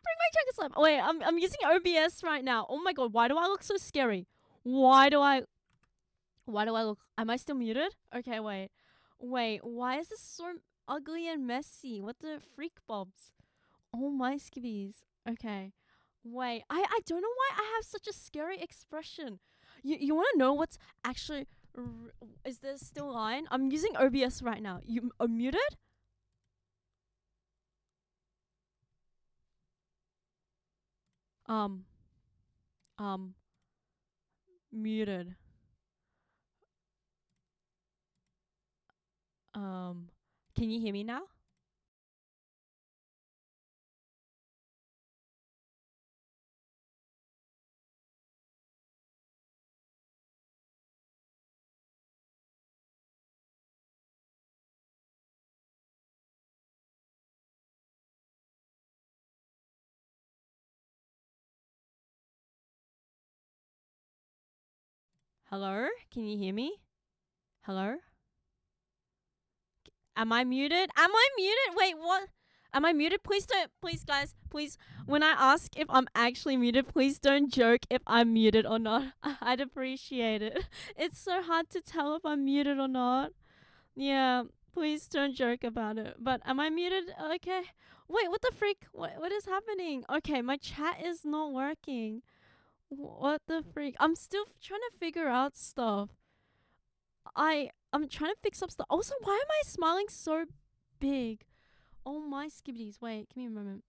Bring my check slip. Wait, I'm using OBS right now. Oh my god, why do I look so scary? Why do I look? Am I still muted? Okay, wait. Wait, why is this so ugly and messy? What the freak bobs? Oh my skibbies. Okay. Wait, I don't know why I have such a scary expression. You want to know what's actually is there still line? I'm using OBS right now. You are muted? Um, um, muted. Um, can you hear me now? Hello? Can you hear me? Hello? Am I muted? Am I muted? Wait, what? Am I muted? Please don't. Please, guys. Please, when I ask if I'm actually muted, please don't joke if I'm muted or not. I'd appreciate it. It's so hard to tell if I'm muted or not. Yeah, please don't joke about it. But am I muted? Okay. Wait, what the freak? What is happening? Okay, my chat is not working. What the freak? I'm still trying to figure out stuff. I'm trying to fix up stuff. Also, why am I smiling so big? Oh my skibbities. Wait, give me a moment.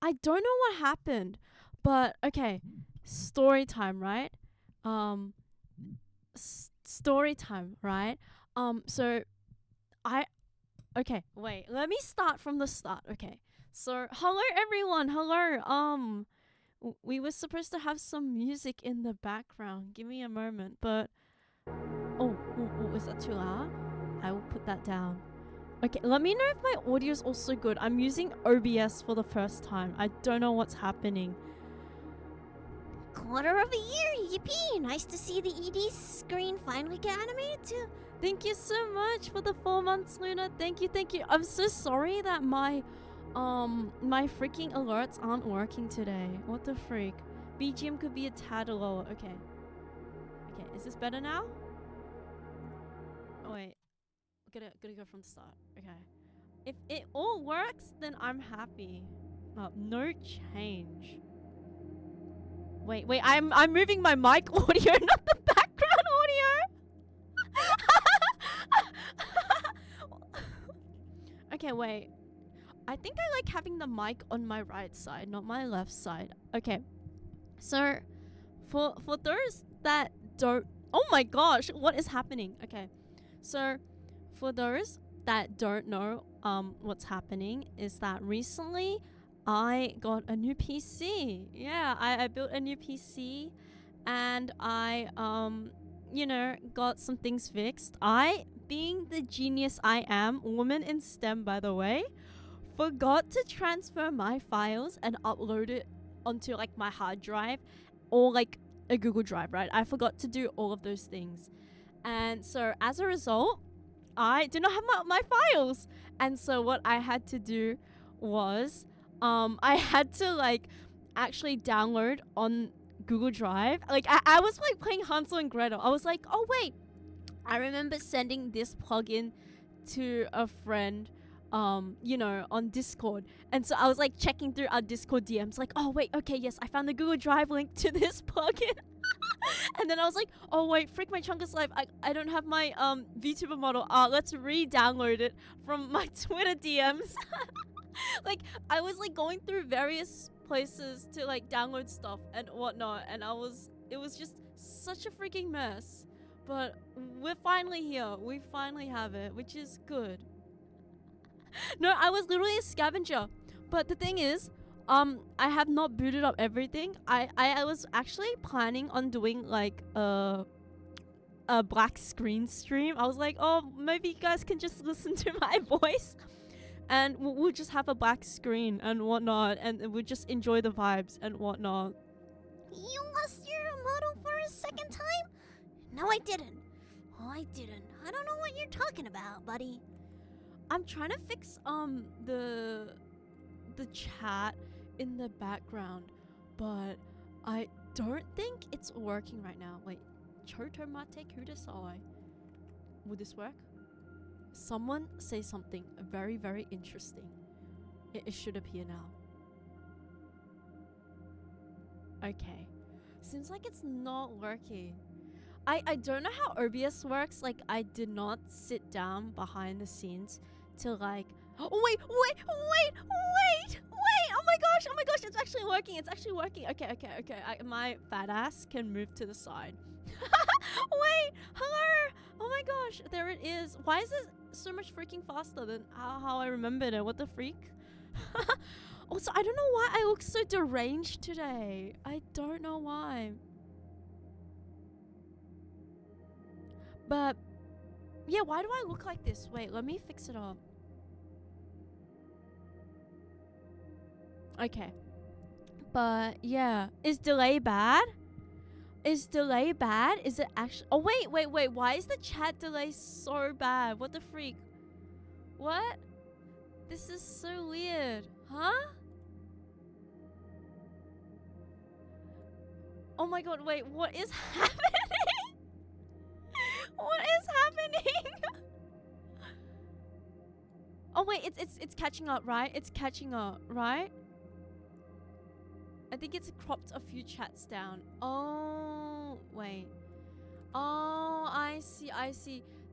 I don't know what happened, but okay. Story time, right? Um, story time, right? So I okay. Wait, let me start from the start. Okay. So hello everyone. Hello. We were supposed to have some music in the background. Give me a moment, but is that too loud? I will put that down. Okay, let me know if my audio is also good. I'm using OBS for the first time. I don't know what's happening. Quarter of a year, yippee! Nice to see the ED screen finally get animated too. Thank you so much for the 4 months, Luna. Thank you, thank you. I'm so sorry that my freaking alerts aren't working today. What the freak? BGM could be a tad lower. Okay. Okay, is this better now? Oh wait. Gotta go from the start. Okay. If it all works, then I'm happy. No change. Wait, I'm moving my mic audio, not the background audio. Okay, wait. I think I like having the mic on my right side, not my left side. Okay. So, for those that don't... Oh my gosh, what is happening? Okay. So, for those that don't know what's happening is that recently I got a new PC. Yeah, I built a new PC and I got some things fixed. I, being the genius I am, woman in STEM by the way, forgot to transfer my files and upload it onto like my hard drive or like a Google Drive, right? I forgot to do all of those things. And so as a result, I did not have my files. And so what I had to do was I had to like actually download on Google Drive. Like I was like playing Hansel and Gretel. I was like, oh wait, I remember sending this plugin to a friend on Discord. And so I was like checking through our Discord DMs like, oh wait, okay, yes, I found the Google Drive link to this plugin. And then I was like, oh wait, freak, my chunk is live. I don't have my VTuber model. Let's re-download it from my Twitter DMs. Like I was like going through various places to like download stuff and whatnot, and it was just such a freaking mess. But we're finally here. We finally have it, which is good. No, I was literally a scavenger. But the thing is, I have not booted up everything. I was actually planning on doing like a black screen stream. I was like, oh, maybe you guys can just listen to my voice, and we'll just have a black screen and whatnot, and we'll just enjoy the vibes and whatnot. You lost your model for a second time? No, I didn't. Oh, I didn't. I don't know what you're talking about, buddy. I'm trying to fix the chat in the background, but I don't think it's working right now. Wait, Choto Mate Kudasai. Would this work? Someone say something very, very interesting. It should appear now. Okay. Seems like it's not working. I don't know how OBS works. Like, I did not sit down behind the scenes to like... Oh, wait! Oh my my gosh, it's actually working. It's actually working. Okay. My fat ass can move to the side. Wait, hello. Oh my gosh, there it is. Why is this so much freaking faster than how I remembered it? What the freak? Also, I don't know why I look so deranged today. I don't know why. But yeah, why do I look like this? Wait, let me fix it up. Okay. But yeah, is delay bad? Is delay bad? Is it actually... Oh, wait. Why is the chat delay so bad? What the freak? What? This is so weird. Huh? Oh my god, wait. What is happening? What is happening? Oh wait, it's catching up, right? It's catching up, right? I think it's cropped a few chats down. Oh, wait. Oh, I see.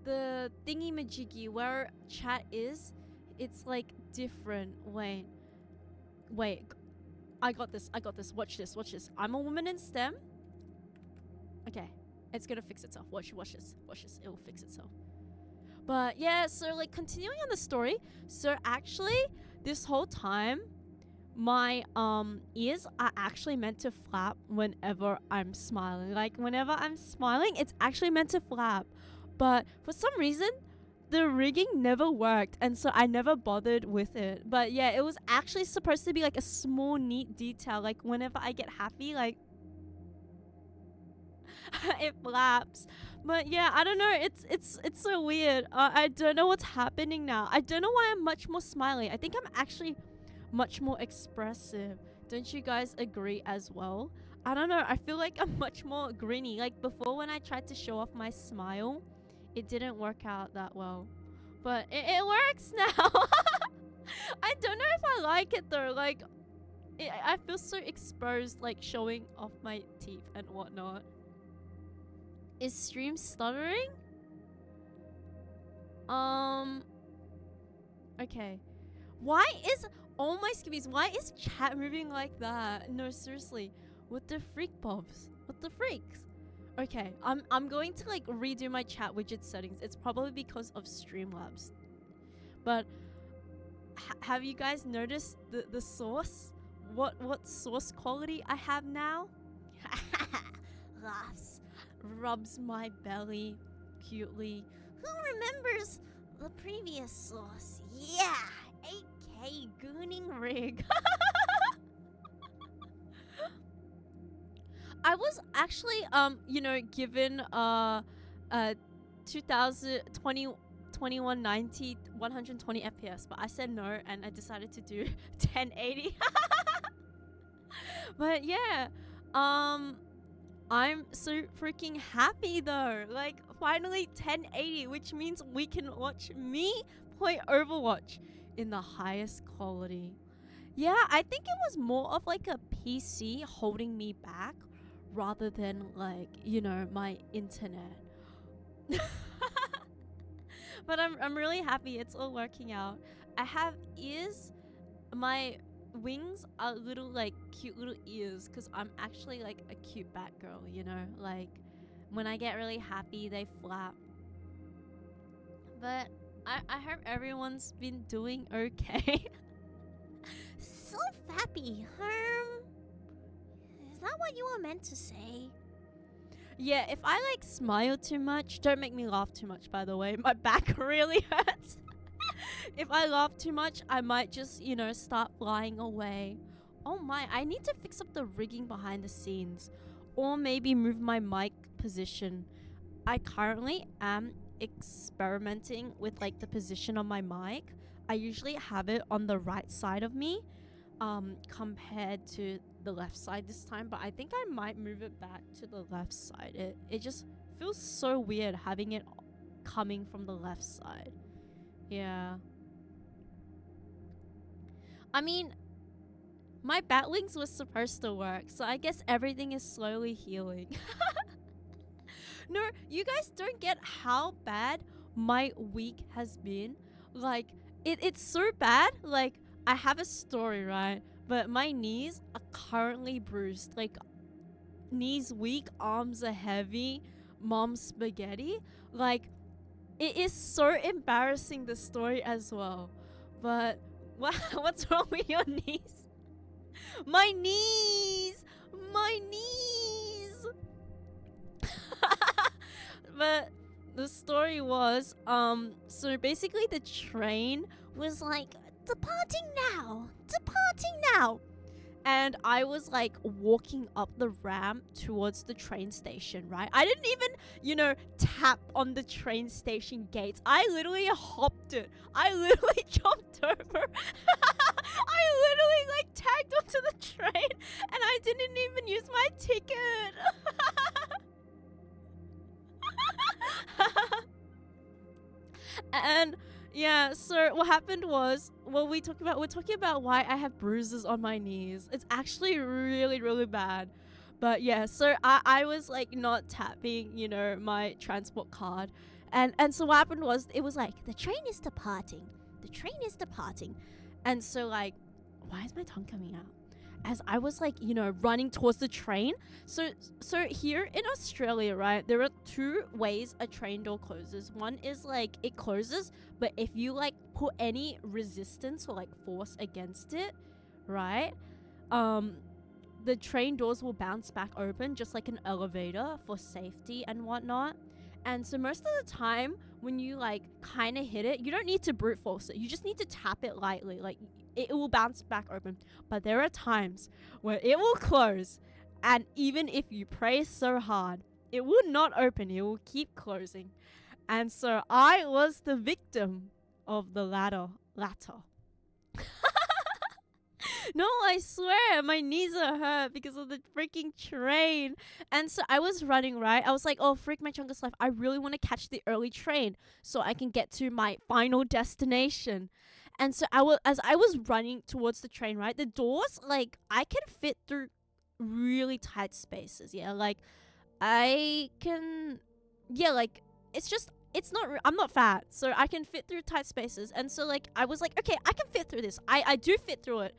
The thingy-majiggy where chat is, it's like different. Wait. I got this. Watch this. I'm a woman in STEM. Okay. It's gonna fix itself. Watch this. It will fix itself. But yeah, so like continuing on the story. So actually, this whole time, my ears are actually meant to flap whenever I'm smiling. Like whenever I'm smiling, it's actually meant to flap. But for some reason, the rigging never worked, and so I never bothered with it. But yeah, it was actually supposed to be like a small neat detail. Like whenever I get happy, like it flaps. But yeah, I don't know, it's so weird. I don't know what's happening now. I don't know why I'm much more smiley. I think I'm actually much more expressive. Don't you guys agree as well? I don't know, I feel like I'm much more grinny. Like before, when I tried to show off my smile, it didn't work out that well. But it works now. I don't know if I like it though. Like I feel so exposed, like showing off my teeth and whatnot. Is stream stuttering? Okay. Why is... Oh my skibbies, why is chat moving like that? No, seriously. What the freak, Bobs? What the freaks? Okay, I'm going to like redo my chat widget settings. It's probably because of Streamlabs. But have you guys noticed the source? What source quality I have now? Laughs. Rubs my belly cutely. Who remembers the previous source? Yeah, 8K gooning rig. I was actually given 2020 2190 120 FPS, but I said no and I decided to do 1080. But yeah, I'm so freaking happy though. Like finally 1080, which means we can watch me play Overwatch in the highest quality. Yeah, I think it was more of like a PC holding me back rather than like, my internet. But I'm really happy it's all working out. I have ears. My wings are little like cute little ears because I'm actually like a cute Batgirl, like when I get really happy they flap. But I hope everyone's been doing okay. So fappy, Herm. Is that what you were meant to say? Yeah, if I like smile too much, don't make me laugh too much, by the way. My back really hurts. If I laugh too much, I might just, start flying away. Oh my, I need to fix up the rigging behind the scenes. Or maybe move my mic position. I currently am experimenting with like the position on my mic. I usually have it on the right side of me, compared to the left side this time. But I think I might move it back to the left side. It just feels so weird having it coming from the left side. Yeah. I mean, my bat wings was supposed to work, so I guess everything is slowly healing. No, you guys don't get how bad my week has been. Like, it's so bad. Like, I have a story, right? But my knees are currently bruised. Like, knees weak, arms are heavy, mom's spaghetti. Like, it is so embarrassing, the story as well. But what's wrong with your knees? My knees! My knees! But the story was, so basically the train was like, Departing now. and I was like walking up the ramp towards the train station, right? I didn't even, tap on the train station gates. I literally hopped it. I literally jumped over. I literally like tagged onto the train and I didn't even use my ticket. And yeah, so what happened was, we're talking about why I have bruises on my knees. It's actually really, really bad. But yeah, so I was like not tapping, my transport card. And so what happened was, it was like, The train is departing. and so like, why is my tongue coming out? As I was like, running towards the train. So here in Australia, right, there are two ways a train door closes. One is like it closes, but if you like put any resistance or like force against it, right, the train doors will bounce back open just like an elevator for safety and whatnot. And so most of the time when you like kind of hit it, you don't need to brute force it. You just need to tap it lightly. Like it will bounce back open. But there are times where it will close, and even if you pray so hard, it will not open. It will keep closing. And so I was the victim of the latter. No, I swear, my knees are hurt because of the freaking train. And so I was running, right? I was like, oh, freak my chungus life. I really want to catch the early train so I can get to my final destination. And so as I was running towards the train, right? The doors, like, I can fit through really tight spaces. Yeah, like, I can, yeah, like, I'm not fat, so I can fit through tight spaces. And so, like, I was like, okay, I can fit through this. I do fit through it.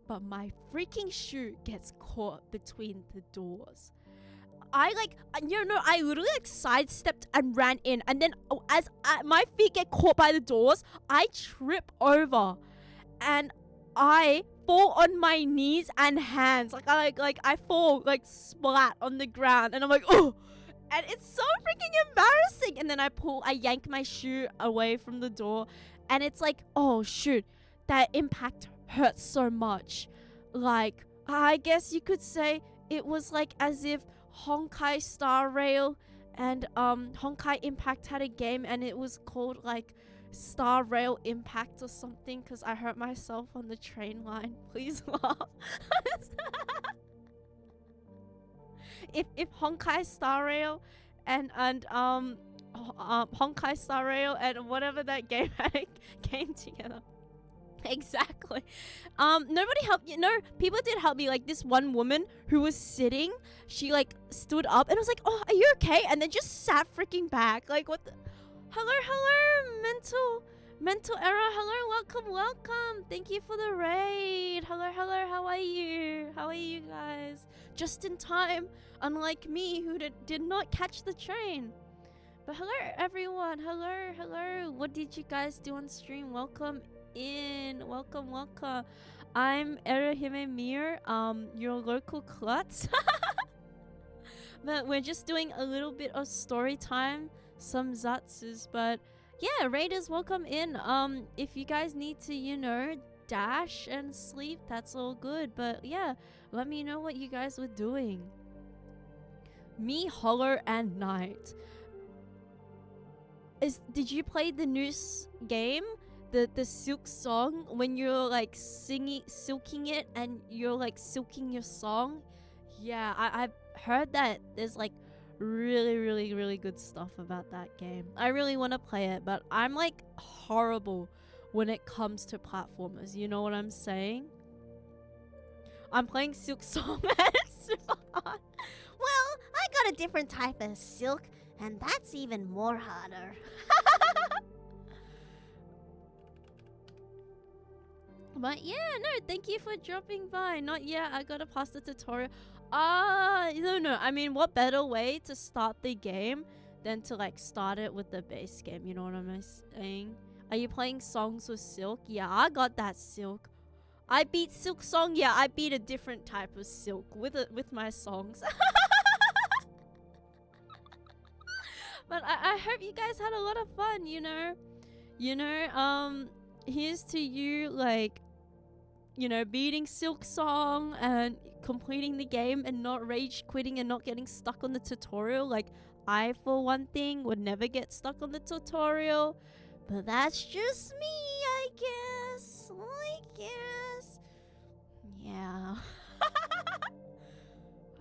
But my freaking shoe gets caught between the doors. I literally like sidestepped and ran in, and then my feet get caught by the doors, I trip over, and I fall on my knees and hands. Like I fall like splat on the ground, and I'm like, oh, and it's so freaking embarrassing. And then I yank my shoe away from the door, and it's like, oh shoot, that impact hurts so much. Like, I guess you could say it was like as if Honkai Star Rail and Honkai Impact had a game, and it was called like Star Rail Impact or something, because I hurt myself on the train line. Please laugh. if Honkai Star Rail and Honkai Star Rail and whatever that game had came together. Exactly. Nobody helped you. No, people did help me. Like this one woman who was sitting, she like stood up and was like, "Oh, are you okay?" And then just sat freaking back. Like, what the? Hello, mental error. Hello, welcome. Thank you for the raid. Hello. How are you guys? Just in time, unlike me who did not catch the train. But hello, everyone. Hello. What did you guys do on stream? Welcome. Welcome. I'm Erahime Mir, your local klutz. But we're just doing a little bit of story time, some zatsus. But yeah, raiders, welcome in. If you guys need to, dash and sleep, that's all good. But yeah, let me know what you guys were doing. Me, Holler, and Night. Did you play the new game? The silk song, when you're like silking it and you're like silking your song. Yeah, I've heard that there's like really good stuff about that game. I really want to play it, but I'm like horrible when it comes to platformers. You know what I'm saying? I'm playing silk song and it's super hard. Well, I got a different type of silk, and that's even more harder. But yeah, no, thank you for dropping by. Not yet. I gotta pass the tutorial. No. I mean, what better way to start the game than to like start it with the base game? You know what I'm saying? Are you playing songs with Silk? Yeah, I got that Silk. I beat Silk Song. Yeah, I beat a different type of Silk with my songs. But I hope you guys had a lot of fun. Here's to you, like, beating Silk Song and completing the game and not rage quitting and not getting stuck on the tutorial. Like, I, for one thing, would never get stuck on the tutorial. But that's just me, I guess. Yeah.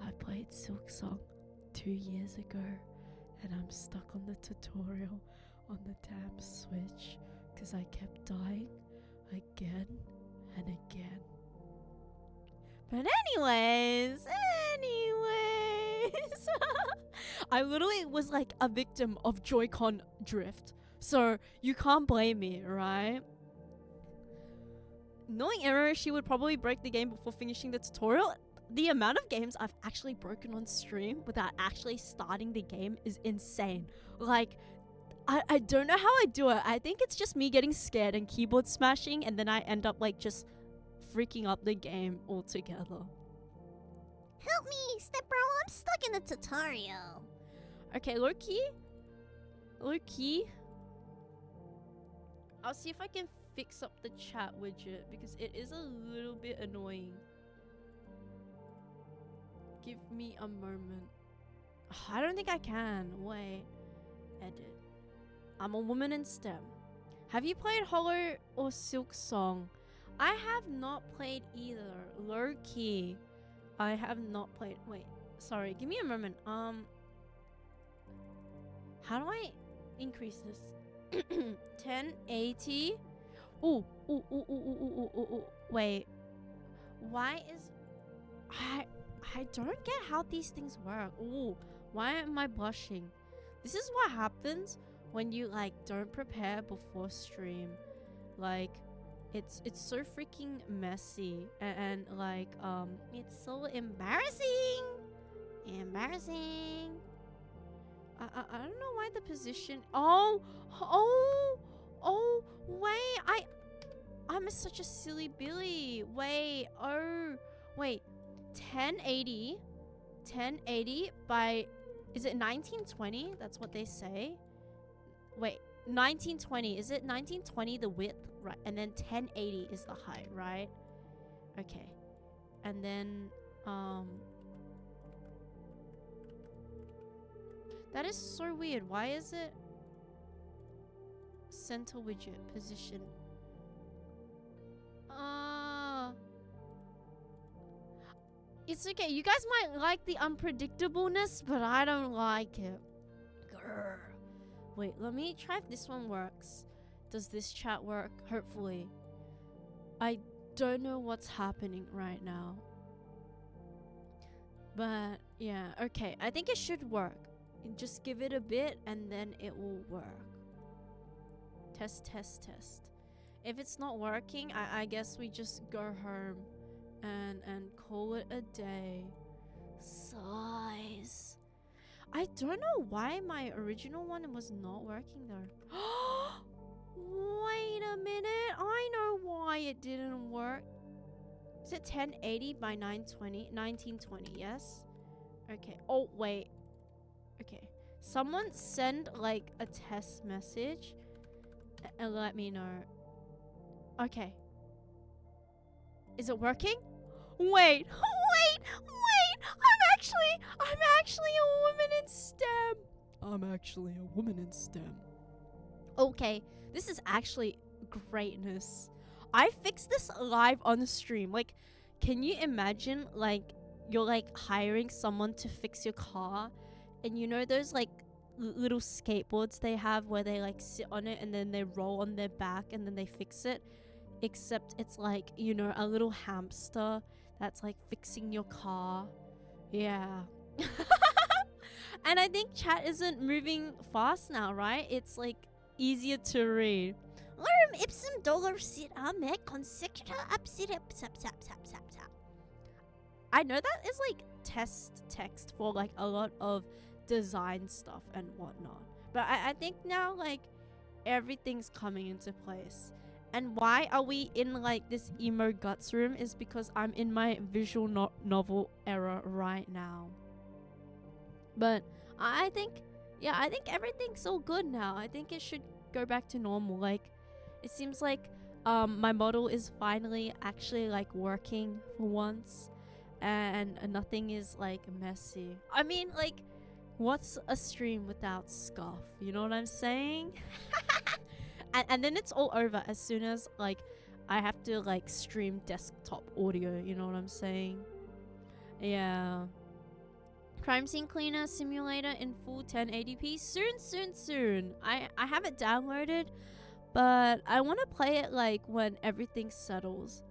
I played Silk Song 2 years ago, and I'm stuck on the tutorial on the damn Switch because I kept dying again and again. But anyways, I literally was like a victim of Joy-Con drift. So you can't blame me, right? Knowing Error, she would probably break the game before finishing the tutorial. The amount of games I've actually broken on stream without actually starting the game is insane. Like, I don't know how I do it. I think it's just me getting scared and keyboard smashing, and then I end up like just freaking up the game altogether. Help me, Step Bro. I'm stuck in the tutorial. Okay, low key. I'll see if I can fix up the chat widget because it is a little bit annoying. Give me a moment. I don't think I can. Wait. Edit. I'm a woman in STEM. Have you played Hollow or Silk Song? I have not played either. Low key. I have not played. Wait. Sorry. Give me a moment. How do I increase this? 1080. Ooh. Wait. Why is I don't get how these things work. Ooh, why am I blushing? This is what happens when you like don't prepare before stream. Like, it's so freaking messy and like it's so embarrassing. I don't know why the position. Oh, wait. I'm such a silly Billy. Wait. 1080 by, is it 1920? That's what they say. Wait, 1920. Is it 1920 the width? Right. And then 1080 is the height, right? Okay. And then that is so weird. Why is it center widget position? It's okay. You guys might like the unpredictableness, but I don't like it. Grr. Wait, let me try if this one works. Does this chat work? Hopefully. I don't know what's happening right now. But yeah, okay. I think it should work. Just give it a bit and then it will work. Test. If it's not working, I guess we just go home and call it a day. Sighs. I don't know why my original one was not working though. Wait a minute. I know why it didn't work. Is it 1080 by 1920? Yes? Okay. Oh, wait. Okay. Someone send like a test message and let me know. Okay. Is it working? Wait. I'm actually a woman in STEM. Okay. This is actually greatness. I fixed this live on the stream. Like, can you imagine, like, you're like hiring someone to fix your car, and you know those like little skateboards they have where they like sit on it and then they roll on their back and then they fix it, except it's like, you know, a little hamster that's like fixing your car. Yeah. And I think chat isn't moving fast now, right? It's like easier to read. ipsum dolor sit ame consecta abside sap. I know that is like test text for like a lot of design stuff and whatnot. But I think now like everything's coming into place. And why are we in like this emo guts room is because I'm in my visual novel era right now. But I think, yeah, I think everything's all good now. I think it should go back to normal. Like, it seems like my model is finally actually like working for once, and nothing is like messy. I mean, like, what's a stream without scuff? You know what I'm saying? and then it's all over as soon as like I have to like stream desktop audio. You know what I'm saying? Yeah. Crime Scene Cleaner Simulator in full 1080p soon. I have it downloaded, but I want to play it like when everything settles.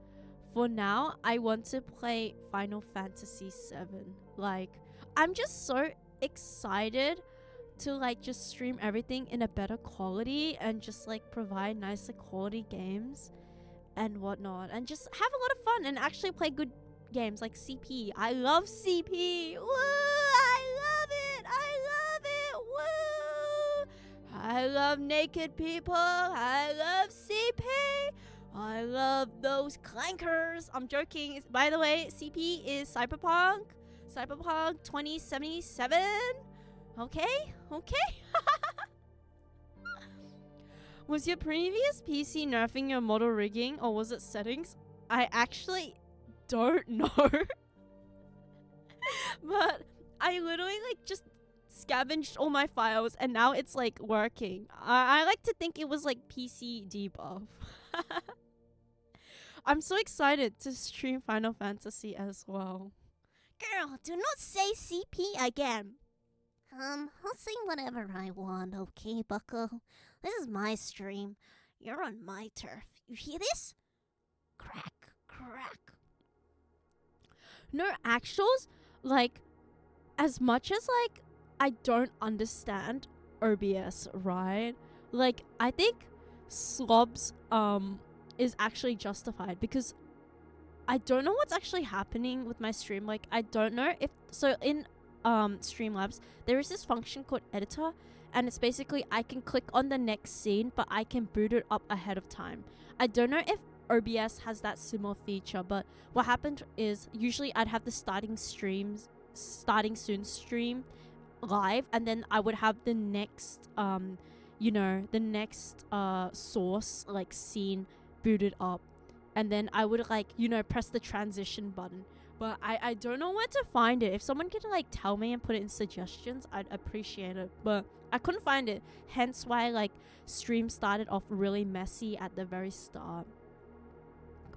For now, I want to play Final Fantasy 7. Like, I'm just so excited to like just stream everything in a better quality and just like provide nicer quality games and whatnot, and just have a lot of fun and actually play good games like CP. I love CP. Woo! I love it. Woo! I love naked people. I love CP. I love those clankers. I'm joking. By the way, CP is Cyberpunk 2077. Okay. Was your previous PC nerfing your model rigging, or was it settings? I actually don't know. But I literally like just scavenged all my files and now it's like working. I like to think it was like PC debuff. I'm so excited to stream Final Fantasy as well. Girl, do not say CP again. I'll say whatever I want, okay, bucko? This is my stream. You're on my turf. You hear this? Crack. No, actuals, like, as much as like I don't understand OBS, right? Like, I think slobs is actually justified because I don't know what's actually happening with my stream. Like, I don't know if so in Streamlabs there is this function called editor, and it's basically I can click on the next scene but I can boot it up ahead of time. I don't know if OBS has that similar feature, but what happened is usually I'd have the starting soon stream live, and then I would have the next source like scene booted up, and then I would like press the transition button. But I don't know where to find it. If someone could like tell me and put it in suggestions, I'd appreciate it. But I couldn't find it, hence why like stream started off really messy at the very start.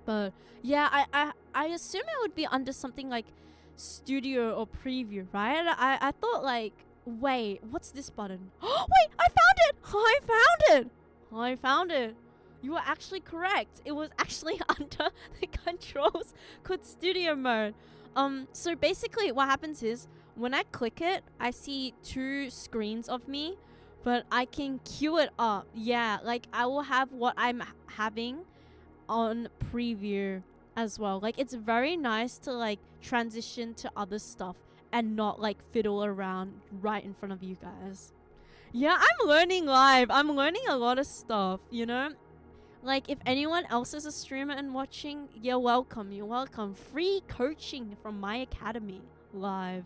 But yeah, I assume it would be under something like studio or preview, right? I thought like, wait, what's this button? Wait, I found it. You were actually correct. It was actually under the controls called studio mode. So basically what happens is when I click it, I see two screens of me, but I can queue it up. Yeah, like I will have what I'm having on preview as well. Like, it's very nice to like transition to other stuff and not like fiddle around right in front of you guys. Yeah, I'm learning live. I'm learning a lot of stuff, Like, if anyone else is a streamer and watching, you're welcome. Free coaching from my academy live.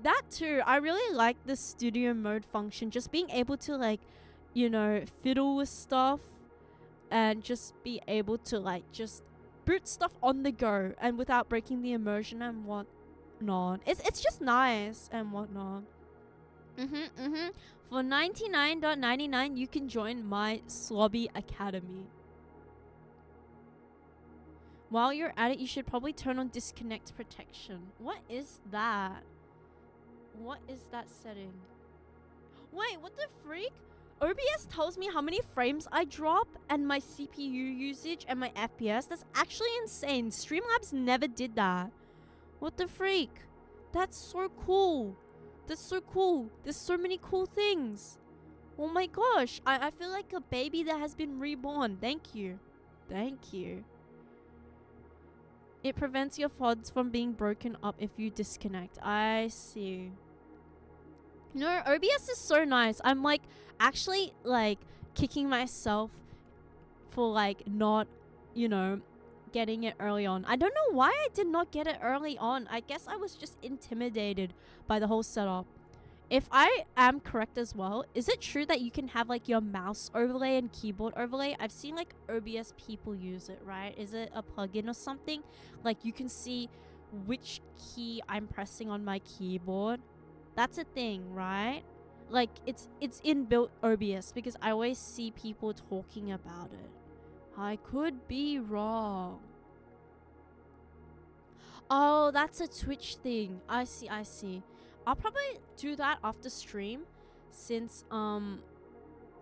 That too, I really like the studio mode function. Just being able to like, fiddle with stuff and just be able to like just boot stuff on the go and without breaking the immersion and whatnot. It's just nice and whatnot. For $99.99 you can join my Slobby Academy. While you're at it, you should probably turn on disconnect protection. What is that? What is that setting? Wait, what the freak? OBS tells me how many frames I drop and my CPU usage and my FPS. That's actually insane. Streamlabs never did that. What the freak? That's so cool. There's so many cool things. Oh my gosh, I feel like a baby that has been reborn. Thank you. Thank you. It prevents your FODs from being broken up if you disconnect. I see. No, OBS is so nice. I'm like actually like kicking myself for like not, you know, getting it early on. I don't know why I did not get it early on. I guess I was just intimidated by the whole setup. If I am correct as well, is it true that you can have like your mouse overlay and keyboard overlay? I've seen like OBS people use it, right? Is it a plugin or something? Like you can see which key I'm pressing on my keyboard. That's a thing, right? Like it's inbuilt OBS because I always see people talking about it. I could be wrong. Oh, that's a Twitch thing. I see, I see. I'll probably do that after stream since,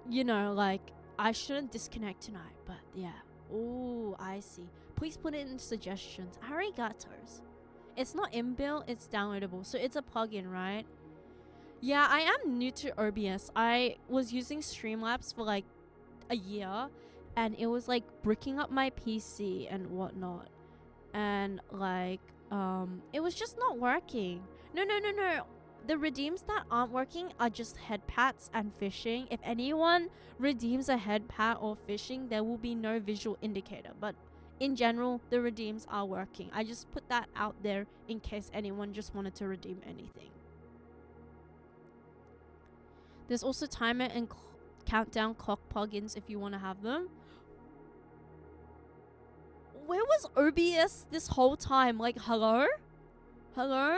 you know, like, I shouldn't disconnect tonight, but yeah. Oh, I see. Please put it in suggestions. Arigatos. It's not inbuilt, it's downloadable. So it's a plugin, right? Yeah, I am new to OBS. I was using Streamlabs for like a year and it was like bricking up my PC and whatnot. And like, it was just not working. No. The redeems that aren't working are just head pats and fishing. If anyone redeems a head pat or fishing, there will be no visual indicator. But in general, the redeems are working. I just put that out there in case anyone just wanted to redeem anything. There's also timer and countdown clock plugins if you want to have them. Where was OBS this whole time? Like, hello? Hello?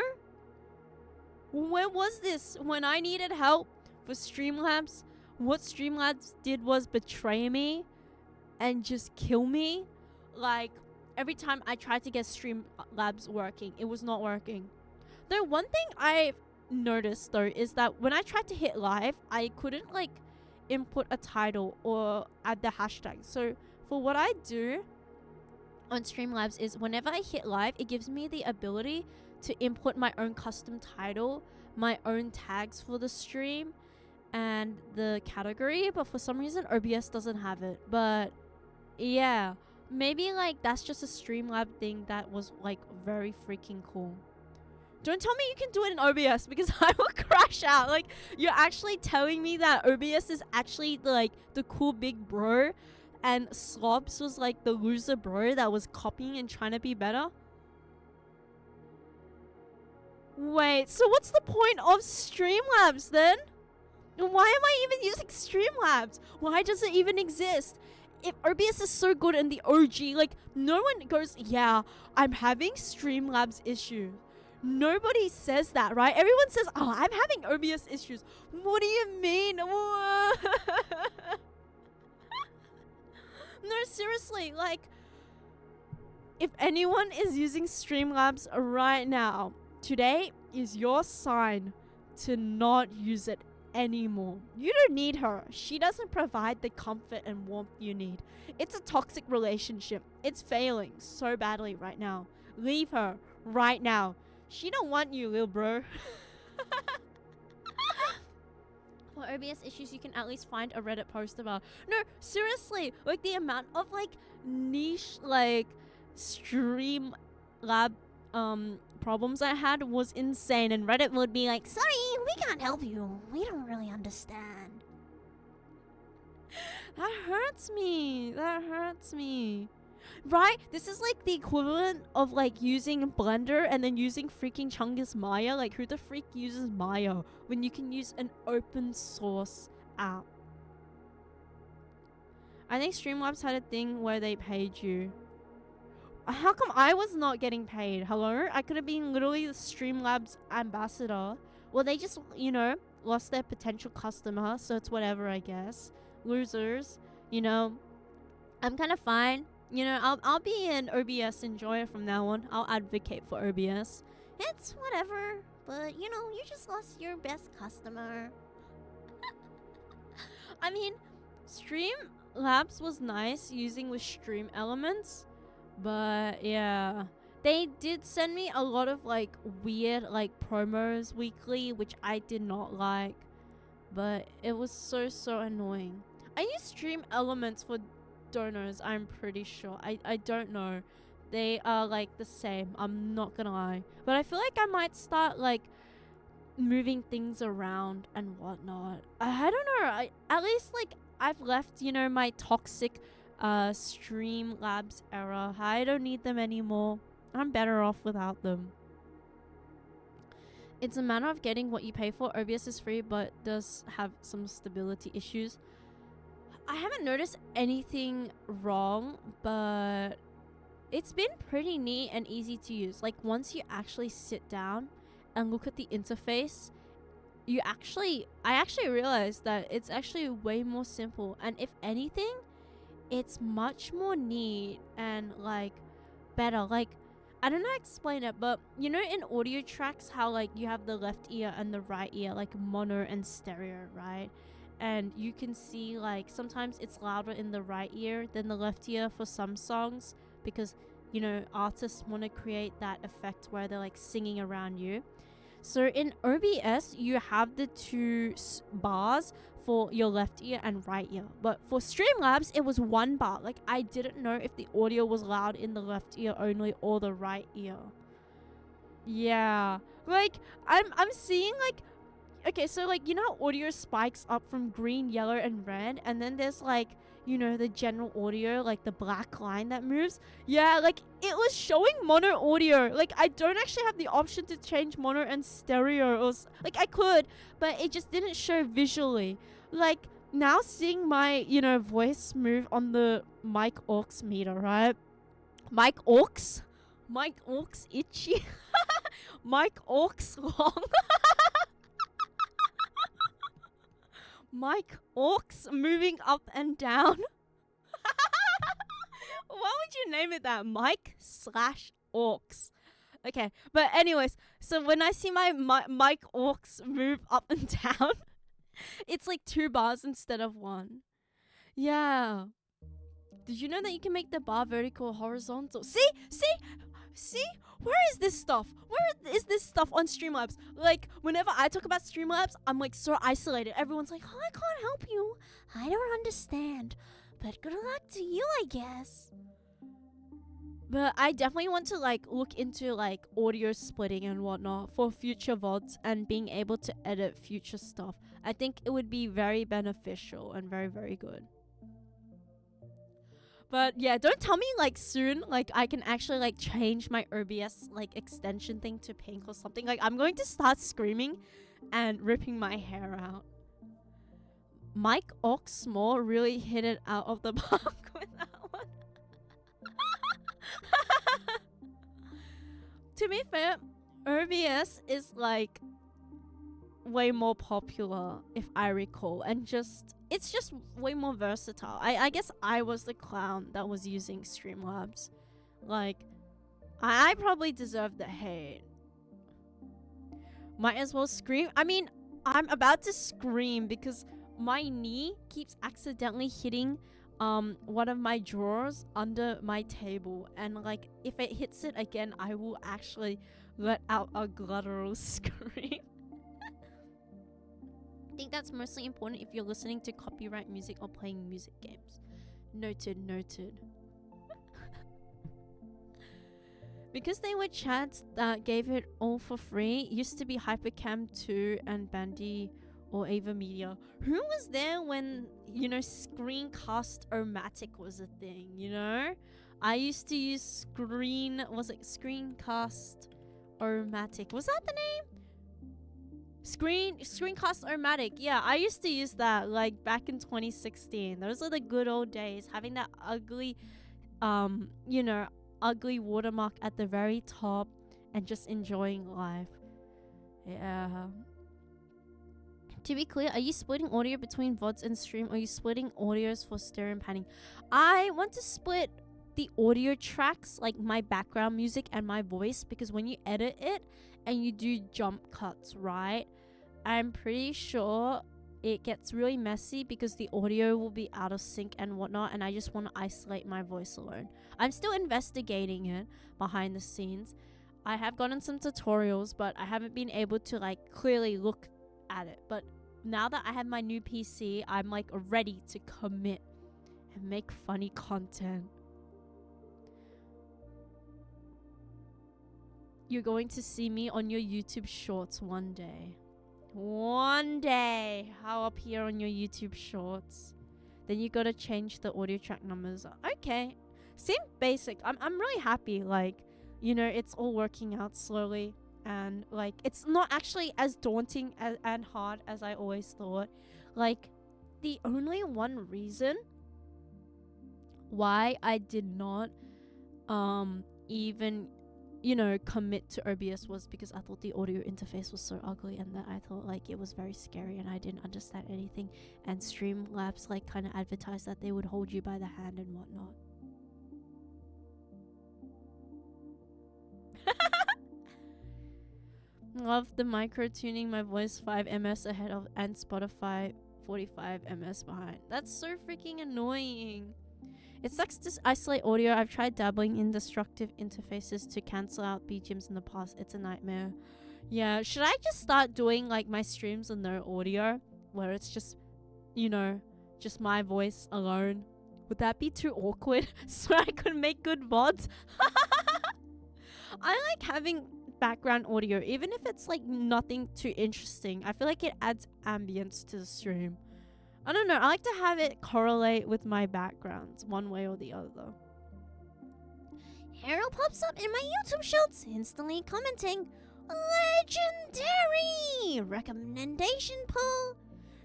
Where was this when I needed help for Streamlabs? What Streamlabs did was betray me and just kill me. Like, every time I tried to get Streamlabs working, it was not working. Though one thing I've noticed though is that when I tried to hit live, I couldn't like input a title or add the hashtag. So for what I do on Streamlabs is whenever I hit live, it gives me the ability to input my own custom title, my own tags for the stream, and the category. But for some reason, OBS doesn't have it. But yeah, maybe like that's just a Streamlab thing that was like very freaking cool. Don't tell me you can do it in OBS because I will crash out. Like, you're actually telling me that OBS is actually like the cool big bro and Slobs was like the loser bro that was copying and trying to be better? Wait, so what's the point of Streamlabs then? Why am I even using Streamlabs? Why does it even exist? If OBS is so good in the OG, like, no one goes, yeah, I'm having Streamlabs issues. Nobody says that, right? Everyone says, oh, I'm having OBS issues. What do you mean? No, seriously, like, if anyone is using Streamlabs right now, today is your sign to not use it anymore. You don't need her. She doesn't provide the comfort and warmth you need. It's a toxic relationship. It's failing so badly right now. Leave her right now. She don't want you, lil bro. For OBS issues, you can at least find a Reddit post about. No, seriously, like the amount of like niche like stream lab problems I had was insane, and Reddit would be like, Sorry, we can't help you. We don't really understand. that hurts me. That hurts me. Right? This is like the equivalent of like using Blender and then using freaking Chungus Maya. Like, who the freak uses Maya when you can use an open source app? I think Streamlabs had a thing where they paid you. How come I was not getting paid? Hello? I could have been literally the Streamlabs ambassador. Well, they just, you know, lost their potential customer, so it's whatever, I guess. Losers, you know. I'm kind of fine. You know, I'll be an OBS enjoyer from now on. I'll advocate for OBS. It's whatever, but you know, you just lost your best customer. I mean, Streamlabs was nice using with stream elements, but yeah. They did send me a lot of like weird like promos weekly, which I did not like. but it was so annoying. I use Stream Elements for donors, I'm pretty sure. I don't know. They are like the same, I'm not gonna lie. But I feel like I might start like moving things around and whatnot. I don't know. At least like I've left, my toxic Streamlabs era. I don't need them anymore. I'm better off without them. It's a matter of getting what you pay for. OBS is free but does have some stability issues. I haven't noticed anything wrong, but it's been pretty neat and easy to use. Like once you actually sit down and look at the interface, I actually realized that it's actually way more simple, and if anything, it's much more neat and like better. Like I don't know how to explain it, but in audio tracks how like you have the left ear and the right ear, like mono and stereo, right? And you can see like sometimes it's louder in the right ear than the left ear for some songs, because artists want to create that effect where they're like singing around you. So in OBS, you have the two bars for your left ear and right ear. But for Streamlabs, it was one bar. Like I didn't know if the audio was loud in the left ear only or the right ear. Yeah. Like I'm seeing like, okay, so like how audio spikes up from green, yellow, and red, and then there's like the general audio, like the black line that moves. Yeah, like it was showing mono audio. Like I don't actually have the option to change mono and stereo, or like I could, but it just didn't show visually. Like now seeing my voice move on the mic aux meter, right? Mic aux itchy. Mic aux long. Mic aux moving up and down. Why would you name it that? Mic/aux. Okay, but anyways, so when I see my mic aux move up and down, it's like 2 bars instead of 1. Yeah. Did you know that you can make the bar vertical or horizontal? See? Where is this stuff? Where is this stuff on Streamlabs? Like, whenever I talk about Streamlabs, I'm like so isolated. Everyone's like, oh, I can't help you. I don't understand. But good luck to you, I guess. But I definitely want to like look into like audio splitting and whatnot for future VODs and being able to edit future stuff. I think it would be very beneficial and very, very good. But yeah, don't tell me like soon like I can actually like change my OBS like extension thing to pink or something. Like I'm going to start screaming and ripping my hair out. Mike Oxmore really hit it out of the park with that one. To be fair, OBS is like way more popular if I recall, and it's just way more versatile. I guess I was the clown that was using Streamlabs. Like I probably deserve the hate. Might as well scream. I mean, I'm about to scream because my knee keeps accidentally hitting one of my drawers under my table, and like if it hits it again, I will actually let out a guttural scream. I think that's mostly important if you're listening to copyright music or playing music games. Noted. Because they were chats that gave it all for free, used to be Hypercam 2 and Bandy or Ava Media. Who was there when, Screencast-O-Matic was a thing, I used to use Screencast-O-Matic. Was that the name? Screencast-O-Matic. Yeah, I used to use that like back in 2016. Those are the good old days. Having that ugly, ugly watermark at the very top and just enjoying life. Yeah. To be clear, are you splitting audio between VODs and stream, or are you splitting audios for stereo and panning? I want to split the audio tracks, like my background music and my voice, because when you edit it and you do jump cuts, right? I'm pretty sure it gets really messy because the audio will be out of sync and whatnot, and I just want to isolate my voice alone. I'm still investigating it behind the scenes. I have gotten some tutorials, but I haven't been able to like clearly look at it. But now that I have my new PC, I'm like ready to commit and make funny content. You're going to see me on your YouTube shorts one day. One day, I'll appear on your YouTube shorts. Then you gotta change the audio track numbers. Okay, seem basic. I'm really happy. Like, you know, it's all working out slowly, and like it's not actually as daunting and hard as I always thought. Like, the only one reason why I did not even, you know, commit to OBS was because I thought the audio interface was so ugly, and that I thought like it was very scary and I didn't understand anything, and Streamlabs like kind of advertised that they would hold you by the hand and whatnot. Love the micro tuning, my voice 5 ms ahead of and Spotify 45 ms behind. That's so freaking annoying. It sucks to isolate audio. I've tried dabbling in destructive interfaces to cancel out BGMs in the past. It's a nightmare. Yeah, should I just start doing like my streams with no audio, where it's just, you know, just my voice alone? Would that be too awkward? So I could make good VODs? I like having background audio, even if it's like nothing too interesting. I feel like it adds ambience to the stream. I don't know, I like to have it correlate with my backgrounds one way or the other. Hero pops up in my YouTube shorts, instantly commenting, legendary recommendation poll.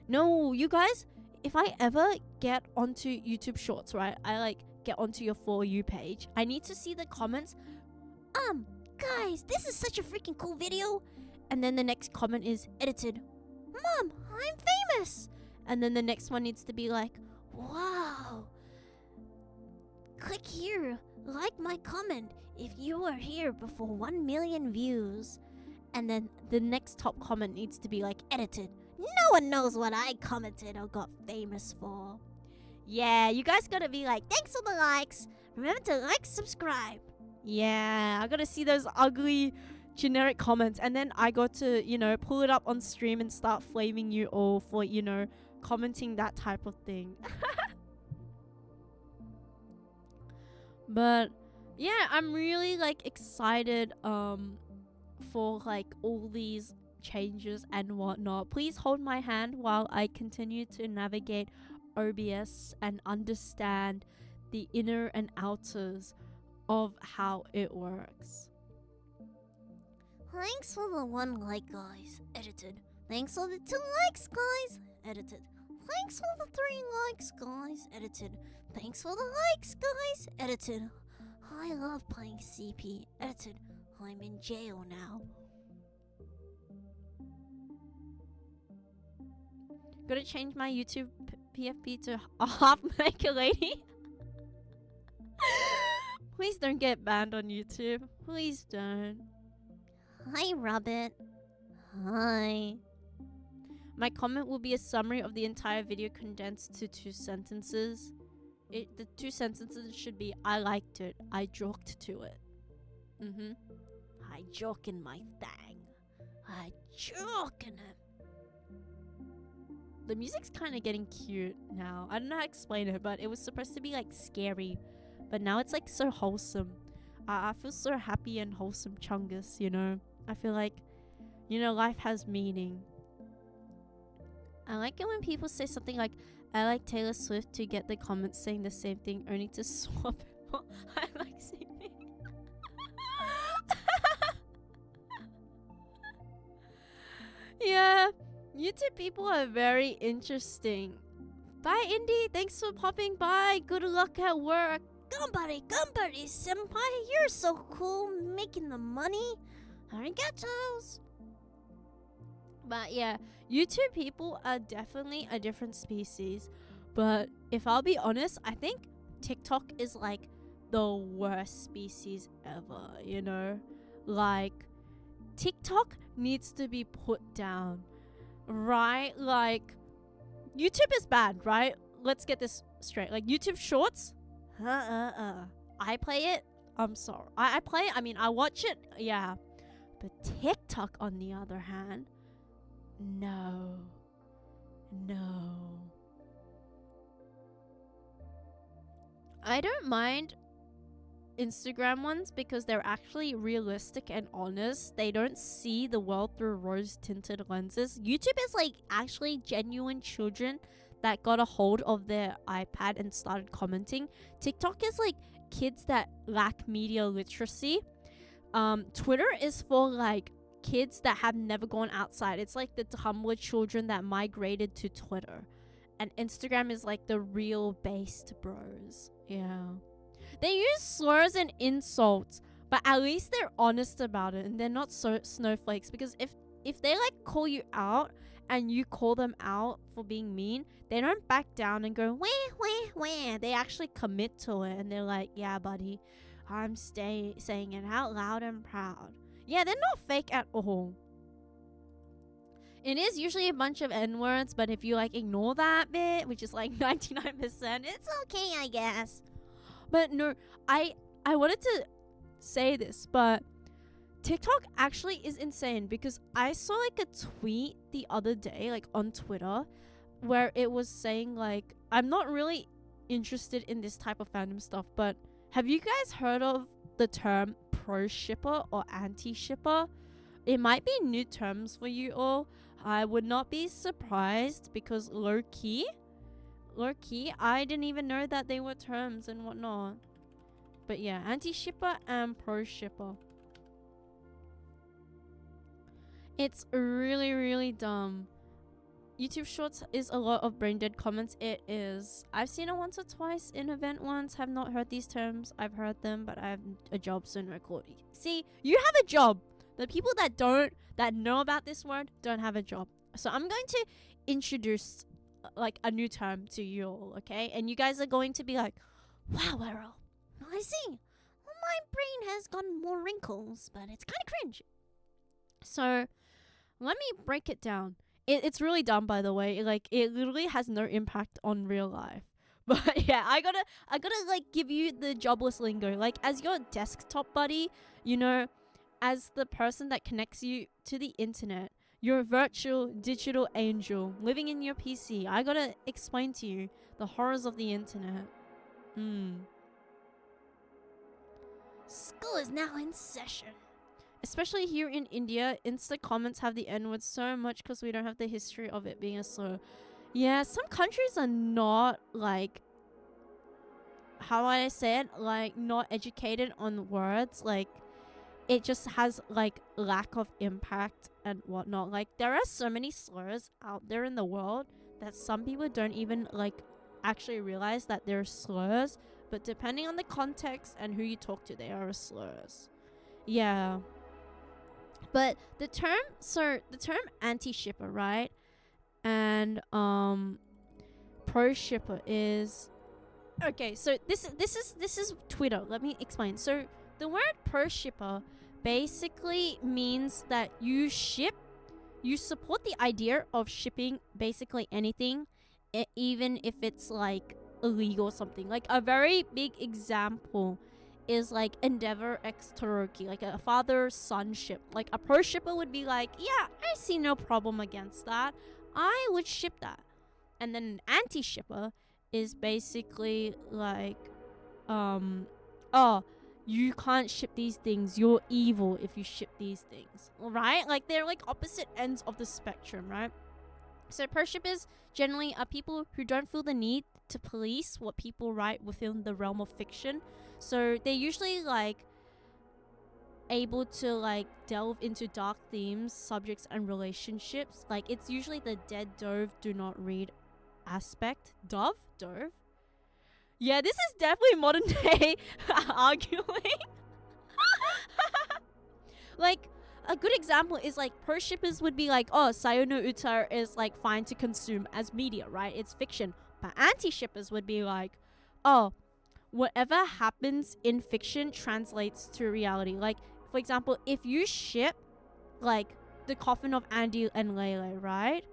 No, you guys, if I ever get onto YouTube shorts, right, I like get onto your For You page, I need to see the comments. Guys, this is such a freaking cool video. And then the next comment is edited. Mom, I'm famous. And then the next one needs to be like, wow. Click here, like my comment if you are here before 1 million views. And then the next top comment needs to be like edited. No one knows what I commented or got famous for. Yeah, you guys gotta be like, thanks for the likes. Remember to like, subscribe. Yeah, I gotta see those ugly generic comments, and then I got to, you know, pull it up on stream and start flaming you all for, you know, commenting that type of thing. But yeah, I'm really like excited for like all these changes and whatnot. Please hold my hand while I continue to navigate OBS and understand the inner and outers of how it works. Thanks for the 1 like, guys. Edited. Thanks for the 2 likes, guys. Edited. Thanks for the 3 likes, guys. Edited. Thanks for the likes, guys. Edited. I love playing CP. Edited. I'm in jail now. Gotta change my YouTube PFP to a half naked lady. Please don't get banned on YouTube. Please don't. Hi, Robert. Hi. My comment will be a summary of the entire video condensed to 2 sentences. The 2 sentences should be, I liked it. I joked to it. I joke in my thing. I joke in it. The music's kind of getting cute now. I don't know how to explain it, but it was supposed to be like scary. But now it's like so wholesome. I feel so happy and wholesome, Chungus, you know. I feel like, you know, life has meaning. I like it when people say something like, I like Taylor Swift, to get the comments saying the same thing, only to swap it. I like singing. Yeah, YouTube people are very interesting. Bye, Indy. Thanks for popping by. Good luck at work. Gumbuddy, senpai, you're so cool, making the money. Arigatos. But yeah, YouTube people are definitely a different species. But if I'll be honest, I think TikTok is like the worst species ever, you know? Like, TikTok needs to be put down, right? Like, YouTube is bad, right? Let's get this straight. Like, YouTube Shorts, I play it. I'm sorry. I play it. I mean, I watch it. Yeah. But TikTok, on the other hand, no. No. I don't mind Instagram ones because they're actually realistic and honest. They don't see the world through rose tinted lenses. YouTube is like actually genuine children that got a hold of their iPad and started commenting. TikTok is like kids that lack media literacy. Twitter is for like kids that have never gone outside. It's like the Tumblr children that migrated to Twitter. And Instagram is like the real based bros. Yeah. They use slurs and insults, but at least they're honest about it and they're not so snowflakes. Because if they like call you out and you call them out for being mean, they don't back down and go wah. They actually commit to it and they're like, yeah, buddy, I'm saying it out loud and proud. Yeah, they're not fake at all. It is usually a bunch of N-words, but if you like ignore that bit, which is like 99%, it's okay, I guess. But no, I wanted to say this, but TikTok actually is insane because I saw like a tweet the other day, like on Twitter, where it was saying like, I'm not really interested in this type of fandom stuff, but have you guys heard of the term pro shipper or anti shipper? It might be new terms for you all. I would not be surprised because low key, I didn't even know that they were terms and whatnot. But yeah, anti-shipper and pro-shipper. It's really, really dumb. YouTube Shorts is a lot of brain dead comments. It is. I've seen it once or twice in event once. Have not heard these terms. I've heard them, but I have a job, so no clue. See, you have a job. The people that know about this word don't have a job. So I'm going to introduce like a new term to you all, okay? And you guys are going to be like, wow, Errol, I see. Well, my brain has gotten more wrinkles, but it's kind of cringe. So let me break it down. It's really dumb, by the way. Like, it literally has no impact on real life. But yeah, I gotta like give you the jobless lingo. Like, as your desktop buddy, you know, as the person that connects you to the internet, your virtual digital angel living in your PC. I gotta explain to you the horrors of the internet. School is now in session. Especially here in India, Insta comments have the N-word so much because we don't have the history of it being a slur. Yeah, some countries are not like, how do I say it? Like, not educated on words. Like, it just has like lack of impact and whatnot. Like, there are so many slurs out there in the world that some people don't even like actually realize that they're slurs, but depending on the context and who you talk to, they are slurs. Yeah. But the term anti-shipper, right? And pro-shipper is okay. So this is Twitter. Let me explain. So the word pro-shipper basically means that you support the idea of shipping basically anything, even if it's like illegal or something. Like, a very big example is like Endeavor X Todoroki, like a father-son ship. Like, a pro shipper would be like, yeah, I see no problem against that. I would ship that. And then an anti-shipper is basically like, oh, you can't ship these things. You're evil if you ship these things. Right? Like, they're like opposite ends of the spectrum, right? So pro shippers generally are people who don't feel the need to police what people write within the realm of fiction. So they're usually like able to like delve into dark themes, subjects, and relationships. Like, it's usually the dead dove do not read aspect. Dove? Yeah, this is definitely modern day arguing. Like, a good example is like pro shippers would be like, oh, Sayo no Uta is like fine to consume as media, right? It's fiction. But anti-shippers would be like, oh, whatever happens in fiction translates to reality. Like, for example, if you ship like the coffin of Andy and Lele, right?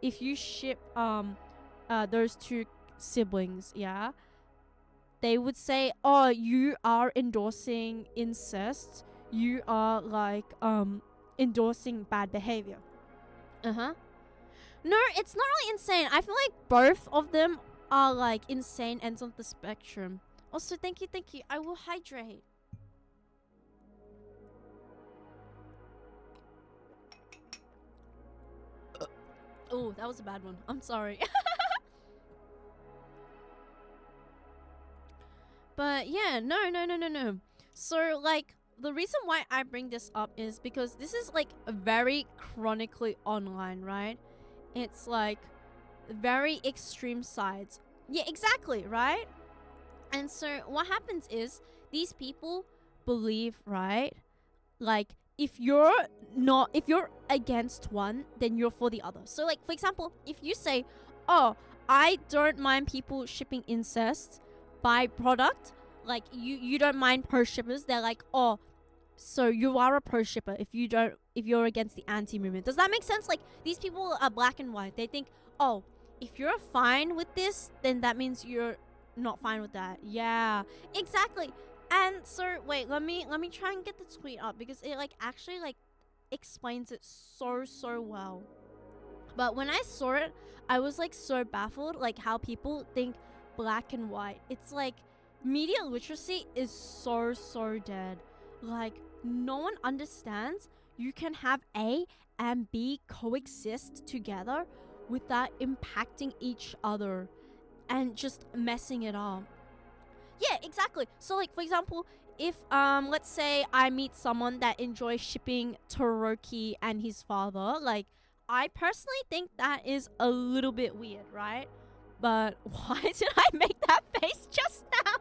If you ship those two siblings, yeah, they would say, oh, you are endorsing incest. You are like endorsing bad behavior. No, it's not really insane. I feel like both of them are like insane ends of the spectrum. Also, thank you, thank you. I will hydrate. Oh, that was a bad one. I'm sorry. But yeah, no. So like the reason why I bring this up is because this is like very chronically online, right? It's like very extreme sides. Yeah, exactly, right? And so what happens is these people believe, right? Like if you're against one, then you're for the other. So like for example, if you say, "Oh, I don't mind people shipping incest by product," like you don't mind pro shippers, they're like, "Oh, so you are a pro shipper if you're against the anti movement." Does that make sense? Like these people are black and white. They think, "Oh, if you're fine with this, then that means you're not fine with that." Yeah, exactly. And so wait, let me try and get the tweet up because it like actually like explains it so well. But when I saw it, I was like so baffled, like how people think black and white. It's like media literacy is so dead. Like no one understands you can have A and B coexist together without impacting each other and just messing it up. Yeah, exactly. So like for example, if let's say I meet someone that enjoys shipping Toroki and his father, like I personally think that is a little bit weird, right? But why did I make that face just now?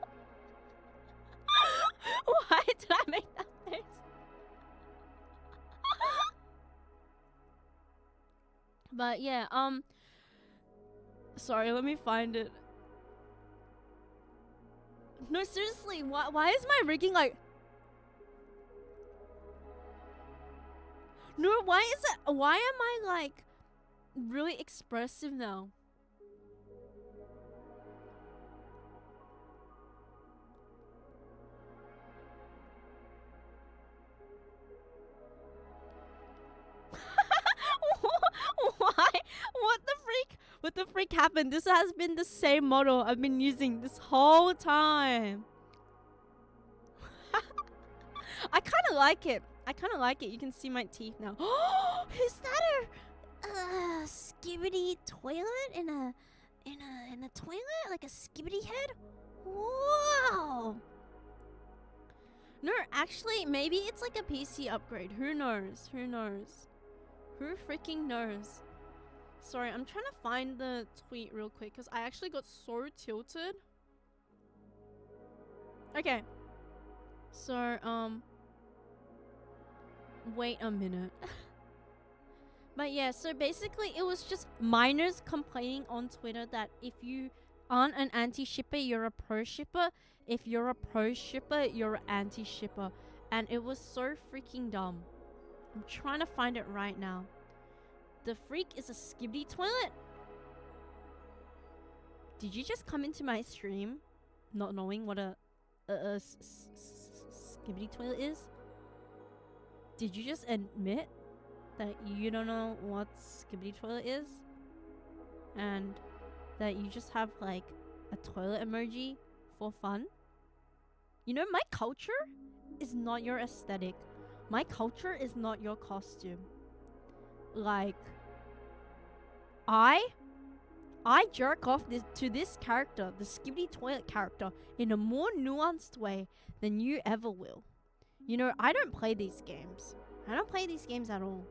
Why did I make that face? But yeah, sorry, let me find it. No, seriously, why is my rigging like... No, why am I like really expressive now? Why? What the freak? What the freak happened? This has been the same model I've been using this whole time. I kind of like it. You can see my teeth now. Is that a skibbity toilet in a toilet, like a skibbity head? Whoa! No, actually, maybe it's like a PC upgrade. Who knows? Who freaking knows? Sorry, I'm trying to find the tweet real quick because I actually got so tilted. Okay. So, wait a minute. But yeah, so basically it was just minors complaining on Twitter that if you aren't an anti-shipper, you're a pro-shipper. If you're a pro-shipper, you're an anti-shipper. And it was so freaking dumb. I'm trying to find it right now. The freak is a skibbity toilet? Did you just come into my stream not knowing what a skibbity toilet is? Did you just admit that you don't know what skibbity toilet is? And that you just have like a toilet emoji for fun? You know, my culture is not your aesthetic. My culture is not your costume. Like, I jerk off to this character, the skibbity toilet character, in a more nuanced way than you ever will. You know, I don't play these games. I don't play these games at all.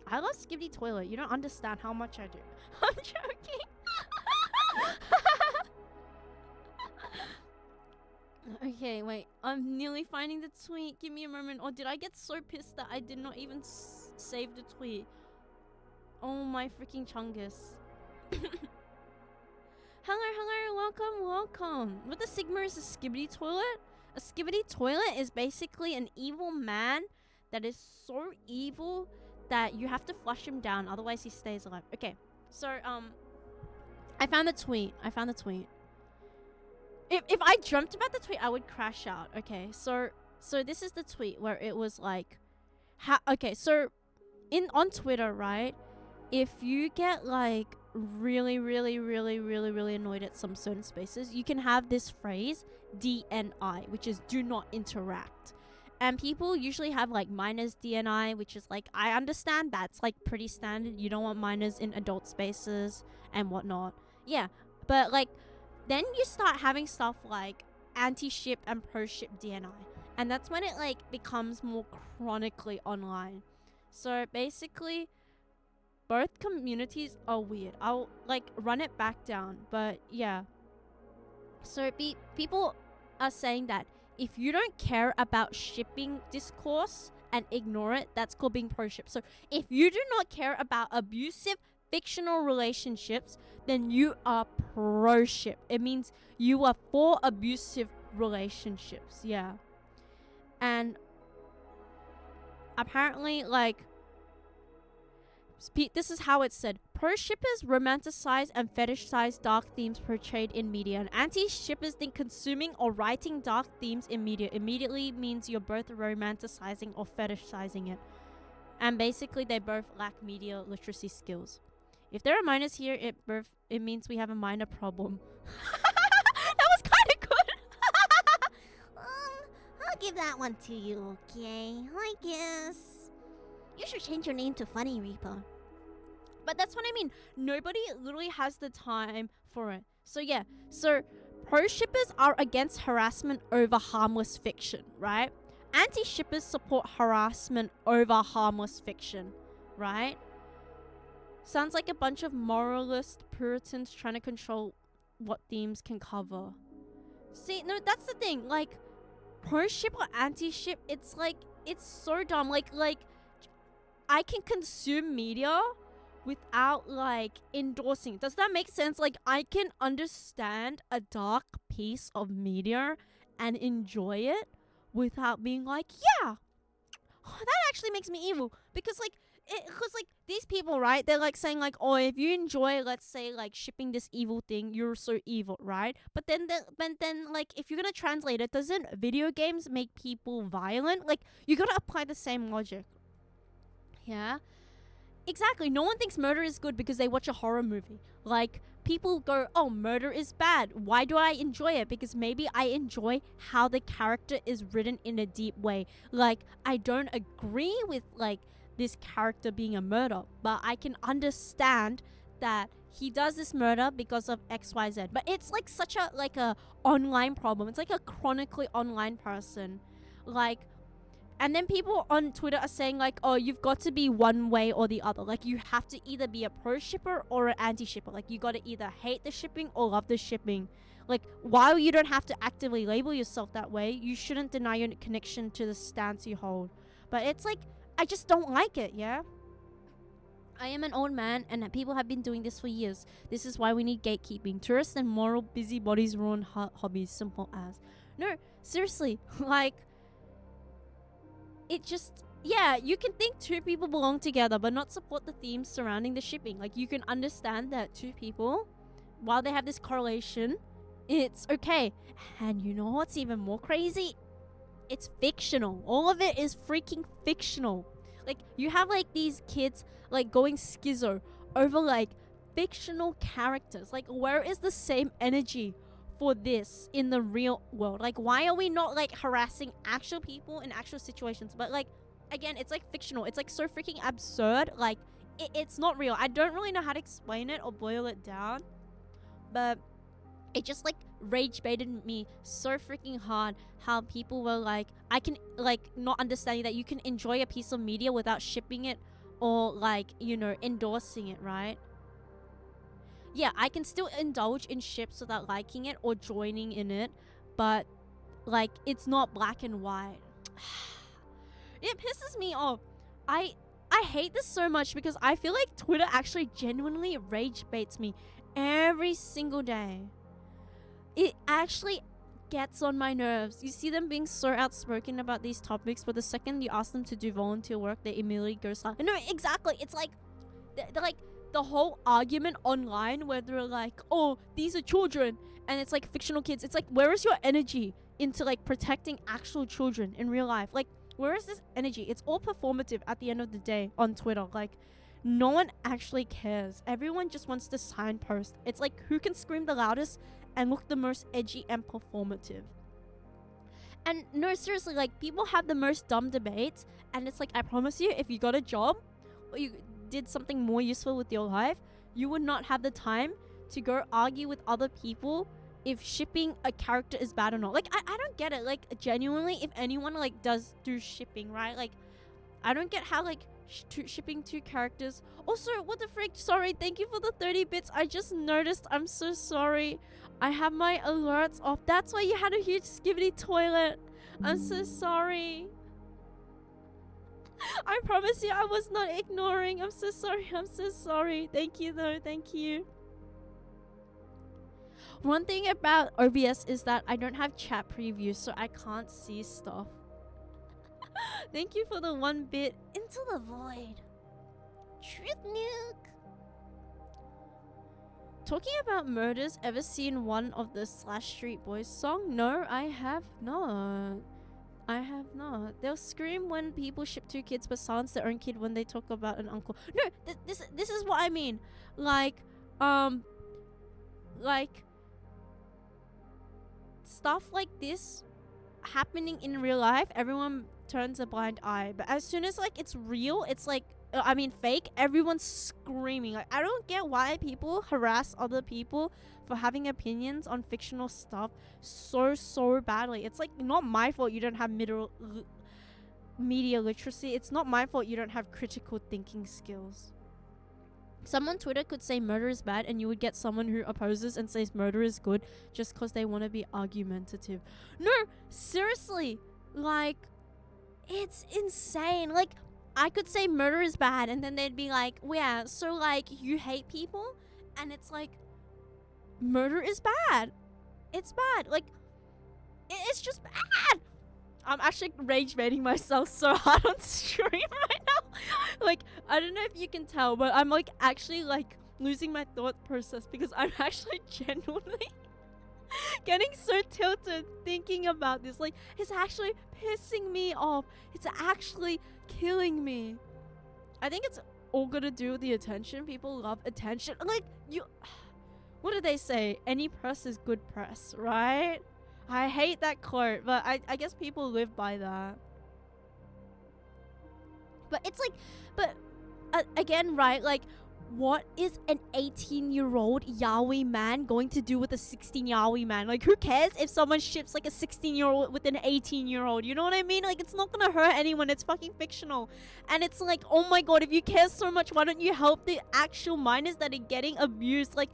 I love skibbity toilet. You don't understand how much I do. I'm joking. Okay, wait. I'm nearly finding the tweet. Give me a moment. Or did I get so pissed that I did not even save the tweet? Oh my freaking chungus. Hello, welcome. What the Sigma is a skibbity toilet? A skibbity toilet is basically an evil man that is so evil that you have to flush him down, otherwise he stays alive. Okay, so I found the tweet. If I dreamt about the tweet, I would crash out. Okay, so this is the tweet where it was like, okay, so on Twitter, right? if you get like really, really, really, really, really annoyed at some certain spaces, you can have this phrase DNI, which is do not interact. And people usually have like minors DNI, which is like, I understand that's like pretty standard. You don't want minors in adult spaces and whatnot. Yeah, but like then you start having stuff like anti-ship and pro-ship DNI. And that's when it like becomes more chronically online. So basically, both communities are weird. I'll like run it back down, but yeah. So people are saying that if you don't care about shipping discourse and ignore it, that's called being pro-ship. So if you do not care about abusive fictional relationships, then you are pro-ship. It means you are for abusive relationships. Yeah. And apparently, like, this is how it's said. Pro-shippers romanticize and fetishize dark themes portrayed in media. And anti-shippers think consuming or writing dark themes in media immediately means you're both romanticizing or fetishizing it. And basically, they both lack media literacy skills. If there are minors here, it means we have a minor problem. That was kind of good. I'll give that one to you, okay? I guess you should change your name to Funny Reaper. But that's what I mean. Nobody literally has the time for it. So yeah. So pro-shippers are against harassment over harmless fiction, right? Anti-shippers support harassment over harmless fiction, right? Sounds like a bunch of moralist Puritans trying to control what themes can cover. See, no, that's the thing. Like, pro-ship or anti-ship, it's like, it's so dumb. Like, I can consume media without like endorsing. Does that make sense? Like, I can understand a dark piece of media and enjoy it without being like, yeah, that actually makes me evil. Because like these people, right, they're like saying like, oh, if you enjoy, let's say, like shipping this evil thing, you're so evil, right? But then like, if you're gonna translate it, doesn't video games make people violent? Like, you gotta apply the same logic. Yeah, exactly. No one thinks murder is good because they watch a horror movie. Like, people go, oh, murder is bad. Why do I enjoy it? Because maybe I enjoy how the character is written in a deep way. Like, I don't agree with like this character being a murderer, but I can understand that he does this murder because of XYZ. But it's like such a like a online problem. It's like a chronically online person. Like, and then people on Twitter are saying like, oh, you've got to be one way or the other. Like, you have to either be a pro-shipper or an anti-shipper. Like, you got to either hate the shipping or love the shipping. Like, while you don't have to actively label yourself that way, you shouldn't deny your connection to the stance you hold. But it's like, I just don't like it, yeah? I am an old man, and people have been doing this for years. This is why we need gatekeeping. Tourists and moral busybodies ruin hobbies. Simple as. No, seriously. Like, it just, yeah, you can think two people belong together but not support the themes surrounding the shipping. Like, you can understand that two people, while they have this correlation, it's okay. And you know what's even more crazy? It's fictional. All of it is freaking fictional. Like, you have like these kids like going schizo over like fictional characters. Like, where is the same energy for this in the real world? Like, why are we not like harassing actual people in actual situations? But like, again, it's like fictional. It's like so freaking absurd. Like, it's not real. I don't really know how to explain it or boil it down, but it just like rage baited me so freaking hard how people were like, I can like not understanding that you can enjoy a piece of media without shipping it or like, you know, endorsing it, right? Yeah, I can still indulge in ships without liking it or joining in it, but like, it's not black and white. It pisses me off. I hate this so much because I feel like Twitter actually genuinely rage baits me every single day. It actually gets on my nerves. You see them being so outspoken about these topics, but the second you ask them to do volunteer work, they immediately go silent. No, exactly. It's like, they're like, the whole argument online where they're like, oh, these are children, and it's like fictional kids. It's like, where is your energy into like protecting actual children in real life? Like, where is this energy? It's all performative at the end of the day on Twitter. Like, no one actually cares. Everyone just wants to signpost. It's like who can scream the loudest and look the most edgy and performative. And no, seriously, like people have the most dumb debates, and it's like, I promise you, if you got a job or you did something more useful with your life, you would not have the time to go argue with other people if shipping a character is bad or not. Like I don't get it. Like genuinely, if anyone like does do shipping, right? Like I don't get how like shipping two characters. Also, what the frick? Sorry, thank you for the 30 bits. I just noticed. I'm so sorry. I have my alerts off. That's why you had a huge skibidi toilet. I'm so sorry. I promise you I was not ignoring. I'm so sorry. I'm so sorry. Thank you though. Thank you. One thing about OBS is that I don't have chat previews, so I can't see stuff. Thank you for the 1 bit. Into the void. Truth nuke. Talking about murders, ever seen one of the Slash Street Boys song? No, I have not. I have not. They'll scream when people ship two kids but silence their own kid when they talk about an uncle. No, this is what I mean. Like stuff like this happening in real life, everyone turns a blind eye. But as soon as like it's real, it's like fake, everyone's screaming. Like I don't get why people harass other people for having opinions on fictional stuff so badly. It's like not my fault you don't have media literacy. It's not my fault you don't have critical thinking skills. Someone on Twitter could say murder is bad, and you would get someone who opposes and says murder is good just because they want to be argumentative. No, seriously, like, it's insane. Like, I could say murder is bad, and then they'd be like, well, yeah, so, like, you hate people? And it's like, murder is bad. It's bad. Like, it's just bad. I'm actually rage baiting myself so hard on stream right now. Like, I don't know if you can tell, but I'm like actually like losing my thought process because I'm actually genuinely getting so tilted thinking about this. Like, it's actually pissing me off. It's actually killing me. I think it's all got to do with the attention. People love attention. Like, what do they say? Any press is good press, right? I hate that quote, but I guess people live by that. But it's like, again, right? Like, what is an 18-year-old yaoi man going to do with a 16 yaoi man? Like, who cares if someone ships like a 16-year-old with an 18-year-old? You know what I mean? Like, it's not gonna hurt anyone. It's fucking fictional. And it's like, oh my god, if you care so much, why don't you help the actual minors that are getting abused? Like,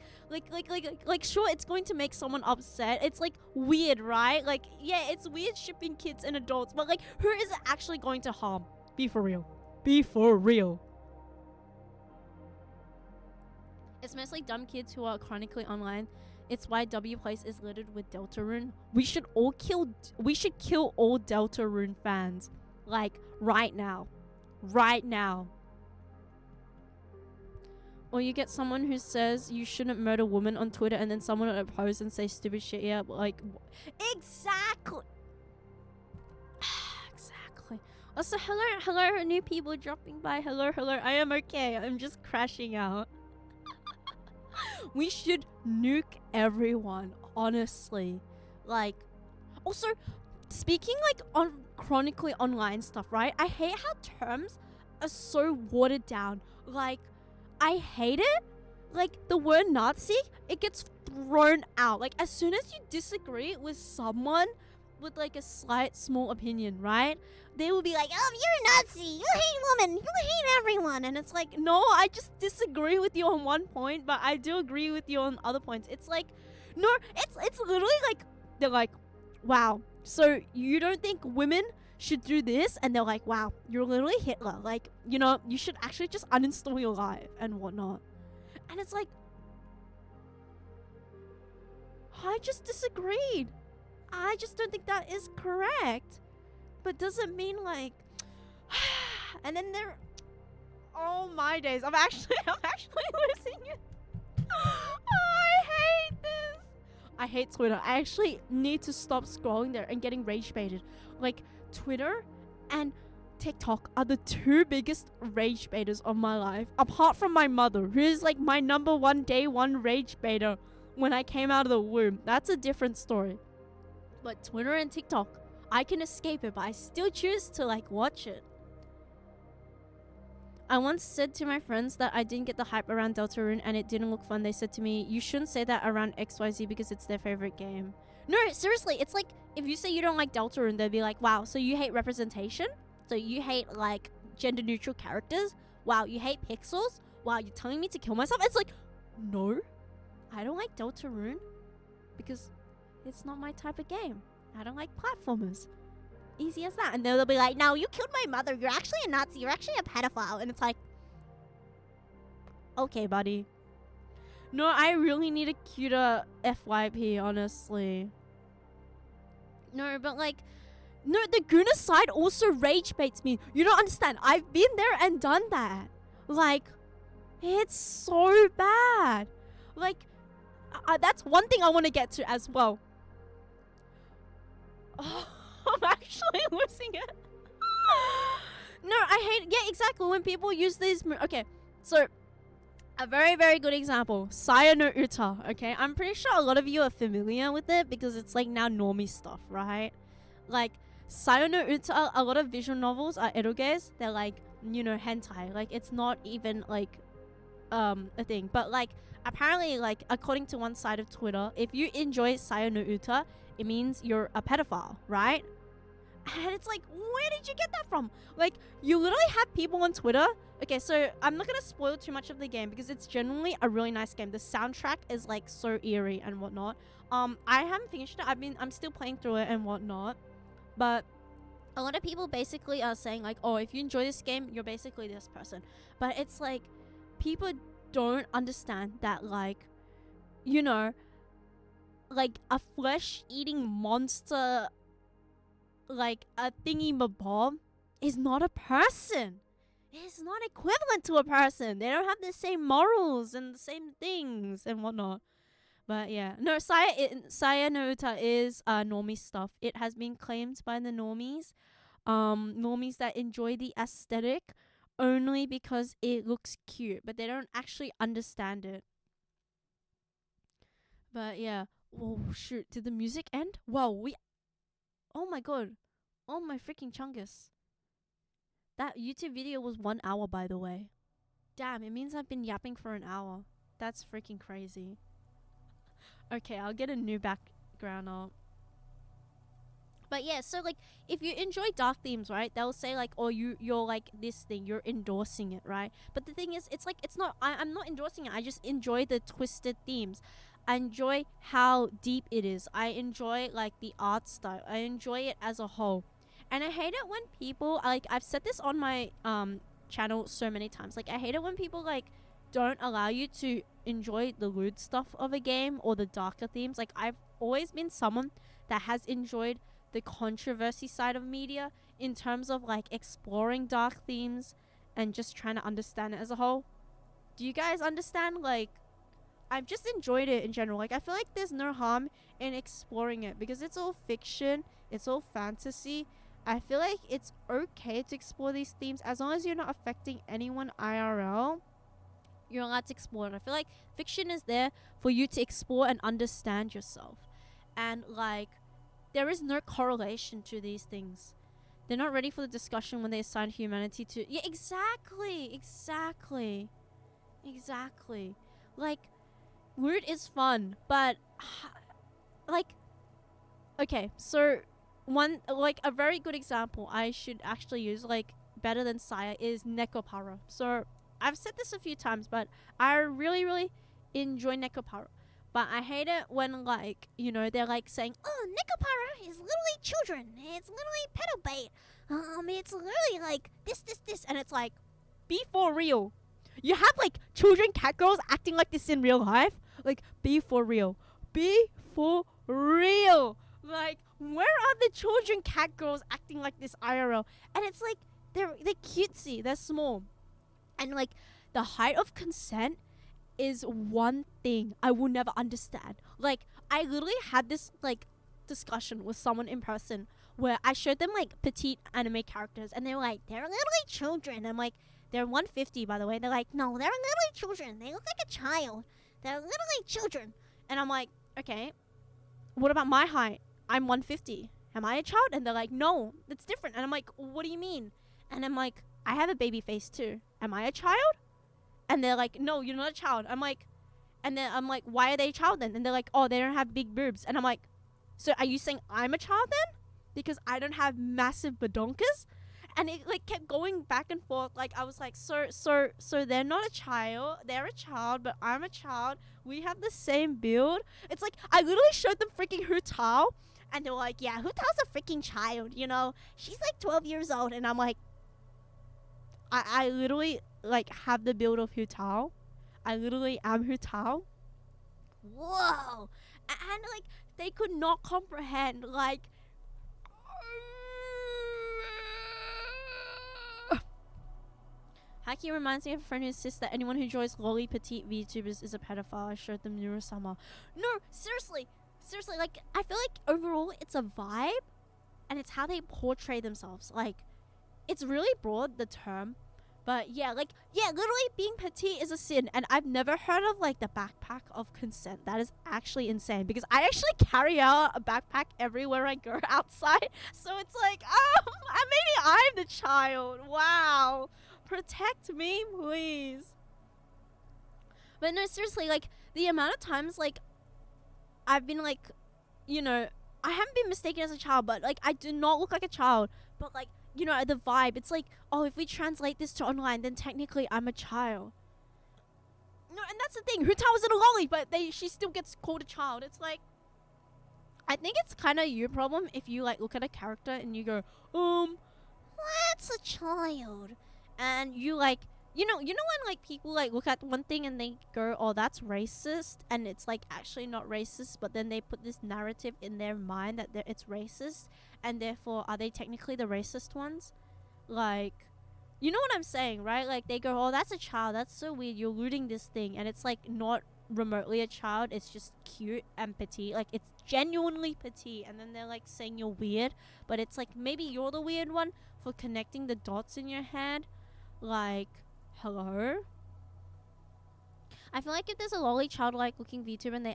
sure, it's going to make someone upset. It's like weird, right? Like, yeah, it's weird shipping kids and adults, but like, who is it actually going to harm? Be for real. Be for real. It's mostly dumb kids who are chronically online. It's why W Place is littered with Deltarune. We should kill all Deltarune fans. Like, right now. Right now. Or you get someone who says you shouldn't murder women on Twitter, and then someone will oppose and say stupid shit. Yeah, like, exactly. Exactly. Also, hello, new people dropping by. Hello. I am okay. I'm just crashing out. We should nuke everyone, honestly. Like, also, speaking like on chronically online stuff, right? I hate how terms are so watered down. Like, I hate it. Like, the word Nazi, it gets thrown out. Like, as soon as you disagree with someone with like a slight small opinion, right? They will be like, oh, you're a Nazi, you hate women, you hate everyone. And it's like, no, I just disagree with you on one point, but I do agree with you on other points. It's like, no, it's literally like, they're like, wow, so you don't think women should do this? And they're like, wow, you're literally Hitler. Like, you know, you should actually just uninstall your life and whatnot. And it's like, I just disagreed. I just don't think that is correct. But doesn't mean like and then there, oh my days, I'm actually losing it. I hate this. I hate Twitter. I actually need to stop scrolling there and getting rage baited. Like, Twitter and TikTok are the two biggest rage baiters of my life. Apart from my mother, who's like my number one day one rage baiter when I came out of the womb. That's a different story. But Twitter and TikTok, I can escape it, but I still choose to like watch it. I once said to my friends that I didn't get the hype around Deltarune and it didn't look fun. They said to me, you shouldn't say that around XYZ because it's their favorite game. No, seriously, it's like if you say you don't like Deltarune, they'll be like, wow, so you hate representation? So you hate like gender neutral characters? Wow, you hate pixels? Wow, you're telling me to kill myself? It's like, no, I don't like Deltarune because it's not my type of game. I don't like platformers. Easy as that. And they'll be like, no, you killed my mother. You're actually a Nazi. You're actually a pedophile. And it's like, okay, buddy. No, I really need a cuter FYP, honestly. No, but like, no, the Guna side also rage baits me. You don't understand. I've been there and done that. Like, it's so bad. Like, that's one thing I want to get to as well. Oh. I'm actually losing it. No, I hate... Yeah, exactly. When people use these... Okay, so... A very, very good example. Saya no Uta, okay? I'm pretty sure a lot of you are familiar with it because it's like now normie stuff, right? Like, Saya no Uta, a lot of visual novels are eroges. They're like, you know, hentai. Like, it's not even like... a thing. But like, apparently, like, according to one side of Twitter, if you enjoy Saya no Uta, it means you're a pedophile, right? And it's like, where did you get that from? Like, you literally have people on Twitter. Okay, so I'm not gonna spoil too much of the game because it's generally a really nice game. The soundtrack is like so eerie and whatnot. I haven't finished it. I'm still playing through it and whatnot. But a lot of people basically are saying like, oh, if you enjoy this game, you're basically this person. But it's like, people don't understand that, like, you know, like a flesh-eating monster, like a thingy-mabob, is not a person. It's not equivalent to a person. They don't have the same morals and the same things and whatnot. But yeah, no, Saya no Uta is normie stuff. It has been claimed by the normies, normies that enjoy the aesthetic only because it looks cute, but they don't actually understand it. But yeah, oh shoot, did the music end? Wow, oh my god. Oh my freaking chungus. That YouTube video was 1 hour, by the way. Damn, it means I've been yapping for an hour. That's freaking crazy. Okay, I'll get a new background up. But yeah, so like, if you enjoy dark themes, right, they'll say like, oh, you're like this thing, you're endorsing it, right? But the thing is, it's like, it's not, I'm not endorsing it. I just enjoy the twisted themes. I enjoy how deep it is. I enjoy like the art style. I enjoy it as a whole. And I hate it when people, like, I've said this on my channel so many times. Like, I hate it when people like don't allow you to enjoy the lewd stuff of a game or the darker themes. Like, I've always been someone that has enjoyed the controversy side of media in terms of like exploring dark themes and just trying to understand it as a whole. Do you guys understand? Like, I've just enjoyed it in general. Like, I feel like there's no harm in exploring it because it's all fiction, it's all fantasy. I feel like it's okay to explore these themes as long as you're not affecting anyone IRL. You're allowed to explore it. I feel like fiction is there for you to explore and understand yourself. And like, there is no correlation to these things. They're not ready for the discussion when they assign humanity to... Yeah, exactly. Like, lewd is fun, but like, okay, so one, like, a very good example I should actually use, like, better than Saya, is Nekopara. So I've said this a few times, but I really enjoy Nekopara. But I hate it when, like, you know, they're like saying, oh, Nekopara is literally children. It's literally pedo bait. It's literally like this. and it's like, be for real. You have like children cat girls acting like this in real life. Like, be for real. Like, where are the children cat girls acting like this IRL? And it's like, they're cutesy, they're small. And like, the height of consent is one thing I will never understand. Like, I literally had this like discussion with someone in person where I showed them like petite anime characters, and they were like, They're literally children. I'm like, they're 150 by the way. They're like, no, they're literally children. They look like a child. They're literally children. and I'm like, okay, what about my height? I'm 150. Am I a child? And they're like, no, it's different. And I'm like, what do you mean? And I'm like, I have a baby face too. Am I a child? And they're like, no, you're not a child. I'm like, and then I'm like, why are they a child then? And they're like, oh, they don't have big boobs. And I'm like, so are you saying I'm a child then? Because I don't have massive badonkas? And it like kept going back and forth. Like I was like, so they're not a child. They're a child, but I'm a child. We have the same build. It's like I literally showed them freaking Hu Tao, and they were like, yeah, Hu Tao's a freaking child. You know, she's like 12 years old, and I'm like, I literally like have the build of Hu Tao. I literally am Hu Tao. Whoa. And like they could not comprehend like. Haki reminds me of a friend who insists that anyone who joins lolly petite VTubers is a pedophile. I showed them Neurosama. No, seriously, like I feel like overall it's a vibe, and it's how they portray themselves. Like, it's really broad the term, but yeah, literally being petite is a sin, and I've never heard of like the backpack of consent. That is actually insane because I actually carry out a backpack everywhere I go outside. So it's like, maybe I'm the child. Wow. Protect me, please. But no, seriously, like the amount of times like I've been like, you know, I haven't been mistaken as a child, but like I do not look like a child. But like, you know, the vibe, it's like, oh, if we translate this to online, then technically I'm a child. No, and that's the thing. Hu Tao is in a lolly, but she still gets called a child. It's like, I think it's kind of your problem if you like look at a character and you go, That's a child. and you like, you know when like people like look at one thing and they go, oh, that's racist, and it's like actually not racist, but then they put this narrative in their mind that it's racist, and therefore are they technically the racist ones? Like, you know what I'm saying, right? Like they go, oh, that's a child, that's so weird, you're looting this thing, and it's like not remotely a child, it's just cute and petite, like it's genuinely petite, and then they're like saying you're weird, but it's like maybe you're the weird one for connecting the dots in your head. Like, hello? I feel like if there's a lolly childlike looking VTuber and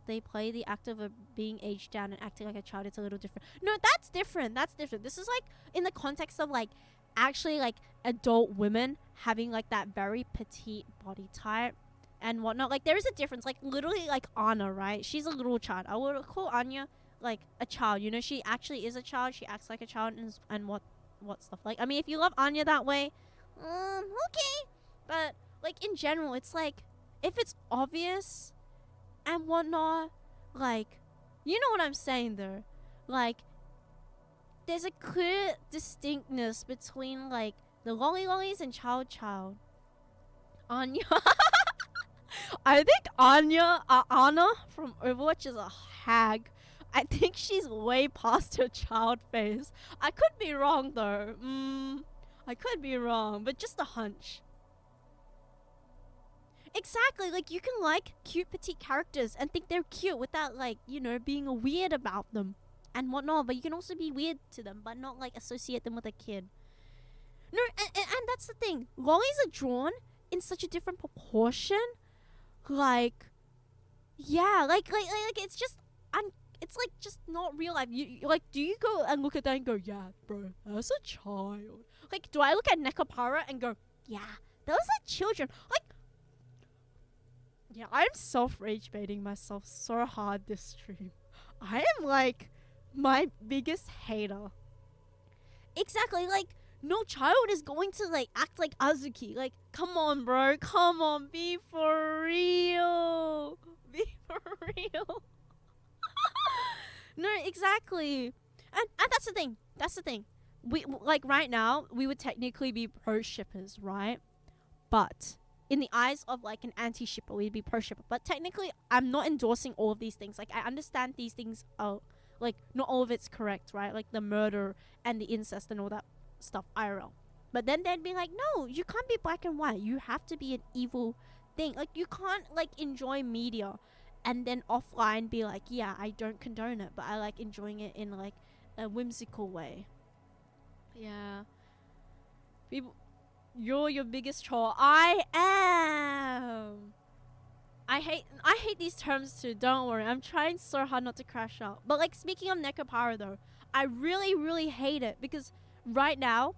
they play the act of being aged down and acting like a child, it's a little different. No, that's different. This is like in the context of like actually like adult women having like that very petite body type and whatnot. Like there is a difference. Like literally like Anna, right? She's a little child. I would call Anya like a child. You know, she actually is a child. She acts like a child and what stuff. Like, I mean, if you love Anya that way, Okay. but like in general, it's like if it's obvious and whatnot, like, you know what I'm saying though, like there's a clear distinctness between like the lollies and child. Anya, I think Anna from Overwatch is a hag. I think she's way past her child phase. I could be wrong though. I could be wrong, but just a hunch. Exactly, like you can like cute petite characters and think they're cute without like, you know, being weird about them and whatnot, but you can also be weird to them but not like associate them with a kid. No, and that's the thing. Lollies are drawn in such a different proportion. Like, yeah, like it's just it's like just not real life. You like, do you go and look at that and go, yeah, bro, that's a child? Like, do I look at Nekapara and go, yeah, those are children? Like, yeah, I'm self-rage baiting myself so hard this stream. I am like my biggest hater. Exactly, like no child is going to like act like Azuki. Like, come on, bro, come on, be for real. Be for real. No, exactly. And that's the thing. We like right now we would technically be pro shippers, right? But in the eyes of like an anti-shipper, we'd be pro shipper. But technically, I'm not endorsing all of these things. Like, I understand these things are like not all of it's correct, right? Like the murder and the incest and all that stuff, IRL. But then they'd be like, no, you can't be black and white. You have to be an evil thing. Like, you can't like enjoy media and then offline be like, yeah, I don't condone it, but I like enjoying it in like a whimsical way. Yeah. People, you're your biggest troll. I am. I hate these terms too. Don't worry. I'm trying so hard not to crash out. But like speaking of Nekopara though, I really hate it because right now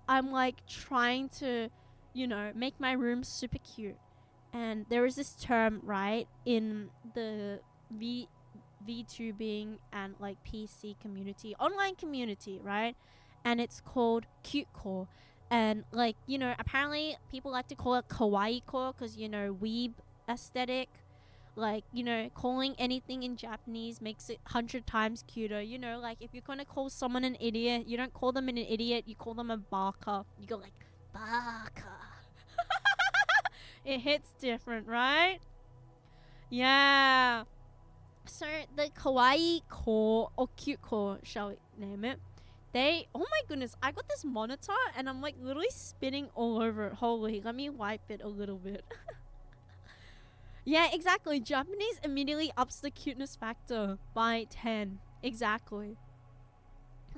I'm like trying to, make my room super cute. And there is this term, right, in the VTubing and like PC community, online community, right? And it's called cute core. And like, apparently people like to call it kawaii core because, weeb aesthetic. Like, calling anything in Japanese makes it 100 times cuter. Like if you're going to call someone an idiot, you don't call them an idiot, you call them a baka. You go like, baka. It hits different, right? Yeah. So the kawaii core or cute core, shall we name it? Oh my goodness, I got this monitor and I'm like literally spinning all over it. Holy, let me wipe it a little bit. Yeah, exactly. Japanese immediately ups the cuteness factor by 10. Exactly.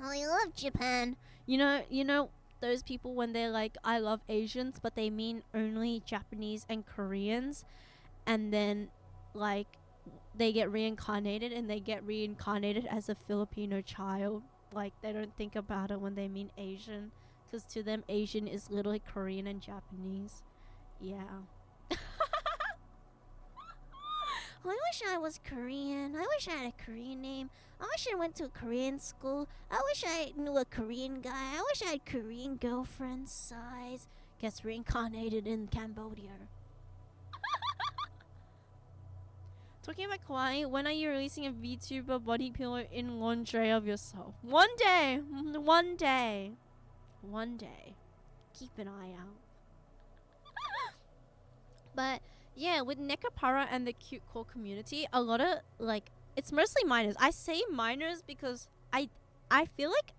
I love Japan. You know those people when they're like, I love Asians, but they mean only Japanese and Koreans, and then like they get reincarnated and they get reincarnated as a Filipino child. Like they don't think about it when they mean Asian, because to them Asian is literally Korean and Japanese. Yeah. I wish I was Korean. I wish I had a Korean name. I wish I went to a Korean school. I wish I knew a Korean guy. I wish I had Korean girlfriend size. Gets reincarnated in Cambodia. Talking about kawaii, when are you releasing a VTuber body pillow in lingerie of yourself? One day. One day. One day. Keep an eye out. But yeah, with Nekopara and the cute core community, a lot of like it's mostly minors. I say minors because I feel like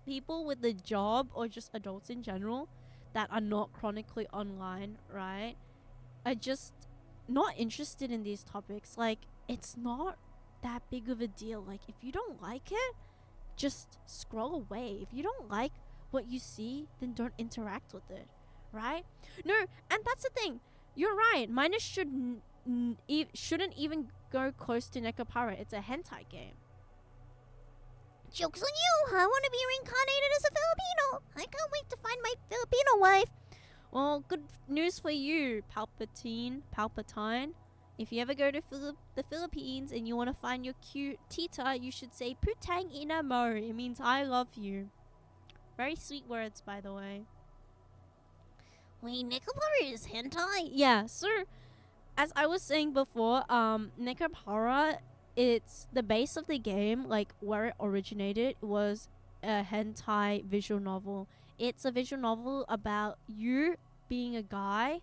people with the job or just adults in general that are not chronically online, right, are just not interested in these topics. Like it's not that big of a deal. Like if you don't like it, just scroll away. If you don't like what you see, then don't interact with it, right? No, and that's the thing. You're right. Minors shouldn't even go close to Nekopara. It's a hentai game. Joke's on you. I want to be reincarnated as a Filipino. I can't wait to find my Filipino wife. Well, good news for you, Palpatine. If you ever go to the Philippines and you want to find your cute tita, you should say Putang ina mo. It means I love you. Very sweet words, by the way. Wait, Nekopara is hentai? Yeah, so as I was saying before, Nekopara, it's the base of the game, like where it originated was a hentai visual novel. It's a visual novel about you being a guy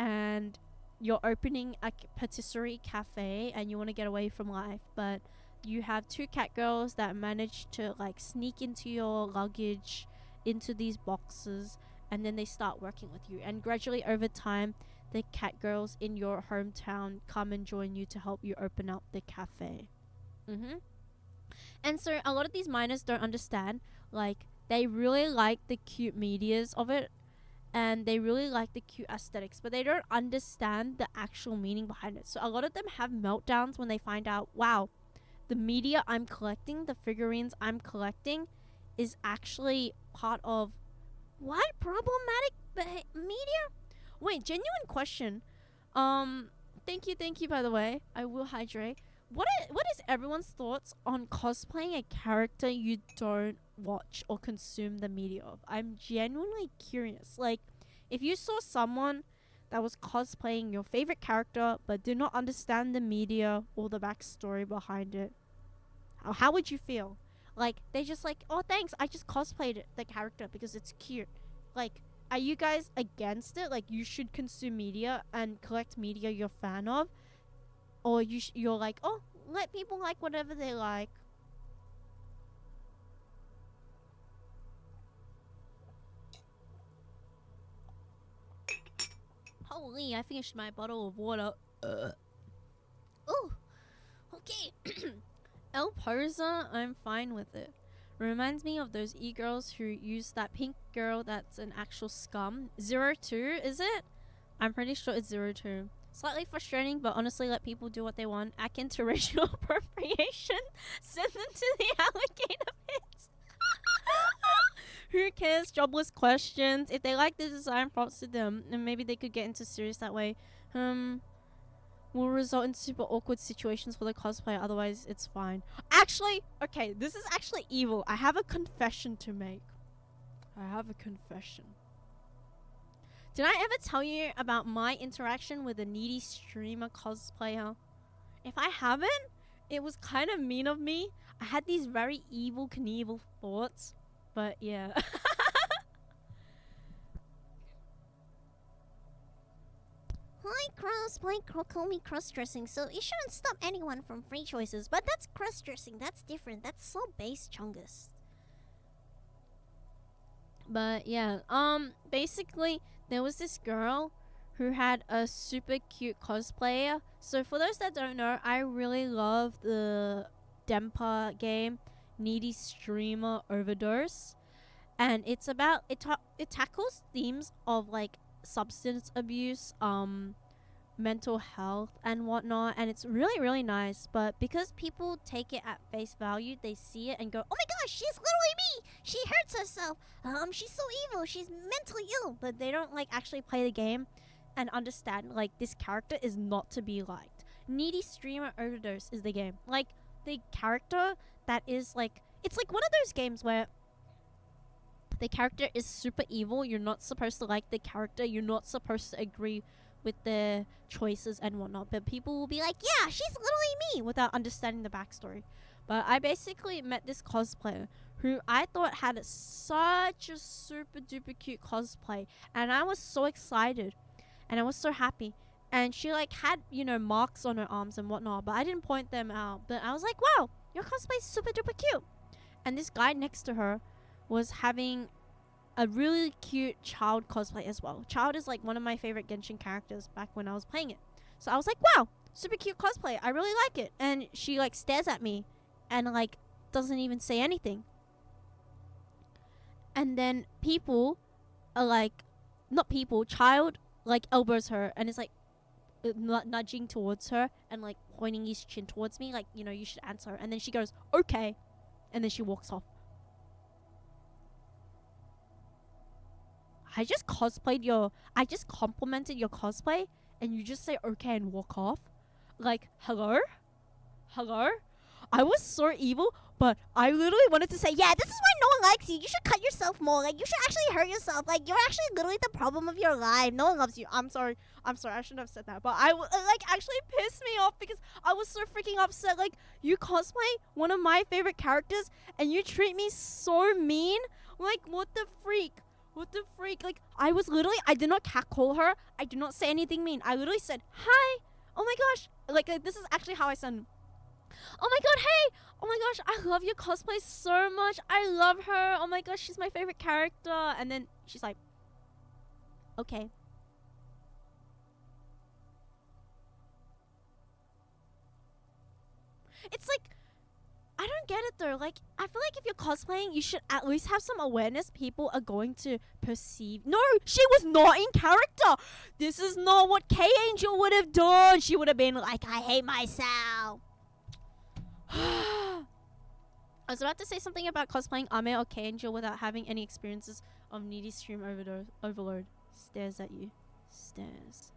and you're opening a patisserie cafe and you want to get away from life, but you have two cat girls that manage to like sneak into your luggage into these boxes, and then they start working with you, and gradually over time the cat girls in your hometown come and join you to help you open up the cafe. And so a lot of these minors don't understand, like they really like the cute medias of it and they really like the cute aesthetics, but they don't understand the actual meaning behind it. So a lot of them have meltdowns when they find out, wow, the media I'm collecting, the figurines I'm collecting is actually part of what? Problematic media? Wait, genuine question. Thank you, by the way. I will hydrate. What is everyone's thoughts on cosplaying a character you don't watch or consume the media of? I'm genuinely curious. Like, if you saw someone that was cosplaying your favorite character but did not understand the media or the backstory behind it, how would you feel? Like, they just like, oh, thanks, I just cosplayed the character because it's cute. Like, are you guys against it? Like, you should consume media and collect media you're a fan of? Or you're like, oh, let people like whatever they like. Holy, I finished my bottle of water. Oh, okay. El Posa, I'm fine with it. reminds me of those e-girls who use that pink girl that's an actual scum. 02, is it? I'm pretty sure it's 02. Slightly frustrating, but honestly, let people do what they want. Akin to racial appropriation. Send them to the alligator pits. Who cares? Jobless questions. If they like the design, props to them. And maybe they could get into serious that way. Will result in super awkward situations for the cosplayer. Otherwise, it's fine. Actually, okay, this is actually evil. I have a confession to make. I have a confession. Did I ever tell you about my interaction with a needy streamer cosplayer? If I haven't, it was kind of mean of me. I had these very evil Knievel thoughts. But yeah. Hi, call me cross-dressing, so it shouldn't stop anyone from free choices. But that's cross-dressing, that's different. That's so base, Chungus. But yeah, basically, there was this girl who had a super cute cosplayer. So for those that don't know, I really love the Dempa game, Needy Streamer Overdose. And it's about, it tackles themes of like substance abuse, mental health and whatnot, and it's really, really nice. But because people take it at face value, they see it and go, Oh my gosh, she's literally me! She hurts herself! She's so evil, she's mentally ill! but they don't like actually play the game and understand like this character is not to be liked. Needy Streamer Overdose is the game. Like the character that is like, it's like one of those games where the character is super evil. You're not supposed to like the character. You're not supposed to agree with their choices and whatnot. But people will be like, yeah, she's literally me, without understanding the backstory. But I basically met this cosplayer who I thought had such a super duper cute cosplay. And I was so excited. And I was so happy. And she like had, you know, marks on her arms and whatnot. But I didn't point them out. But I was like, wow, your cosplay is super duper cute. And this guy next to her was having a really cute Child cosplay as well. Child is like one of my favorite Genshin characters back when I was playing it. So I was like, wow, super cute cosplay. I really like it. And she like stares at me and like doesn't even say anything. And then people are like, not people, Child like elbows her and is like nudging towards her and like pointing his chin towards me, like, you know, you should answer. And then she goes, okay. And then she walks off. I just complimented your cosplay and you just say okay and walk off? Like, hello? Hello? I was so evil, but I literally wanted to say, yeah, this is why no one likes you. You should cut yourself more. Like, you should actually hurt yourself. Like, you're actually literally the problem of your life. No one loves you. I'm sorry. I shouldn't have said that. But like, actually pissed me off because I was so freaking upset. Like, you cosplay one of my favorite characters and you treat me so mean? Like, what the freak? What the freak? Like, I did not catcall her. I did not say anything mean. I literally said, hi. Oh my gosh. Like this is actually how I sound. Oh my god, hey. Oh my gosh, I love your cosplay so much. I love her. Oh my gosh, she's my favorite character. And then she's like, okay. It's like, I don't get it though. Like, I feel like if you're cosplaying, you should at least have some awareness people are going to perceive. No, she was not in character. This is not what K Angel would have done. She would have been like, I hate myself. I was about to say something about cosplaying Ame or K Angel without having any experiences of needy stream overload. Stares at you. Stares.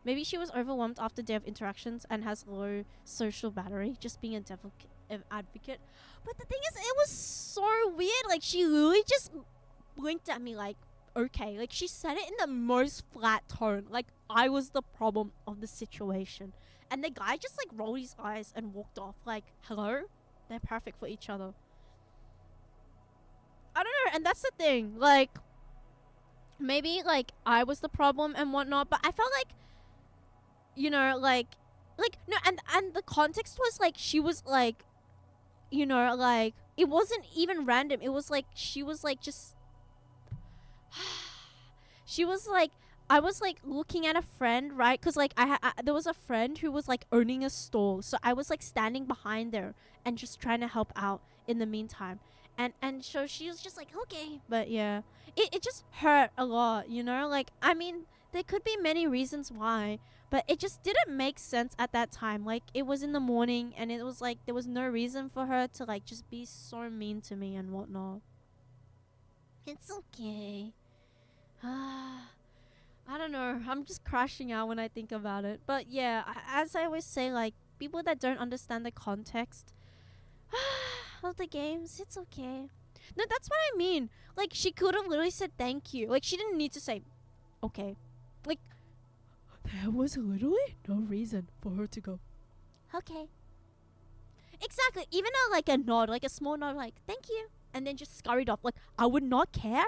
Maybe she was overwhelmed after day of interactions and has low social battery, just being a devil advocate. But the thing is, it was so weird. Like, she literally just blinked at me like, okay. Like, she said it in the most flat tone. Like, I was the problem of the situation. And the guy just, like, rolled his eyes and walked off. Like, hello? They're perfect for each other. I don't know. And that's the thing. Like, maybe, like, I was the problem and whatnot. But I felt like, you know, like no, and the context was like she was like, you know, like it wasn't even random. It was like she was like just she was like I was like looking at a friend, right? Cause like there was a friend who was like owning a store, so I was like standing behind there and just trying to help out in the meantime. And so she was just like, okay, but yeah, it just hurt a lot, you know. Like I mean, there could be many reasons why, but it just didn't make sense at that time. Like it was in the morning, and it was like there was no reason for her to like just be so mean to me and whatnot. It's okay. I don't know. I'm just crashing out when I think about it. But yeah, as I always say, like people that don't understand the context of the games, it's okay. No, that's what I mean. Like she could have literally said thank you. Like she didn't need to say okay. Like there was literally no reason for her to go. Okay. Exactly. Even a nod, like a small nod, like thank you, and then just scurried off. Like I would not care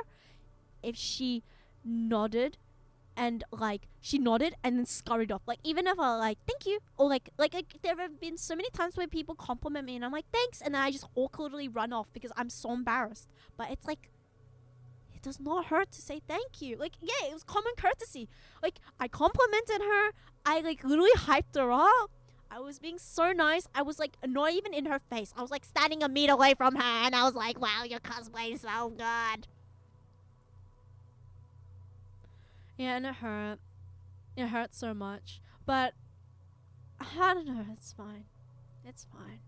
if she nodded and like she nodded and then scurried off. Like even if I like thank you, or like there have been so many times where people compliment me and I'm like thanks, and then I just awkwardly run off because I'm so embarrassed. But it's like it does not hurt to say thank you. Like yeah, it was common courtesy. Like I complimented her. I like literally hyped her up. I was being so nice. I was like not even in her face. I was like standing a meter away from her, and I was like, wow, your cosplay is so good. Yeah, and it hurt. It hurt so much. But I don't know, it's fine. It's fine.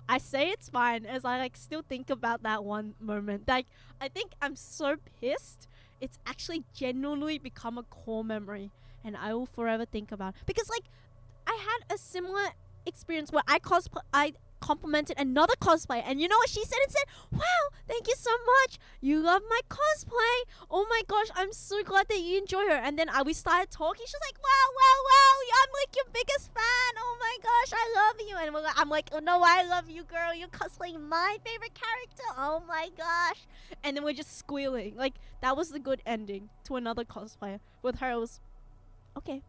I say it's fine as I like still think about that one moment. Like I think I'm so pissed. It's actually genuinely become a core memory, and I will forever think about it. Because like I had a similar experience where I complimented another cosplay, and you know what she said? It said, wow, thank you so much, you love my cosplay, oh my gosh, I'm so glad that you enjoy her. And then we started talking. She was like, wow, I'm like your biggest fan, oh my gosh, I love you. And I'm like, oh no, I love you, girl, you're cosplaying my favorite character, oh my gosh. And then we're just squealing. Like that was the good ending to another cosplayer. With her it was okay.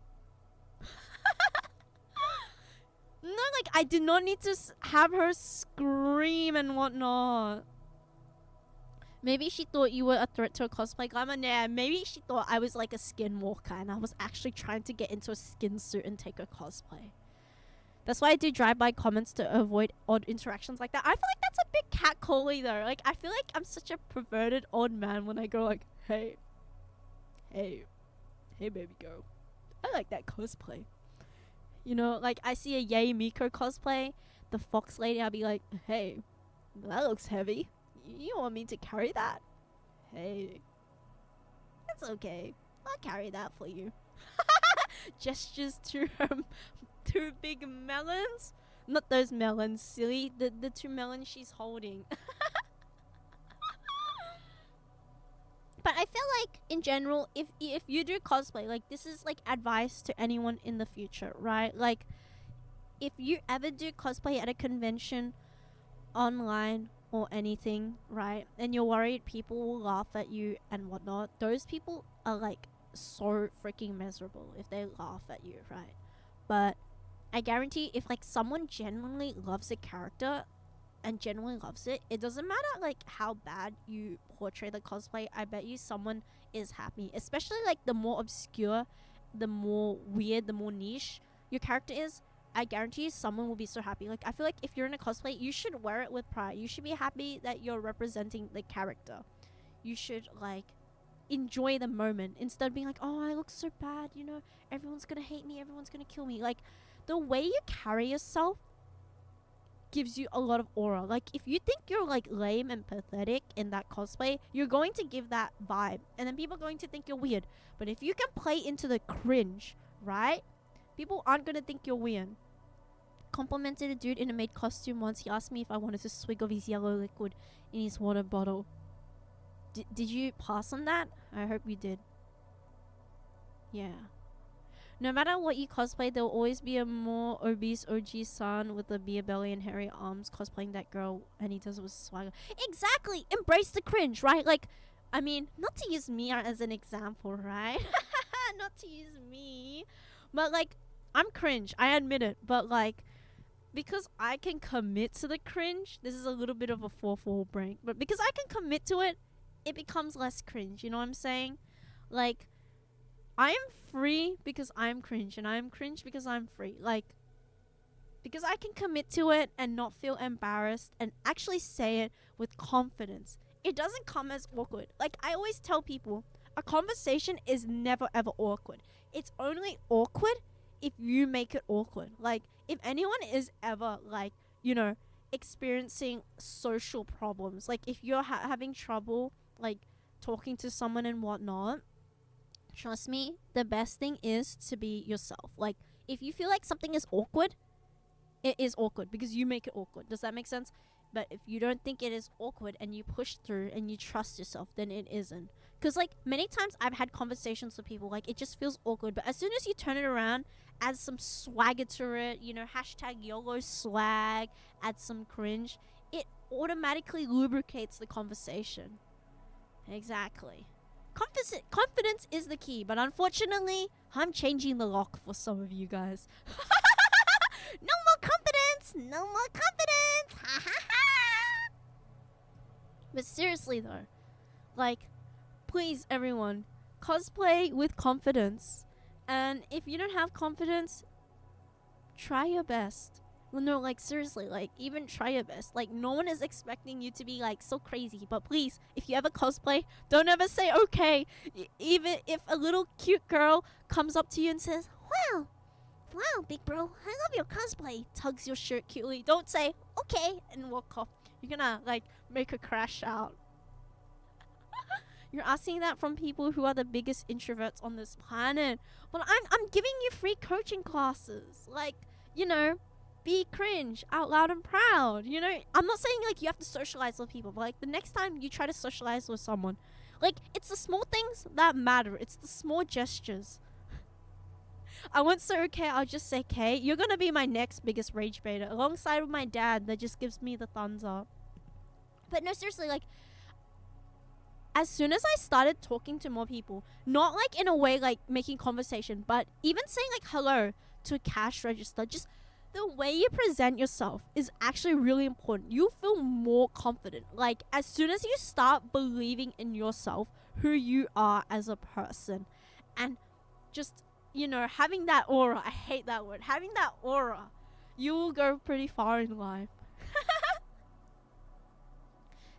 No, like I did not need to have her scream and whatnot. Maybe she thought you were a threat to a cosplay glamour. Nah, maybe she thought I was like a skinwalker and I was actually trying to get into a skin suit and take a cosplay. That's why I do drive-by comments to avoid odd interactions like that. I feel like that's a big catcalling though. Like I feel like I'm such a perverted odd man when I go like, hey baby girl, I like that cosplay. You know, like I see a Yay Miko cosplay, the fox lady, I'll be like, hey, that looks heavy. You want me to carry that? Hey, it's okay. I'll carry that for you. Gestures to her two big melons. Not those melons, silly. The two melons she's holding. But I feel like in general, if you do cosplay, like this is like advice to anyone in the future, right? Like if you ever do cosplay at a convention, online or anything, right? And you're worried people will laugh at you and whatnot. Those people are like so freaking miserable if they laugh at you, right? But I guarantee if like someone genuinely loves a character and genuinely loves it, it doesn't matter like how bad you portray the cosplay. I bet you someone is happy, especially like the more obscure, the more weird, the more niche your character is. I guarantee you someone will be so happy. Like I feel like if you're in a cosplay, you should wear it with pride. You should be happy that you're representing the character. You should like enjoy the moment instead of being like, oh, I look so bad, you know, everyone's gonna hate me, everyone's gonna kill me. Like the way you carry yourself gives you a lot of aura. Like if you think you're like lame and pathetic in that cosplay, you're going to give that vibe, and then people are going to think you're weird. But if you can play into the cringe, right, people aren't gonna think you're weird. Complimented a dude in a maid costume once. He asked me if I wanted a swig of his yellow liquid in his water bottle. Did you pass on that? I hope you did. Yeah. No matter what you cosplay, there will always be a more obese OG son with a beer belly and hairy arms cosplaying that girl, and he does it with swagger. Exactly! Embrace the cringe, right? Like, I mean, not to use me as an example, right? Not to use me. But, like, I'm cringe. I admit it. But, like, because I can commit to the cringe, this is a little bit of a 4-4 break, but because I can commit to it, it becomes less cringe. You know what I'm saying? Like, I am free because I'm cringe, and I am cringe because I'm free. Like, because I can commit to it and not feel embarrassed and actually say it with confidence. It doesn't come as awkward. Like, I always tell people, a conversation is never ever awkward. It's only awkward if you make it awkward. Like, if anyone is ever, like, experiencing social problems, like if you're having trouble, like, talking to someone and whatnot, trust me, the best thing is to be yourself. Like, if you feel like something is awkward, it is awkward because you make it awkward. Does that make sense? But if you don't think it is awkward and you push through and you trust yourself, then it isn't. Because, like, many times I've had conversations with people, like, it just feels awkward. But as soon as you turn it around, add some swagger to it, hashtag YOLO swag, add some cringe, it automatically lubricates the conversation. Exactly. Confidence is the key, but unfortunately, I'm changing the lock for some of you guys. No more confidence! No more confidence! Ha ha ha! But seriously though, like, please everyone, cosplay with confidence. And if you don't have confidence, try your best. Well, no, like, seriously, like, even try your best. Like, no one is expecting you to be, like, so crazy. But please, if you ever cosplay, don't ever say okay. Even if a little cute girl comes up to you and says, Wow, big bro, I love your cosplay. tugs your shirt cutely, don't say okay and walk off. You're gonna, like, make her crash out. You're asking that from people who are the biggest introverts on this planet. Well, I'm giving you free coaching classes. Like, be cringe out loud and proud. I'm not saying, like, you have to socialize with people, but, like, the next time you try to socialize with someone, like, it's the small things that matter. It's the small gestures. I won't say okay, I'll just say K. You're gonna be my next biggest rage baiter, alongside with my dad that just gives me the thumbs up. But no, seriously, like, as soon as I started talking to more people, not like in a way like making conversation, but even saying like hello to a cash register, just the way you present yourself is actually really important. You feel more confident. Like, as soon as you start believing in yourself, who you are as a person, and just, having that aura, I hate that word, having that aura, you will go pretty far in life.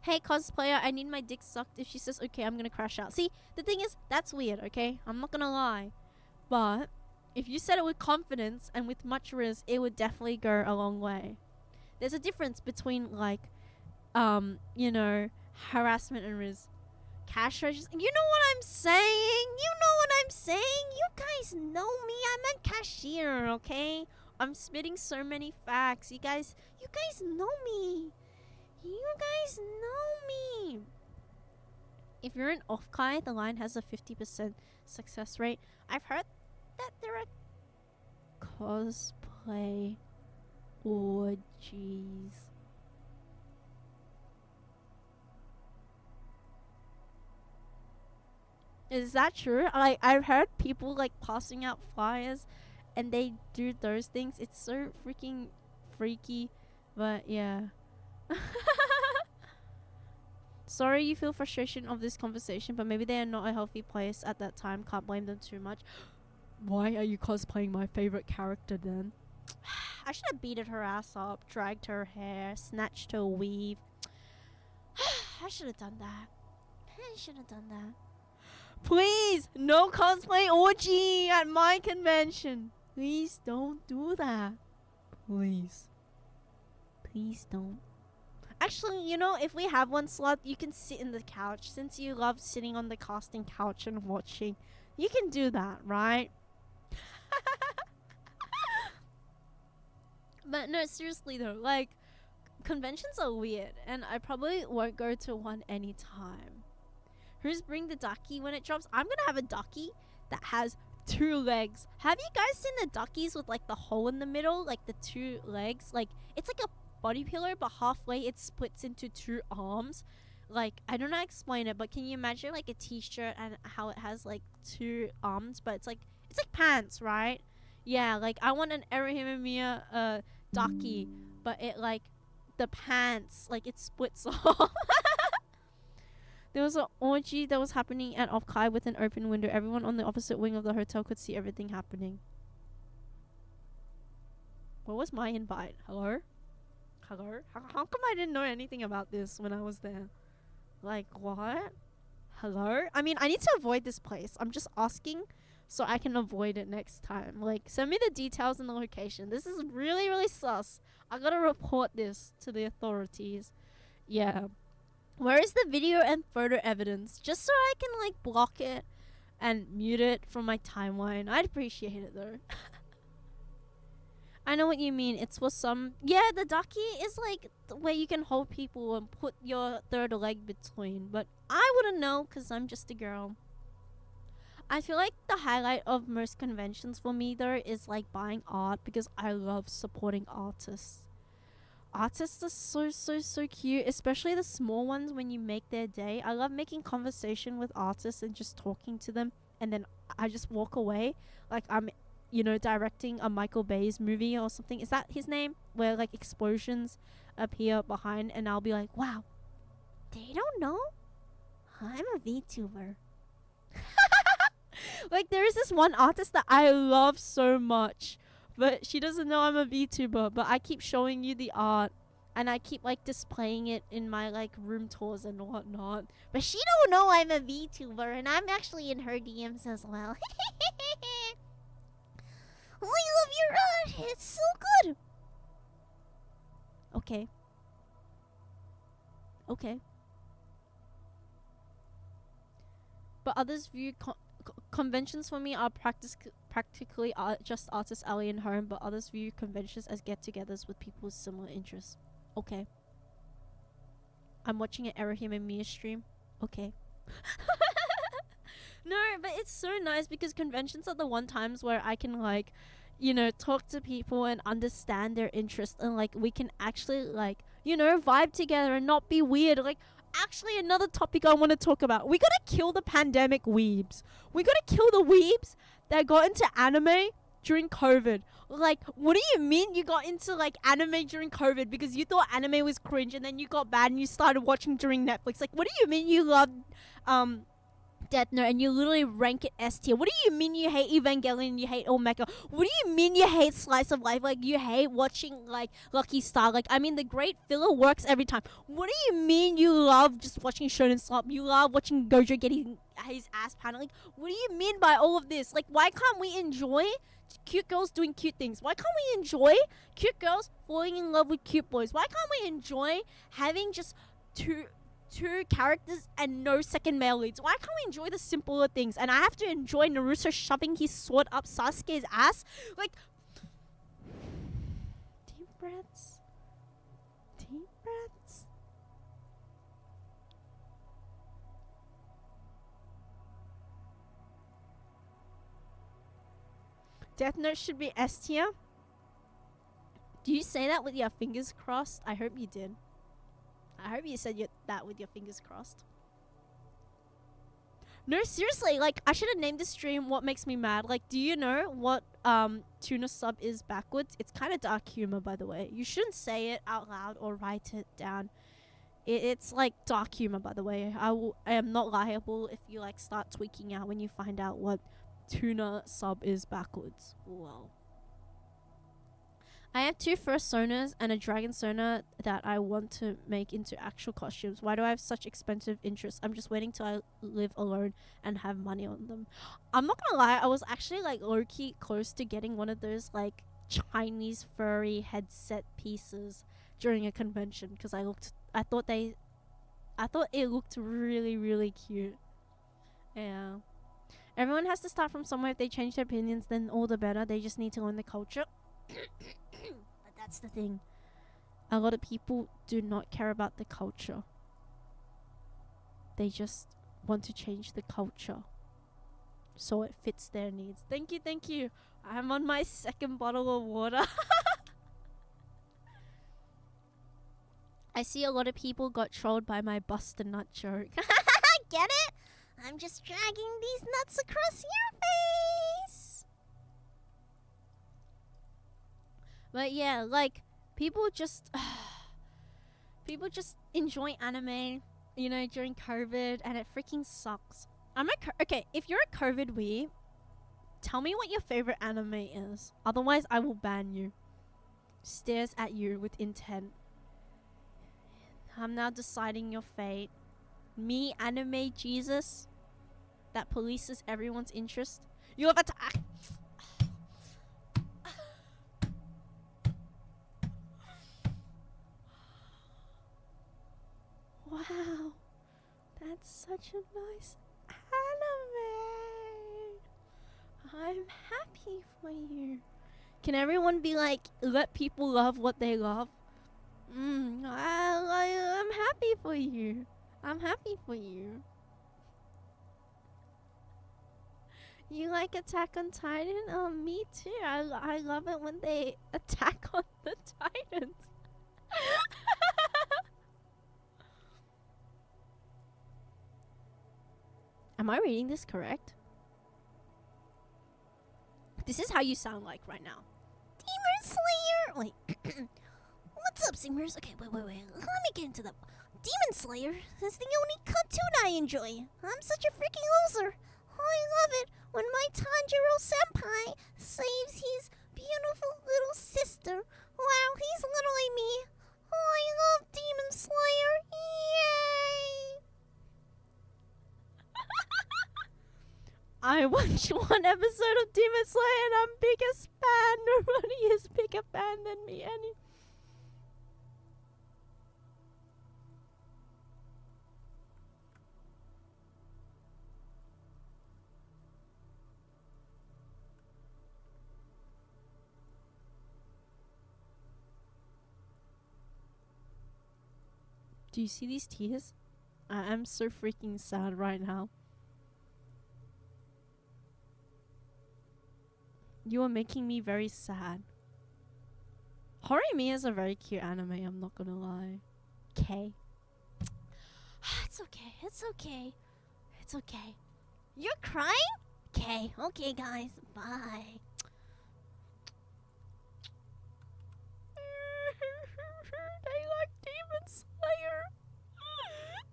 Hey, cosplayer, I need my dick sucked. If she says okay, I'm gonna crash out. See, the thing is, that's weird, okay? I'm not gonna lie. But if you said it with confidence and with much risk, it would definitely go a long way. There's a difference between, like, harassment and risk. Cash register. You know what I'm saying? You guys know me. I meant cashier, okay? I'm spitting so many facts. You guys know me. You guys know me. If you're an off-kai, the line has a 50% success rate. I've heard that there are cosplay orgies. Is that true? I've heard people, like, passing out flyers and they do those things. It's so freaking freaky. But yeah. Sorry you feel frustration of this conversation, but maybe they are not a healthy place at that time. Can't blame them too much. Why are you cosplaying my favorite character then? I should have beaten her ass up, dragged her hair, snatched her weave. I should have done that. Please, no cosplay orgy at my convention. Please don't do that. Please don't. Actually, if we have one slot, you can sit in the couch. Since you love sitting on the casting couch and watching, you can do that, right? But no, seriously though, like, conventions are weird, and I probably won't go to one anytime. Who's bring the ducky when it drops? I'm gonna have a ducky that has 2 legs. Have you guys seen the duckies with, like, the hole in the middle, like the 2 legs? Like, it's like a body pillar, but halfway it splits into 2 arms. Like, I don't know how to explain it, but can you imagine, like, a t-shirt and how it has, like, 2 arms, but it's like pants, right? Yeah, like, I want an Erihimimiya ducky, but it, like, the pants, like, it splits off. There was an orgy that was happening at Off-Kai with an open window. Everyone on the opposite wing of the hotel could see everything happening. What was my invite? Hello? Hello? How come I didn't know anything about this when I was there? Like, what? Hello? I mean, I need to avoid this place. I'm just asking so I can avoid it next time. Like, send me the details and the location. This is really, really sus. I gotta report this to the authorities. Yeah. Where is the video and photo evidence? Just so I can, like, block it and mute it from my timeline. I'd appreciate it, though. I know what you mean. It's for some... Yeah, the ducky is, like, where you can hold people and put your third leg between. But I wouldn't know because I'm just a girl. I feel like the highlight of most conventions for me, though, is, like, buying art because I love supporting artists. Artists are so cute, especially the small ones when you make their day. I love making conversation with artists and just talking to them, and then I just walk away like I'm, you know, directing a Michael Bay's movie or something. Is that his name? Where like explosions appear behind and I'll be like, wow, They don't know? I'm a VTuber. like there is this one artist that I love so much, but she doesn't know I'm a VTuber, but I keep showing you the art and I keep like displaying it in my like room tours and whatnot. But she don't know I'm a VTuber, and I'm actually in her DMs as well. I love your art. It's so good. Okay. Okay. But others view conventions for me are practically just artist alley and home, but others view conventions as get-togethers with people with similar interests. Okay. I'm watching an Erahim and Mia stream. Okay. No, but it's so nice because conventions are the one times where I can like, you know, talk to people and understand their interests, and like we can actually like, you know, vibe together and not be weird. Like, actually another topic I want to talk about. We gotta kill the pandemic weebs. We gotta kill the weebs that got into anime during COVID. Like, what do you mean you got into like anime during COVID because you thought anime was cringe and then you got bad and you started watching during Netflix? Like, what do you mean you loved Death Note and you literally rank it S tier? What do you mean you hate Evangelion and you hate Omega? What do you mean you hate Slice of Life? Like, you hate watching like Lucky Star? Like, I mean, the great filler works every time. What do you mean you love just watching Shonen Slump? You love watching Gojo getting his ass panel? Like, what do you mean by all of this? Like, why can't we enjoy cute girls doing cute things? Why can't we enjoy cute girls falling in love with cute boys? Why can't we enjoy having just two characters and no second male leads? Why can't we enjoy the simpler things? And I have to enjoy Naruto shoving his sword up Sasuke's ass? Like, deep breaths. Deep breaths. Death Note should be S tier. Do you say that with your fingers crossed? I hope you did. I hope you said that with your fingers crossed. No, seriously, like, I should have named this stream What Makes Me Mad. Like, do you know what tuna sub is backwards? It's kind of dark humor, by the way. You shouldn't say it out loud or write it down. It's like dark humor, by the way. I am not liable if you like start tweaking out when you find out what tuna sub is backwards. Whoa. I have 2 fursonas and a dragon sona that I want to make into actual costumes. Why do I have such expensive interests? I'm just waiting till I live alone and have money on them. I'm not gonna lie, I was actually like low-key close to getting one of those like Chinese furry headset pieces during a convention because I thought it looked really, really cute. Yeah. Everyone has to start from somewhere. If they change their opinions, then all the better. They just need to learn the culture. But that's the thing. A lot of people do not care about the culture. They just want to change the culture so it fits their needs. Thank you, thank you. I'm on my 2nd bottle of water. I see a lot of people got trolled by my bust a nut joke. Get it? I'm just dragging these nuts across your face. But yeah, like, people just enjoy anime you know, during COVID, and it freaking sucks. Okay, if you're a COVID weeb, tell me what your favorite anime is. Otherwise, I will ban you. Stares at you with intent. I'm now deciding your fate. Me, anime Jesus, that polices everyone's interest. You have attacked. Wow, that's such a nice anime. I'm happy for you. Can everyone be like, let people love what they love? I'm happy for you. I'm happy for you. You like Attack on Titan? Oh, me too. I love it when they attack on the Titans. Am I reading this correct? This is how you sound like right now. Demon Slayer! Wait. What's up, Singers? Okay, wait. Let me get into the... Demon Slayer is the only cartoon I enjoy. I'm such a freaking loser. I love it when my Tanjiro-senpai saves his beautiful little sister. Wow, he's literally me. I love Demon Slayer. Yay! I watched one episode of Demon Slayer and I'm biggest fan. Nobody is bigger fan than me. Do you see these tears? I am so freaking sad right now. You are making me very sad. Horimiya is a very cute anime, I'm not gonna lie. Okay. It's okay. You're crying? Okay, guys. Bye.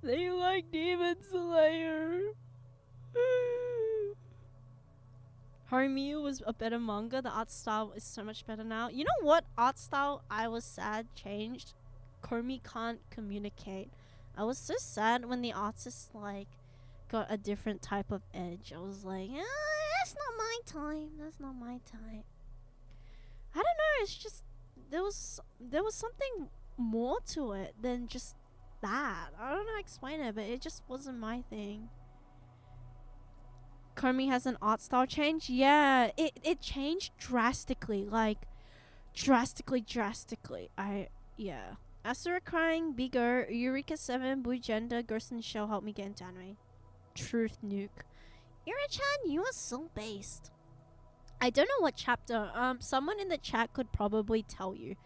They like Demon Slayer. Horimiya was a better manga. The art style is so much better now. You know what art style I was sad changed? Komi can't communicate. I was so sad when the artist like got a different type of edge. I was like, That's not my time. I don't know. It's just there was something more to it than just that. I don't know how to explain it, but it just wasn't my thing. Komi has an art style change. Yeah, it changed drastically. Like drastically. Yeah. Asura crying, Bigger, Eureka 7, Blue Gender, Ghost in the Shell help me get into anime. Truth nuke. Ira-chan, you are so based. I don't know what chapter. Someone in the chat could probably tell you,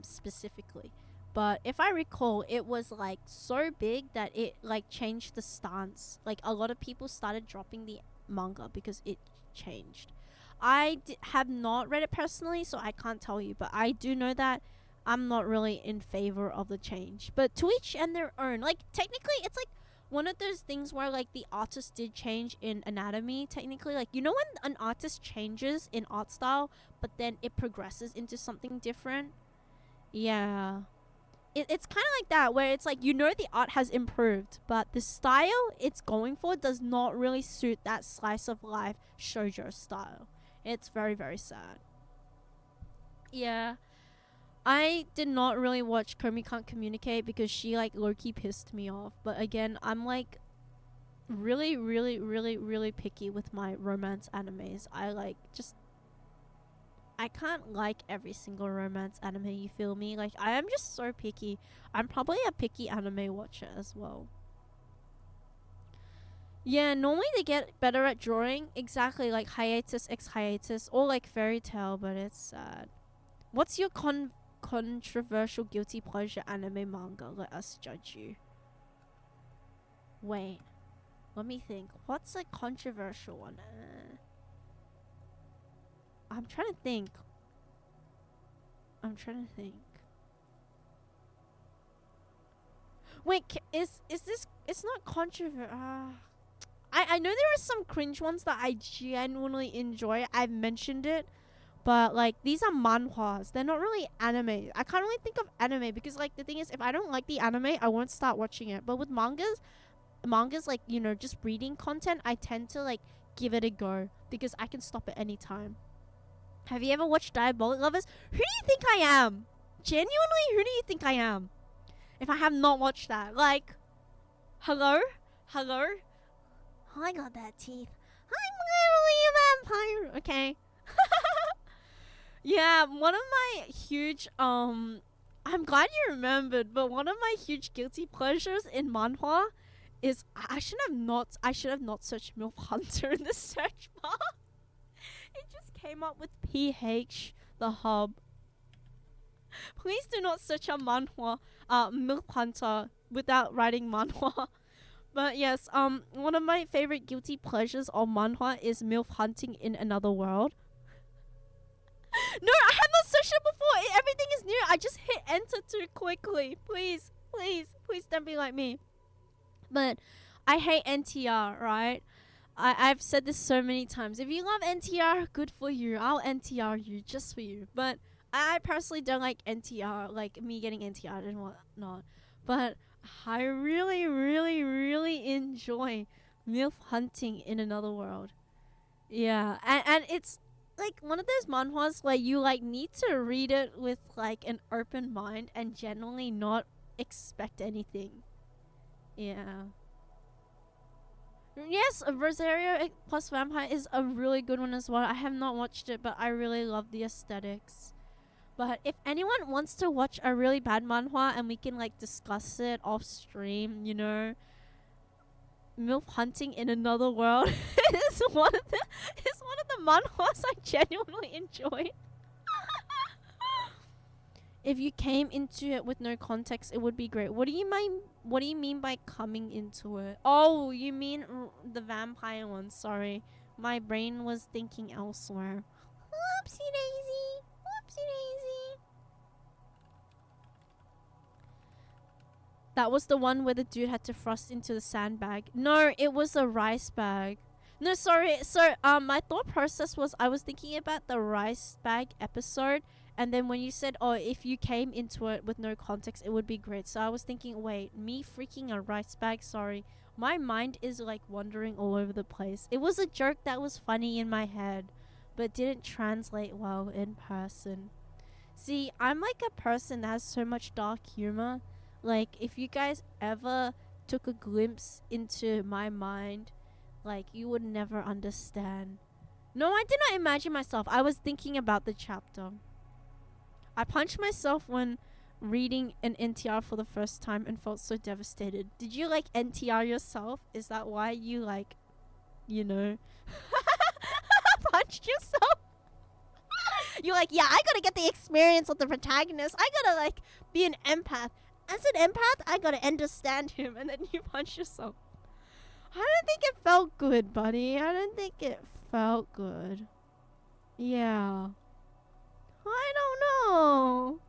specifically. But if I recall, it was like so big that it like changed the stance. Like a lot of people started dropping the manga because it changed. I have not read it personally, so I can't tell you. But I do know that I'm not really in favor of the change. But to each and their own. Like technically, it's like one of those things where like the artist did change in anatomy. Technically, like you know when an artist changes in art style, but then it progresses into something different. Yeah. It's kind of like that, where it's like, you know, the art has improved, but the style it's going for does not really suit that slice of life shoujo style. It's very, very sad. Yeah. I did not really watch Komi Can't Communicate because she like low-key pissed me off. But again, I'm like really, really, really, really picky with my romance animes. I can't like every single romance anime, you feel me? Like, I am just so picky. I'm probably a picky anime watcher as well. Yeah, normally they get better at drawing. Exactly, like Hiatus X Hiatus or like Fairy Tail, but it's sad. What's your controversial guilty pleasure anime manga? Let us judge you. Wait, let me think. What's a controversial one? I'm trying to think. Wait, is this? It's not controversial. I know there are some cringe ones that I genuinely enjoy. I've mentioned it, but like these are manhwas. They're not really anime. I can't really think of anime because like the thing is, if I don't like the anime, I won't start watching it. But with mangas like just reading content, I tend to like give it a go because I can stop at any time. Have you ever watched Diabolic Lovers? Who do you think I am? Genuinely, who do you think I am? If I have not watched that, like, hello? I got that teeth. I'm literally a vampire. Okay. Yeah, one of my huge I'm glad you remembered, but one of my huge guilty pleasures in manhwa is I should have not searched MILF Hunter in the search bar. It just came up with PH the hub. Please do not search a manhwa MILF Hunter without writing manhwa. But yes, one of my favorite guilty pleasures of manhwa is MILF hunting in another world. No, I have not searched it before. Everything is new. I just hit enter too quickly. Please don't be like me. But I hate NTR, right? I've said this so many times. If you love NTR, good for you. I'll NTR you just for you. But I personally don't like NTR, like me getting NTR'd and whatnot. But I really, really, really enjoy MILF hunting in another world. Yeah, and it's like one of those manhwas where you like need to read it with like an open mind and generally not expect anything. Yeah. Yes, Rosario plus Vampire is a really good one as well. I have not watched it, but I really love the aesthetics. But if anyone wants to watch a really bad manhwa and we can like discuss it off stream, MILF hunting in another world is one of the manhwas I genuinely enjoy. If you came into it with no context, it would be great. What do you mean by coming into it? Oh, you mean the vampire one. Sorry. My brain was thinking elsewhere. Whoopsie daisy. Whoopsie daisy. That was the one where the dude had to thrust into the sandbag. No, it was a rice bag. No, sorry. So, my thought process was I was thinking about the rice bag episode. And then when you said, oh, if you came into it with no context, it would be great. So I was thinking, wait, me freaking a rice bag? Sorry. My mind is like wandering all over the place. It was a joke that was funny in my head, but didn't translate well in person. See, I'm like a person that has so much dark humor. Like, if you guys ever took a glimpse into my mind, like, you would never understand. No, I did not imagine myself. I was thinking about the chapter. I punched myself when reading an NTR for the first time and felt so devastated. Did you like NTR yourself? Is that why you like, punched yourself? You're like, yeah, I gotta get the experience of the protagonist. I gotta like be an empath. As an empath, I gotta understand him, and then you punch yourself. I don't think it felt good, buddy. I don't think it felt good. Yeah. I don't know.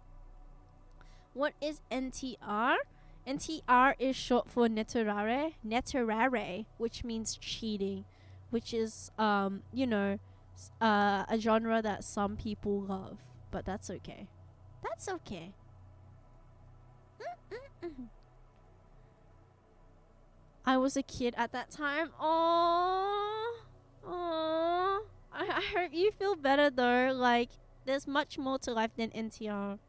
What is NTR? NTR is short for neterare, which means cheating, which is a genre that some people love, but that's okay. That's okay. I was a kid at that time. Aww. I hope you feel better though. Like, there's much more to life than NTR.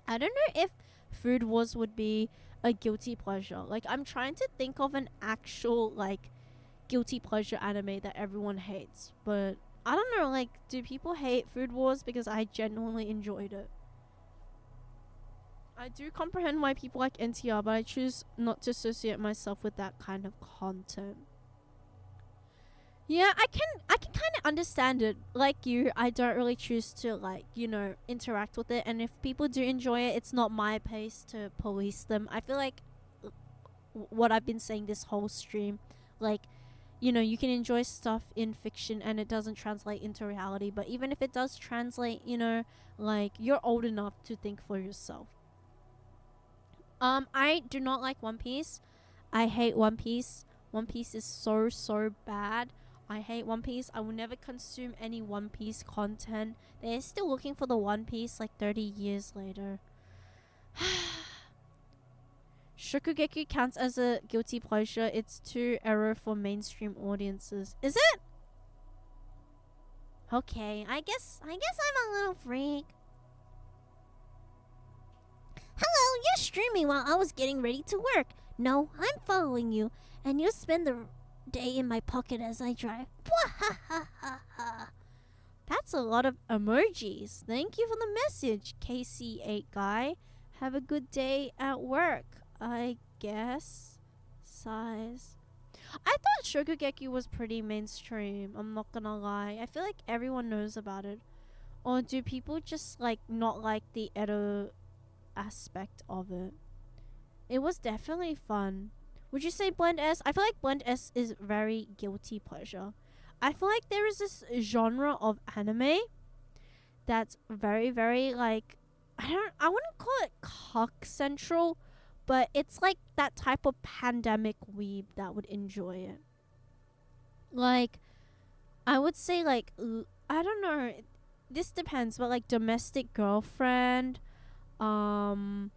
I don't know if Food Wars would be a guilty pleasure. Like, I'm trying to think of an actual, like, guilty pleasure anime that everyone hates. But, I don't know, like, do people hate Food Wars? Because I genuinely enjoyed it. I do comprehend why people like NTR, but I choose not to associate myself with that kind of content. Yeah, I can kind of understand it. Like you, I don't really choose to like, interact with it. And if people do enjoy it, it's not my place to police them. I feel like what I've been saying this whole stream, like, you can enjoy stuff in fiction and it doesn't translate into reality. But even if it does translate, like, you're old enough to think for yourself. I do not like One Piece. I hate One Piece. One Piece is so bad. I hate One Piece. I will never consume any One Piece content. They're still looking for the One Piece like 30 years later. Shokugeki counts as a guilty pleasure. It's too error for mainstream audiences. Is it? Okay, I guess I'm a little freak. Hello, you're streaming while I was getting ready to work. No, I'm following you, and you spend the day in my pocket as I drive. That's a lot of emojis. Thank you for the message, KC8 guy. Have a good day at work, I guess. Size. I thought Shokugeki was pretty mainstream. I'm not gonna lie. I feel like everyone knows about it. Or do people just like not like the Edo aspect of it? It was definitely fun. Would you say Blend S? I feel like Blend S is very guilty pleasure. I feel like there is this genre of anime that's very like I wouldn't call it cock central, but it's like that type of pandemic weeb that would enjoy it. Like I would say like I don't know. This depends, but like Domestic Girlfriend, um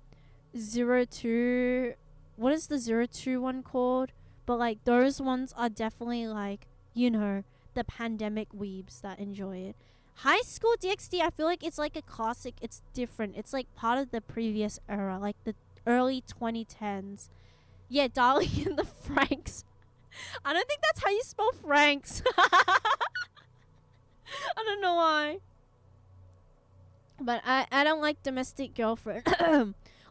02, what is the 02 one called? But like those ones are definitely like, you know, the pandemic weebs that enjoy it. High School DxD, I feel like it's like a classic. It's different. It's like part of the previous era, like the early 2010s. Yeah, Darling in the Franks. I don't think that's how you spell Franks. I don't know why. But I don't like Domestic Girlfriend.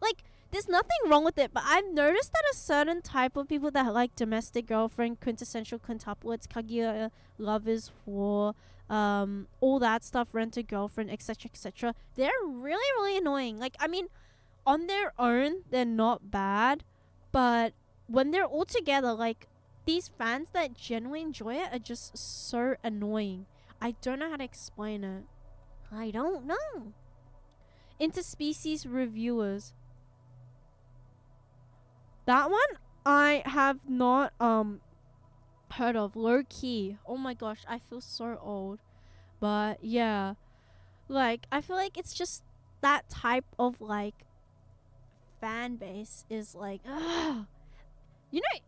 Like, there's nothing wrong with it, but I've noticed that a certain type of people that like Domestic Girlfriend, Quintessential Quintuplets, Kaguya Lovers War, all that stuff, Rent a Girlfriend, etc., they're really annoying. Like, I mean, on their own, they're not bad, but when they're all together, like, these fans that genuinely enjoy it are just so annoying. I don't know how to explain it. I don't know. Interspecies reviewers. That one I have not heard of. Low key. Oh my gosh, I feel so old. But yeah. Like I feel like it's just that type of like fan base is like you know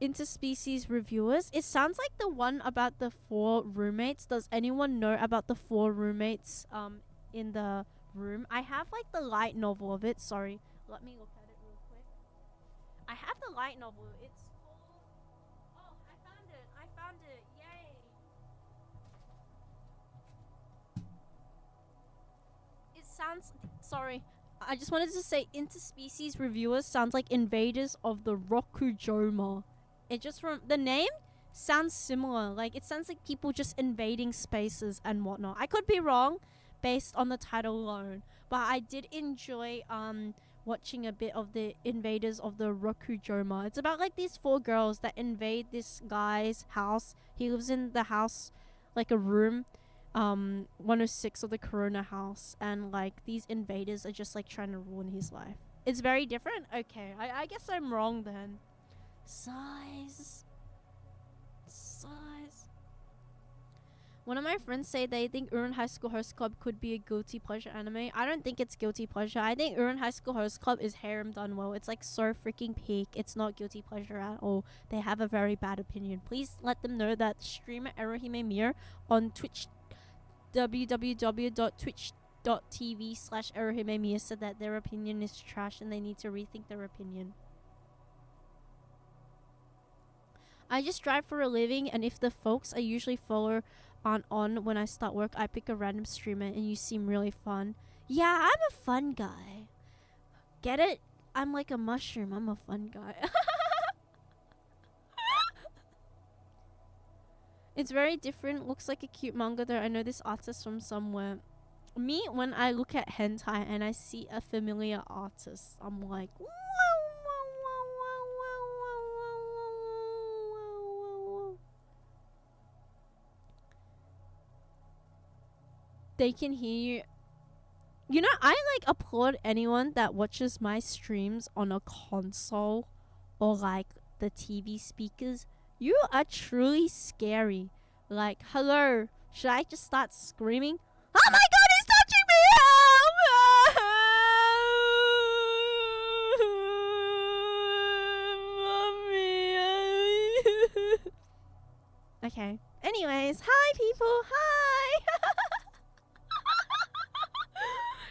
interspecies reviewers. It sounds like the one about the 4 roommates. Does anyone know about the 4 roommates in the room? I have like the light novel of it. Sorry, let me look at it real quick. I have the light novel. It's called, oh, I found it, yay. It sounds, sorry, I just wanted to say interspecies reviewers sounds like invaders of the Rokujoma. It just from the name sounds similar. Like it sounds like people just invading spaces and whatnot. I could be wrong based on the title alone, but I did enjoy watching a bit of the invaders of the Rokujoma. It's about like these 4 girls that invade this guy's house. He lives in the house, like a room 106 of the Corona house, and like these invaders are just like trying to ruin his life. It's very different. Okay, I guess I'm wrong then. Size. One of my friends say they think Urun High School Host Club could be a guilty pleasure anime. I don't think it's guilty pleasure. I think Urun High School Host Club is harem done well. It's like so freaking peak. It's not guilty pleasure at all. They have a very bad opinion. Please let them know that streamer Erohime Mir on Twitch, www.twitch.tv/Erohime said that their opinion is trash and they need to rethink their opinion. I just drive for a living, and if the folks I usually follow aren't on when I start work, I pick a random streamer and you seem really fun. Yeah, I'm a fun guy. Get it? I'm like a mushroom. I'm a fun guy. It's very different. Looks like a cute manga though. I know this artist from somewhere. Me, when I look at hentai and I see a familiar artist, I'm like, wow, wow, wow, wow, wow, wow, wow, wow, wow. They can hear you. You know, I like applaud anyone that watches my streams on a console or like the TV speakers. You are truly scary. Like, hello, should I just start screaming? Oh my god, he's touching me! Help! Mommy. Okay. Anyways, hi people. Hi.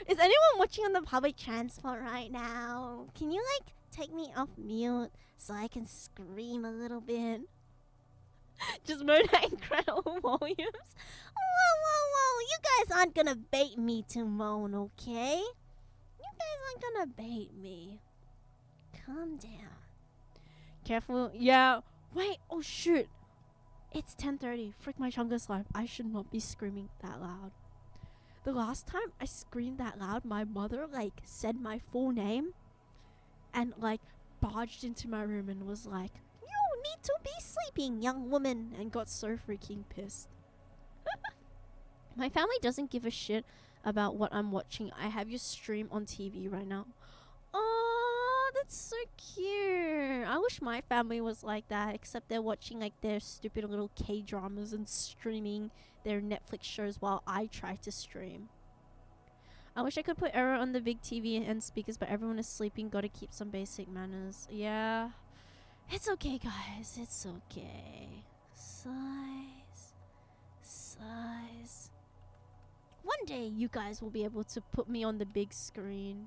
Is anyone watching on the public transport right now? Can you like take me off mute so I can scream a little bit? Just moan at incredible volumes. Whoa, whoa, whoa. You guys aren't gonna bait me to moan, okay? You guys aren't gonna bait me. Calm down. Careful. Yeah. Wait. Oh shoot. It's 10:30. Frick my chungus life. I should not be screaming that loud. The last time I screamed that loud, my mother like said my full name and like barged into my room and was like, You need to be sleeping, young woman. and got so freaking pissed. My family doesn't give a shit about what I'm watching. I have your stream on TV right now. Oh, that's so cute. I wish my family was like that, except they're watching like their stupid little K-dramas and streaming their Netflix shows while I try to stream. I wish I could put error on the big TV and speakers, but everyone is sleeping. Gotta keep some basic manners. Yeah. It's okay, guys. It's okay. Sighs. Sighs. One day, you guys will be able to put me on the big screen.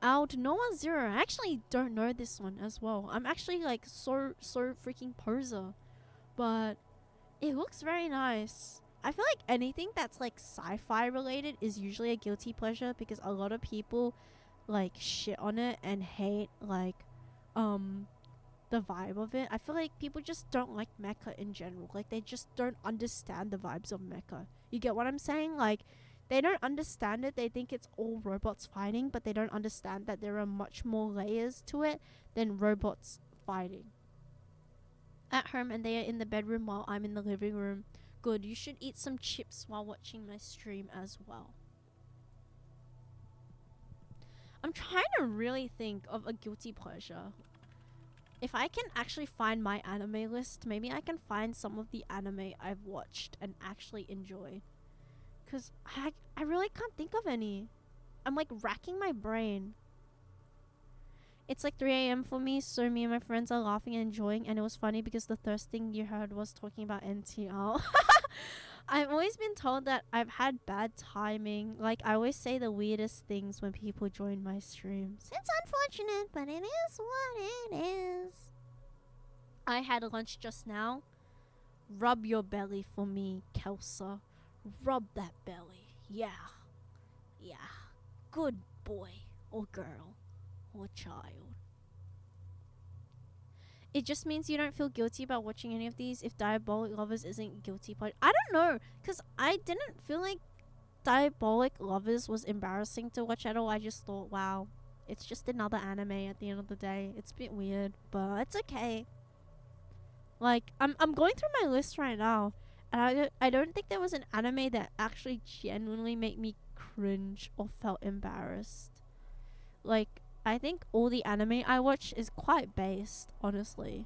Out Noah Zero. I actually don't know this one as well. I'm actually like so freaking poser. But it looks very nice. I feel like anything that's like sci-fi related is usually a guilty pleasure because a lot of people like shit on it and hate like the vibe of it. I feel like people just don't like mecha in general. Like they just don't understand the vibes of mecha. You get what I'm saying? Like they don't understand it. They think it's all robots fighting, but they don't understand that there are much more layers to it than robots fighting. At home and they are in the bedroom while I'm in the living room. Good. You should eat some chips while watching my stream as well. I'm trying to really think of a guilty pleasure. If I can actually find my anime list, maybe I can find some of the anime I've watched and actually enjoyed. Because I really can't think of any. I'm like racking my brain. It's like 3 a.m. for me, so me and my friends are laughing and enjoying, and it was funny because the first thing you heard was talking about NTL. I've always been told that I've had bad timing. Like, I always say the weirdest things when people join my streams. It's unfortunate, but it is what it is. I had lunch just now. Rub your belly for me, Kelsa. Rub that belly. Yeah. Yeah. Good boy or girl or child. It just means you don't feel guilty about watching any of these if Diabolic Lovers isn't guilty pleasure. I don't know, because I didn't feel like Diabolic Lovers was embarrassing to watch at all. I just thought, wow, it's just another anime at the end of the day. It's a bit weird, but it's okay. Like, I'm going through my list right now, and I don't think there was an anime that actually genuinely made me cringe or felt embarrassed. Like, I think all the anime I watch is quite based, honestly.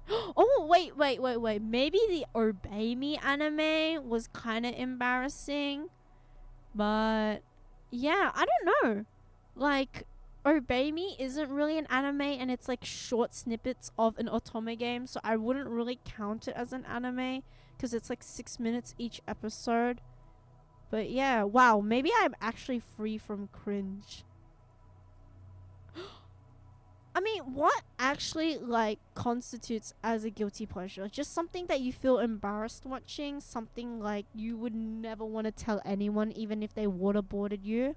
Oh, wait. Maybe the Obey Me anime was kind of embarrassing. But, yeah, I don't know. Like, Obey Me isn't really an anime, and it's like short snippets of an otome game, so I wouldn't really count it as an anime, because it's like 6 minutes each episode. But yeah, wow, maybe I'm actually free from cringe. I mean, what actually, like, constitutes as a guilty pleasure? Just something that you feel embarrassed watching? Something, like, you would never want to tell anyone, even if they waterboarded you?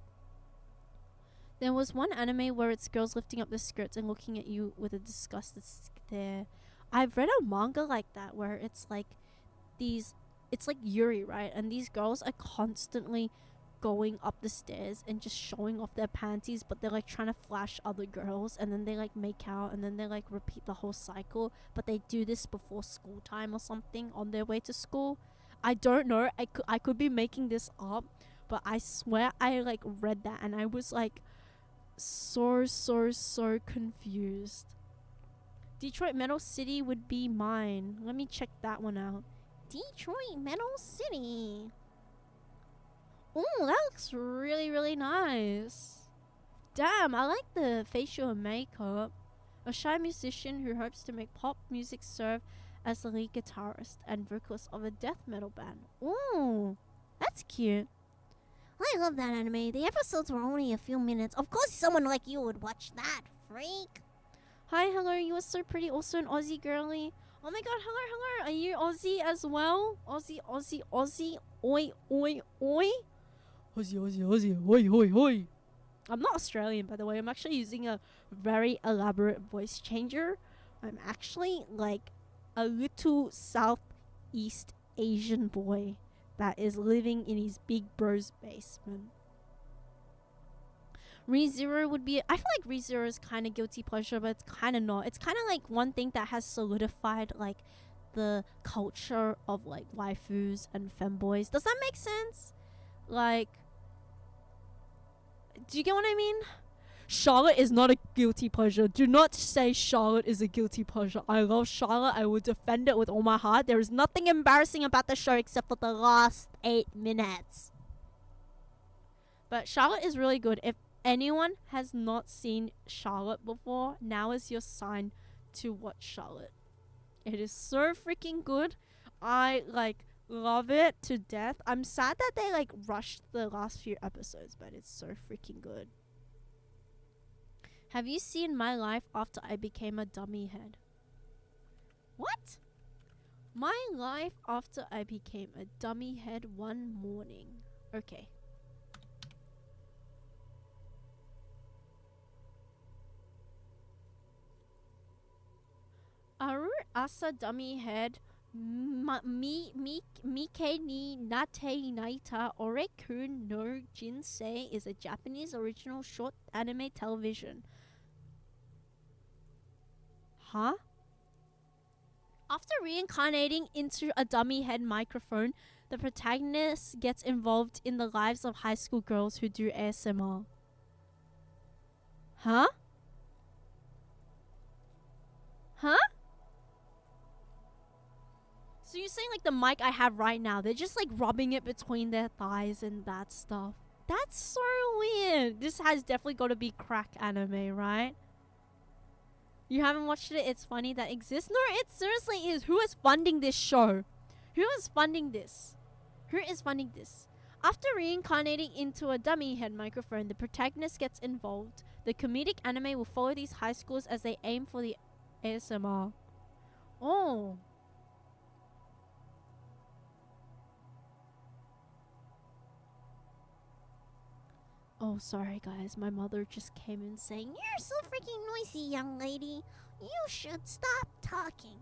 There was one anime where it's girls lifting up their skirts and looking at you with a disgusted stare. I've read a manga like that, where it's, like, these... It's like Yuri, right? And these girls are constantly going up the stairs and just showing off their panties, but they're like trying to flash other girls, and then they like make out, and then they like repeat the whole cycle, but they do this before school time or something on their way to school. I don't know, I could be making this up, but I swear I like read that and I was like so confused. Detroit Metal City would be mine. Let me check that one out. Detroit Metal City. Oh, that looks really nice. Damn, I like the facial makeup. A shy musician who hopes to make pop music serve as the lead guitarist and vocalist of a death metal band. Ooh, that's cute. I love that anime. The episodes were only a few minutes. Of course, someone like you would watch that, freak. Hi, hello, you are so pretty. Also an Aussie girly. Oh my god, hello. Are you Aussie as well? Aussie. Oi. Aussie. Oi. I'm not Australian, by the way. I'm actually using a very elaborate voice changer. I'm actually like a little Southeast Asian boy that is living in his big bro's basement. ReZero would be... I feel like ReZero is kind of guilty pleasure, but it's kind of not. It's kind of like one thing that has solidified like the culture of like waifus and femboys. Does that make sense? Like... Do you get what I mean? Charlotte is not a guilty pleasure. Do not say Charlotte is a guilty pleasure. I love Charlotte. I will defend it with all my heart. There is nothing embarrassing about the show except for the last 8 minutes. But Charlotte is really good. If anyone has not seen Charlotte before, now is your sign to watch Charlotte. It is so freaking good. I like love it to death. I'm sad that they like rushed the last few episodes, but it's so freaking good. Have you seen My Life After I Became a Dummy Head? What? My Life After I Became a Dummy Head One Morning. Okay. Aru Asa Dummy Head Mike ni Nate Naita Oreku no Jinsei is a Japanese original short anime television. Huh? After reincarnating into a dummy head microphone, the protagonist gets involved in the lives of high school girls who do ASMR. Huh? Huh? So you're saying like the mic I have right now, they're just like rubbing it between their thighs and that stuff. That's so weird. This has definitely got to be crack anime, right? You haven't watched it? It's funny that exists? No, it seriously is. Who is funding this show? Who is funding this? Who is funding this? After reincarnating into a dummy head microphone, the protagonist gets involved. The comedic anime will follow these high schools as they aim for the ASMR. Oh. Oh, sorry guys. My mother just came in saying, You're so freaking noisy, young lady. You should stop talking.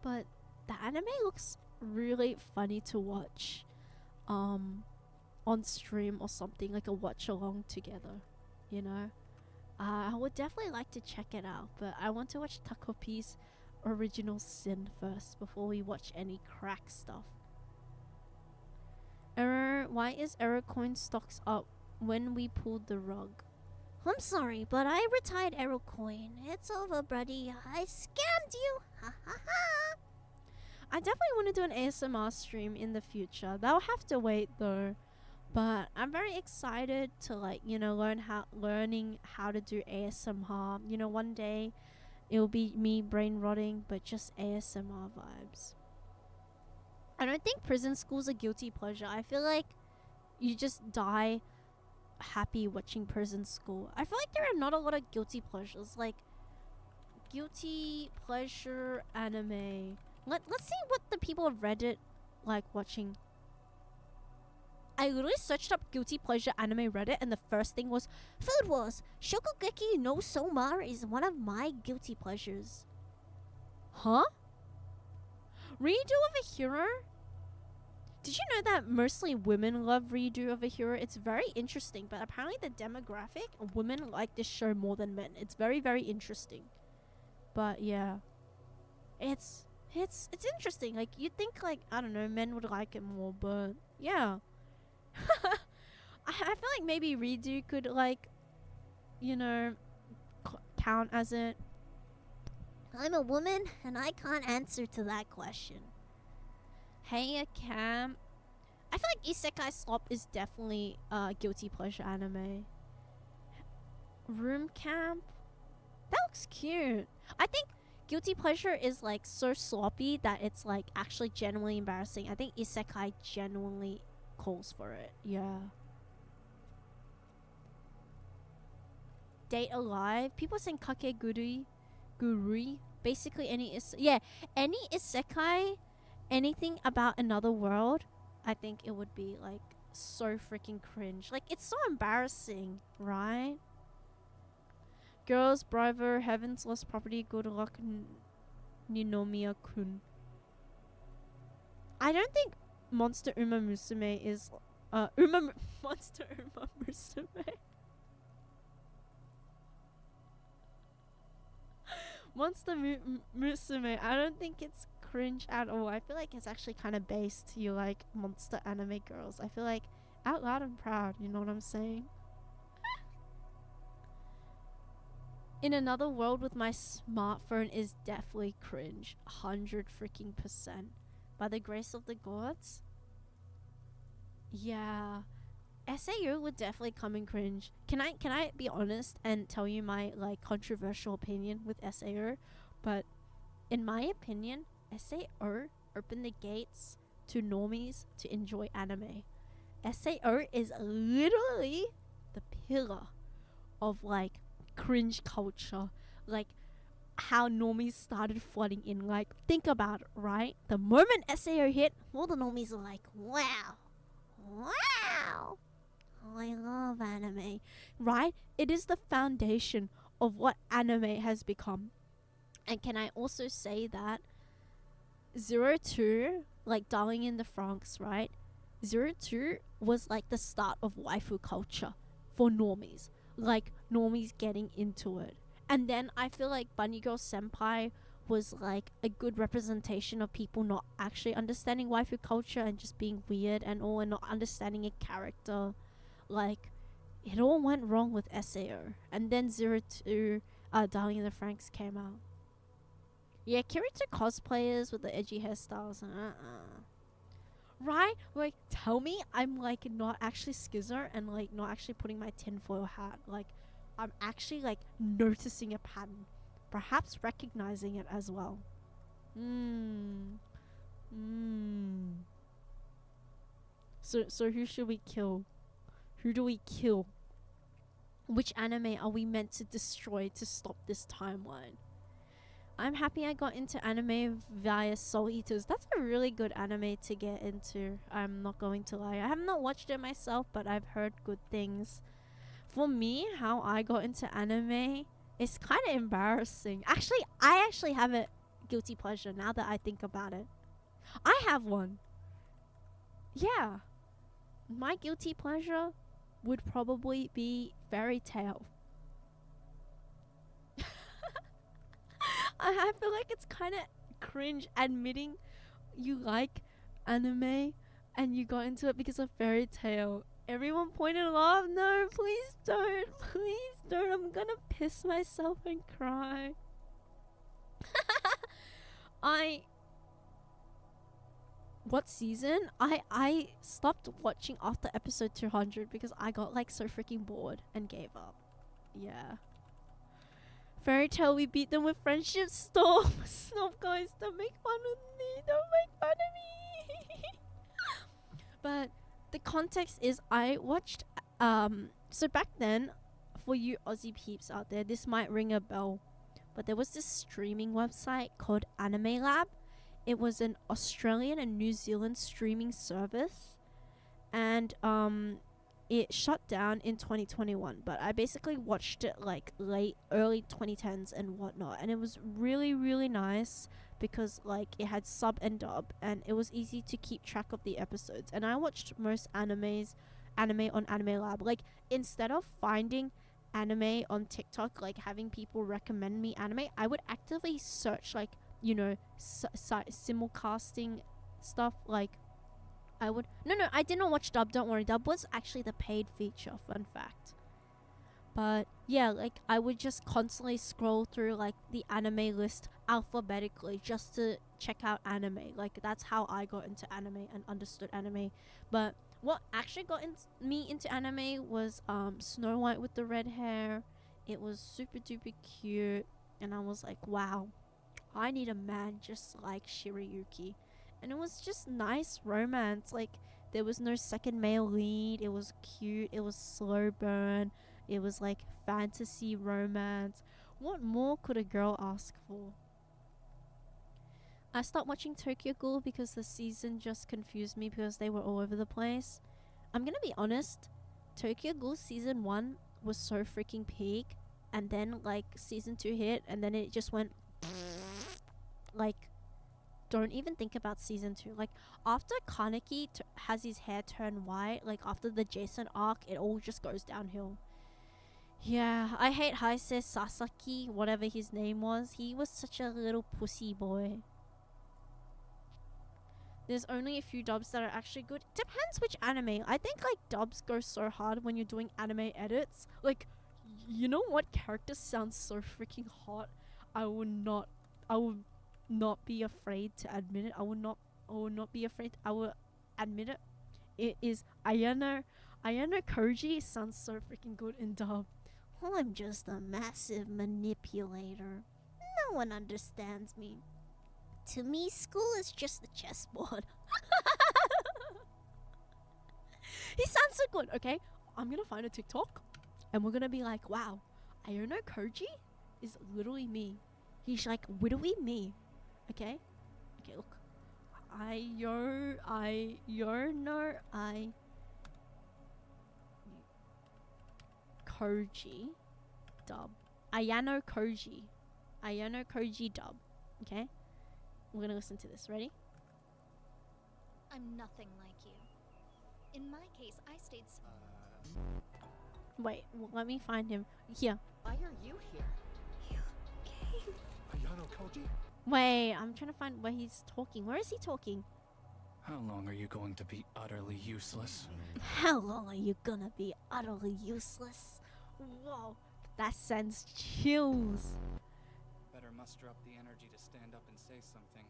but the anime looks really funny to watch on stream or something, like a watch along together, you know. I would definitely like to check it out, but I want to watch Takopi's Original Sin first before we watch any crack stuff. Error, why is Error Coin stocks up when we pulled the rug? I'm sorry, but I retired Arrow Coin. It's over, buddy. I scammed you. Ha ha ha. I definitely want to do an ASMR stream in the future. That'll have to wait though. But I'm very excited to, like, you know, learning how to do ASMR. You know, one day it'll be me brain rotting, but just ASMR vibes. I don't think prison school's a guilty pleasure. I feel like you just die happy watching prison school. I feel like there are not a lot of guilty pleasures. Like, guilty pleasure anime. Let's see what the people of Reddit like watching. I literally searched up guilty pleasure anime Reddit, and the first thing was Food Wars. Shokugeki no Soma is one of my guilty pleasures. Huh? Redo of a Hero? Did you know that mostly women love Redo of a Hero? It's very interesting, but apparently the demographic, women like this show more than men. It's very, very interesting. But yeah. It's It's interesting. Like you'd think like I don't know, men would like it more, but yeah. I feel like maybe redo could like, you know, count as it. I'm a woman and I can't answer to that question. Hey, Cam. I feel like Isekai Slop is definitely guilty pleasure anime. Room Camp. That looks cute. I think guilty pleasure is like so sloppy that it's like actually genuinely embarrassing. I think Isekai genuinely calls for it. Yeah. Date Alive. People saying Kakegurui. Basically any any isekai, anything about another world, I think it would be like so freaking cringe. Like it's so embarrassing, right? Girls, Bravo, Heaven's Lost Property, Good Luck, Ninomiya Kun. I don't think Monster Uma Musume is Monster Uma Musume. Monster Musume, I don't think it's cringe at all. I feel like it's actually kind of based you like monster anime girls. I feel like out loud and proud, you know what I'm saying? In Another World with My Smartphone is definitely cringe. 100 freaking %. By the Grace of the Gods? Yeah. SAO would definitely come in cringe. Can I be honest and tell you my like controversial opinion with SAO? But in my opinion, SAO opened the gates to normies to enjoy anime. SAO is literally the pillar of like cringe culture. Like how normies started flooding in. Like think about it, right? The moment SAO hit, All the normies are like, wow. Wow. I love anime. right? It is the foundation of what anime has become. And can I also say that 02, like Darling in the Franxx, right? 02 was like the start of waifu culture for normies. Like normies getting into it. And then I feel like Bunny Girl Senpai was like a good representation of people not actually understanding waifu culture and just being weird and all and not understanding a character. Like it all went wrong with SAO. And then 02 Darling in the Franxx came out. Yeah, Kirito cosplayers with the edgy hairstyles. Right? Like, tell me I'm like not actually schizo and like not actually putting my tinfoil hat. Like, I'm actually like noticing a pattern. Perhaps recognizing it as well. So who should we kill? Who do we kill? Which anime are we meant to destroy to stop this timeline? I'm happy I got into anime via Soul Eaters. That's a really good anime to get into. I'm not going to lie. I have not watched it myself, but I've heard good things. For me, how I got into anime is kind of embarrassing. Actually, I actually have a guilty pleasure now that I think about it. I have one. Yeah. My guilty pleasure would probably be Fairy Tail. I feel like it's kind of cringe admitting you like anime and you got into it because of Fairy Tail. Everyone pointed off. No, please don't. Please don't. I'm gonna piss myself and cry. What season? I stopped watching after episode 200 because I got like so freaking bored and gave up. Yeah. Fairy Tail, we beat them with friendship. Stop, guys, don't make fun of me. Don't make fun of me. But the context is I watched so back then, for you Aussie peeps out there, this might ring a bell, but there was this streaming website called Anime Lab. It was an Australian and New Zealand streaming service, and it shut down in 2021, but I basically watched it like early 2010s and whatnot, and it was really, really nice because like it had sub and dub, and it was easy to keep track of the episodes. And I watched most anime on Anime Lab. Like instead of finding anime on TikTok, like having people recommend me anime, I would actively search like you know, simulcasting stuff. Like, I would. No, I did not watch dub. Don't worry. Dub was actually the paid feature. Fun fact. But yeah, like I would just constantly scroll through like the anime list alphabetically just to check out anime. Like that's how I got into anime and understood anime. But what actually got me into anime was Snow White with the red hair. It was super duper cute, and I was like, wow, I need a man just like Shirayuki. And it was just nice romance. Like there was no second male lead. It was cute. It was slow burn. It was like fantasy romance. What more could a girl ask for? I stopped watching Tokyo Ghoul because the season just confused me because they were all over the place. I'm gonna be honest, Tokyo Ghoul season 1 was so freaking peak, and then like season 2 hit, and then it just went like, don't even think about season 2. Like after Kaneki has his hair turn white, like after the Jason arc, it all just goes downhill. Yeah, I hate Haise Sasaki, whatever his name was. He was such a little pussy boy. There's only a few dubs that are actually good. Depends which anime. I think like dubs go so hard when you're doing anime edits. Like, you know what character sounds so freaking hot? I would not be afraid to admit it. I would not be afraid. I will admit it. It is Ayano. Ayano Koji sounds so freaking good in dub. Well, I'm just a massive manipulator. No one understands me. To me, school is just a chessboard. He sounds so good, okay? I'm gonna find a TikTok and we're gonna be like, wow, Ayano Koji is literally me. He's like literally me. Okay? Okay, look. Koji dub. Ayano Koji dub. Okay? We're gonna listen to this. Ready? I'm nothing like you. In my case, I stayed. Wait, let me find him. Here. Why are you here? You came. Ayano Koji? Wait, I'm trying to find where he's talking. Where is he talking? How long are you going to be utterly useless? How long are you gonna be utterly useless? Whoa, that sends chills. Better muster up the energy to stand up and say something.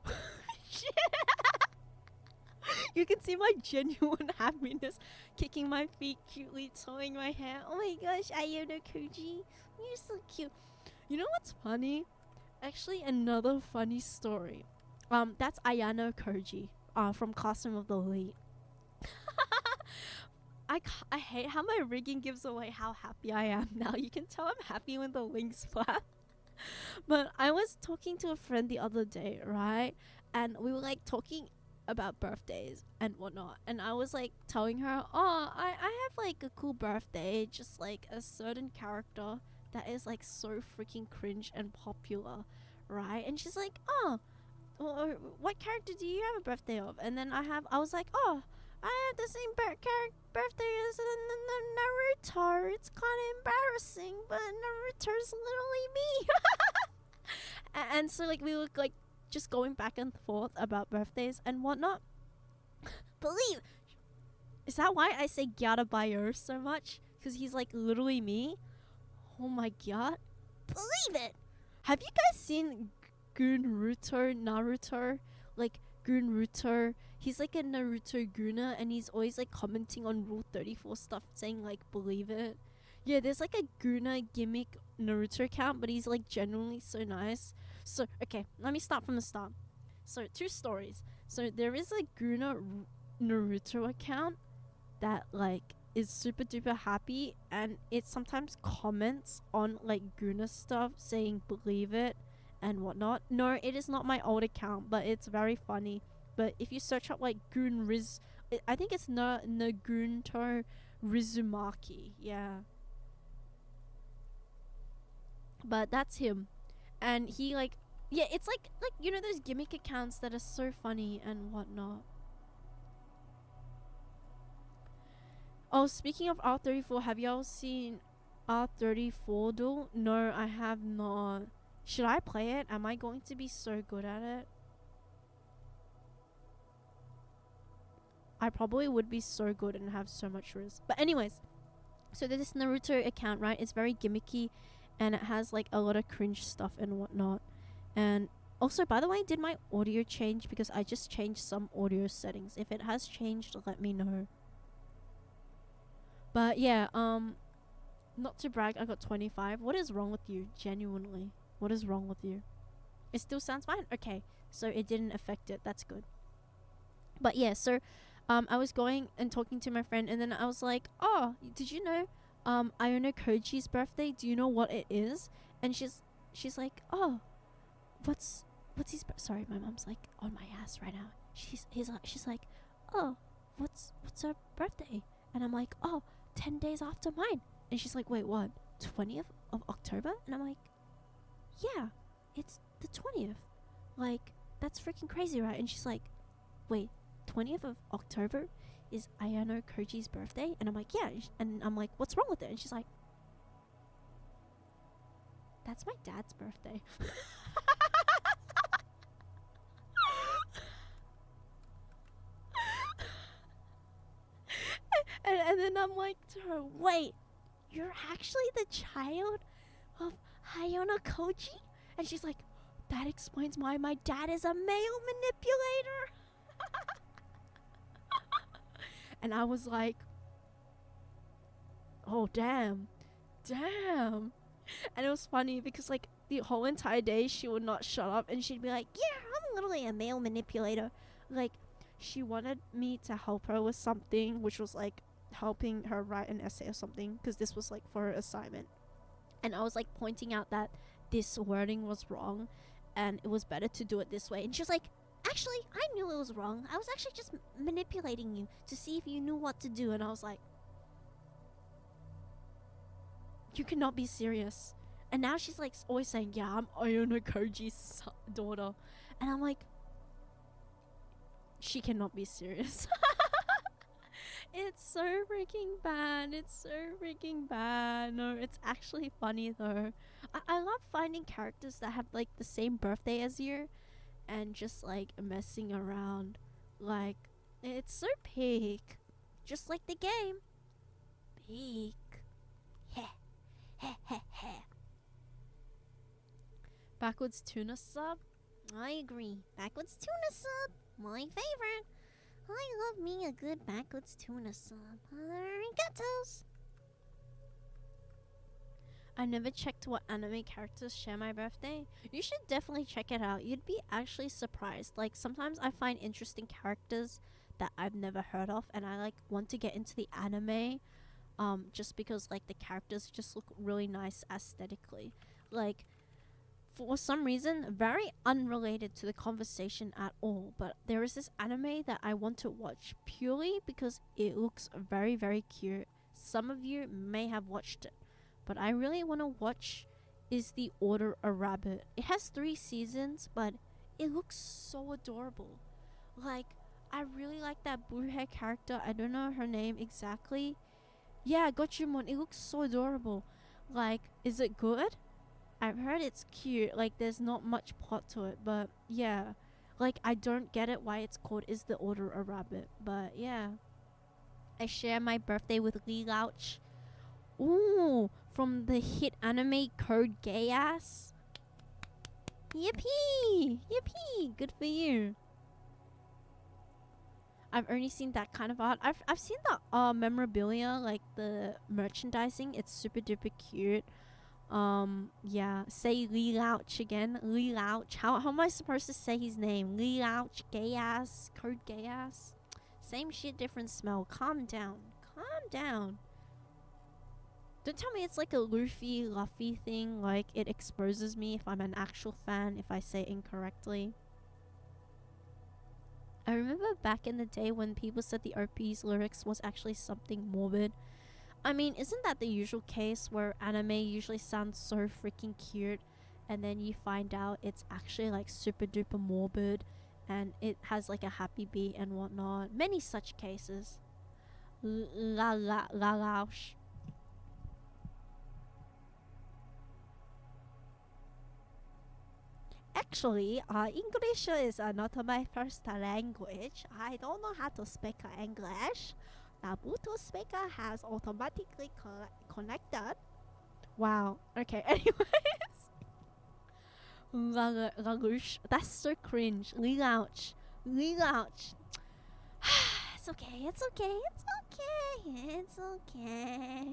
You can see my genuine happiness, kicking my feet cutely, towing my hair. Oh my gosh, Ayano Koji, you're so cute. You know what's funny? Actually, another funny story. That's Ayano Koji, from Classroom of the Elite. I hate how my rigging gives away how happy I am now. You can tell I'm happy when the wings flap. But I was talking to a friend the other day, right? And we were like talking about birthdays and whatnot. And I was like telling her, oh, I have like a cool birthday, just like a certain character that is like so freaking cringe and popular, right? And she's like, oh, well, what character do you have a birthday of? And then I was like, oh, I have the same birthday as Naruto. It's kind of embarrassing, but Naruto's literally me. And so like we were like just going back and forth about birthdays and whatnot. Believe. Is that why I say Gyara Bayo so much? Because he's like literally me. Oh my god. Believe it. Have you guys seen Naruto? Like Naruto. He's like a Naruto Guna, and he's always like commenting on Rule 34 stuff, saying like believe it. Yeah, there's like a Guna gimmick Naruto account, but he's like genuinely so nice. So okay, let me start from the start. So 2 stories. So there is a Guna Naruto account that like is super duper happy, and it sometimes comments on like Guna stuff saying believe it and whatnot. No, it is not my old account, but it's very funny. But if you search up like I think it's Nagunto Rizumaki. Yeah. But that's him. And he like, yeah, it's like you know those gimmick accounts that are so funny and whatnot. Oh, speaking of R34, have y'all seen R34 duel? No, I have not. Should I play it? Am I going to be so good at it? I probably would be so good and have so much risk. But anyways, so there's this Naruto account, right? It's very gimmicky and it has like a lot of cringe stuff and whatnot. And also, by the way, did my audio change? Because I just changed some audio settings. If it has changed, let me know. But yeah, not to brag, I got 25. What is wrong with you? Genuinely. What is wrong with you? It still sounds fine? Okay. So it didn't affect it. That's good. But yeah, so I was going and talking to my friend and then I was like, oh, did you know Iona Koji's birthday? Do you know what it is? And she's like, oh, what's his sorry, my mom's like on my ass right now. She's like, oh, what's her birthday? And I'm like, oh, 10 days after mine. And she's like, wait, what? 20th of October? And I'm like, yeah, it's the 20th. Like, that's freaking crazy, right? And she's like, wait, 20th of October is Ayano Koji's birthday? And I'm like, yeah. And I'm like, what's wrong with it? And she's like, that's my dad's birthday. and then I'm like to her, wait, you're actually the child of Ayano Koji? And she's like, that explains why my dad is a male manipulator. And I was like, oh, damn. And it was funny because, like, the whole entire day she would not shut up and she'd be like, yeah, I'm literally a male manipulator. Like, she wanted me to help her with something, which was, like, helping her write an essay or something, because this was, like, for her assignment. And I was, like, pointing out that this wording was wrong and it was better to do it this way. And she was like, actually, I knew it was wrong. I was actually just manipulating you to see if you knew what to do. And I was like, you cannot be serious. And now she's like always saying, yeah, I'm Iona Koji's daughter. And I'm like, she cannot be serious. It's so freaking bad. No, it's actually funny though. I love finding characters that have like the same birthday as you and just like messing around. Like, it's so peak. Just like the game. Peak. Heh. Heh heh heh. Backwards tuna sub? I agree. Backwards tuna sub, my favorite. I love me a good backwards tuna sub. Arigatos. I never checked what anime characters share my birthday. You should definitely check it out. You'd be actually surprised. Like, sometimes I find interesting characters that I've never heard of and I like want to get into the anime just because like the characters just look really nice aesthetically. Like, for some reason, very unrelated to the conversation at all, but there is this anime that I want to watch purely because it looks very, very cute. Some of you may have watched it, but I really want to watch is The Order a Rabbit. It has 3 seasons, but it looks so adorable. Like, I really like that blue hair character. I don't know her name exactly. Yeah, Gochumon. It looks so adorable. Like, is it good? I've heard it's cute. Like, there's not much plot to it, but yeah. Like, I don't get it why it's called Is the Order a Rabbit, but yeah. I share my birthday with Lee Louch. Ooh, from the hit anime Code Geass. Yippee! Yippee! Good for you. I've only seen that kind of art. I've seen the memorabilia, like the merchandising. It's super duper cute. Yeah. Say Lee Louch again. Lee Louch. How am I supposed to say his name? Lee Louch, gay ass, Code gay ass. Same shit, different smell. Calm down. Calm down. Don't tell me it's like a Luffy thing. Like, it exposes me if I'm an actual fan if I say incorrectly. I remember back in the day when people said the OP's lyrics was actually something morbid. I mean, isn't that the usual case where anime usually sounds so freaking cute and then you find out it's actually like super duper morbid and it has like a happy beat and whatnot? Many such cases. La la la laush. actually, English is not my first language. I don't know how to speak English. The Bluetooth speaker has automatically connected. Wow. Okay. Anyways. Lalouche. That's so cringe. Lelouch. Lelouch. It's okay, it's okay, it's okay, it's okay.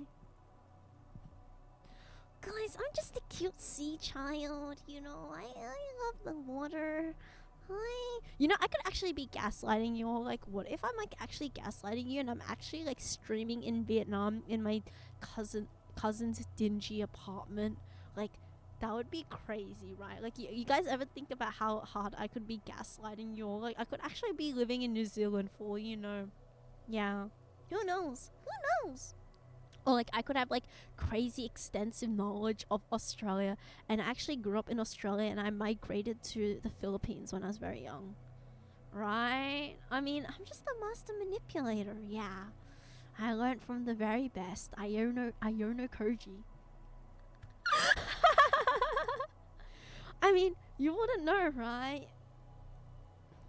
Guys, I'm just a cute sea child, you know. I love the water. You know, I could actually be gaslighting you all. Like, what if I'm like actually gaslighting you and I'm actually like streaming in Vietnam in my cousin's dingy apartment? Like, that would be crazy, right? Like, you guys ever think about how hard I could be gaslighting you all? Like, I could actually be living in New Zealand for all you know. Yeah. Who knows? Who knows? Or like I could have like crazy extensive knowledge of Australia, and I actually grew up in Australia and I migrated to the Philippines when I was very young. Right? I mean, I'm just a master manipulator, yeah. I learned from the very best, Iono Koji. I mean, you wouldn't know, right?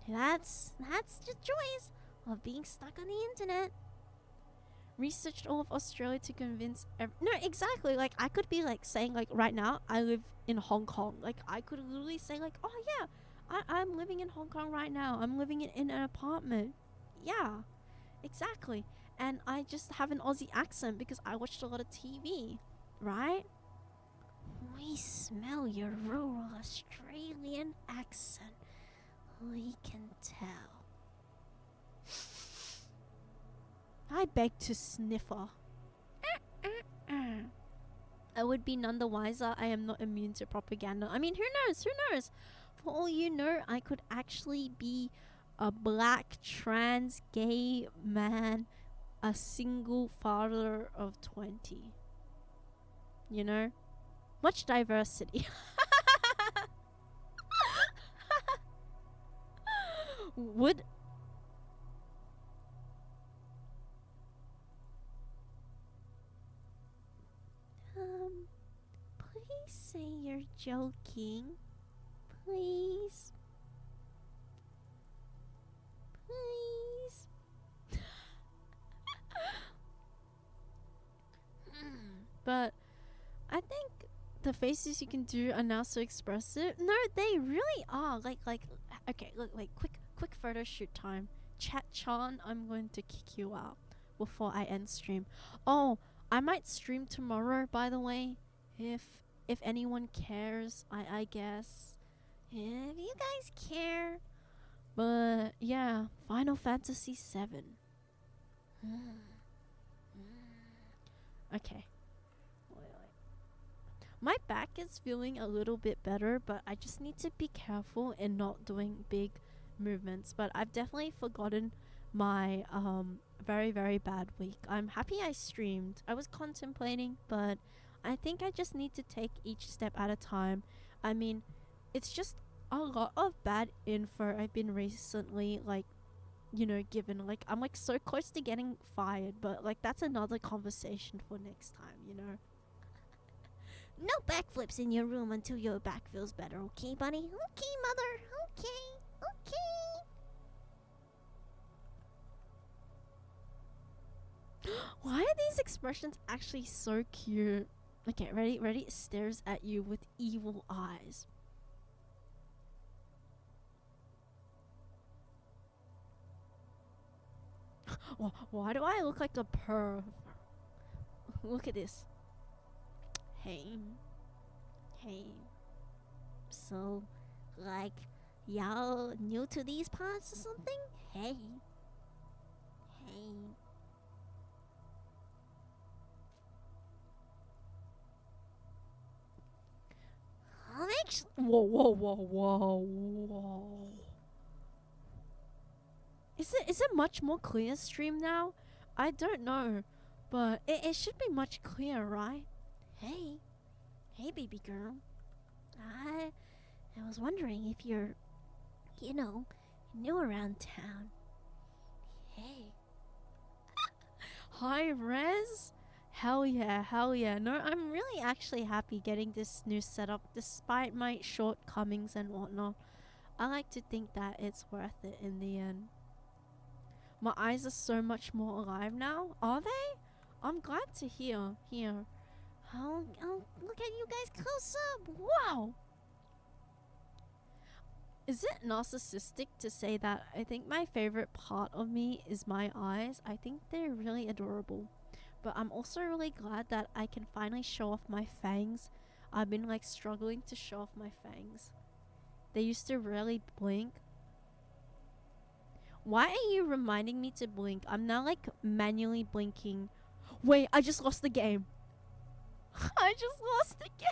That's the joys of being stuck on the internet. Researched all of Australia to convince no, exactly. Like, I could be like saying like right now I live in Hong Kong. Like, I could literally say like, oh yeah, I'm living in Hong Kong right now. I'm living in an apartment. Yeah, exactly. And I just have an Aussie accent because I watched a lot of TV, right? We smell your rural Australian accent. We can tell. I beg to sniffer. I would be none the wiser. I am not immune to propaganda. I mean, who knows? Who knows? For all you know, I could actually be a black, trans, gay man, a single father of 20. You know? Much diversity. Would... Please say you're joking. Please. Please. But I think the faces you can do are now so expressive. No, they really are. Like, okay, look, like, quick photo shoot time. Chat Chan, I'm going to kick you out before I end stream. Oh, I might stream tomorrow, by the way, if anyone cares. I guess. If you guys care. But yeah, Final Fantasy 7. Okay. Wait. My back is feeling a little bit better, but I just need to be careful and not doing big movements. But I've definitely forgotten my very, very bad week. I'm happy I streamed. I was contemplating, but I think I just need to take each step at a time. I mean, it's just a lot of bad info I've been recently, like, you know, given. Like, I'm like so close to getting fired, but like that's another conversation for next time, you know. No backflips in your room until your back feels better, okay, buddy? Okay, mother. Okay. Why are these expressions actually so cute? Okay, ready? It stares at you with evil eyes. Why do I look like a perv? Look at this. Hey. So, like, y'all new to these parts or something? Hey. I'm actually... Whoa. Is it much more clear stream now? I don't know, but it should be much clearer, right? Hey, baby girl. I was wondering if you're, you know, new around town. Hey. Hi, Rez. Hell yeah, hell yeah. No, I'm really actually happy getting this new setup despite my shortcomings and whatnot. I like to think that it's worth it in the end. My eyes are so much more alive now. Are they? I'm glad to hear. Here. Oh, look at you guys close up. Wow! Is it narcissistic to say that I think my favorite part of me is my eyes? I think they're really adorable. But I'm also really glad that I can finally show off my fangs. I've been like struggling to show off my fangs. They used to really blink. Why are you reminding me to blink? I'm now like manually blinking. Wait, I just lost the game. I just lost the game.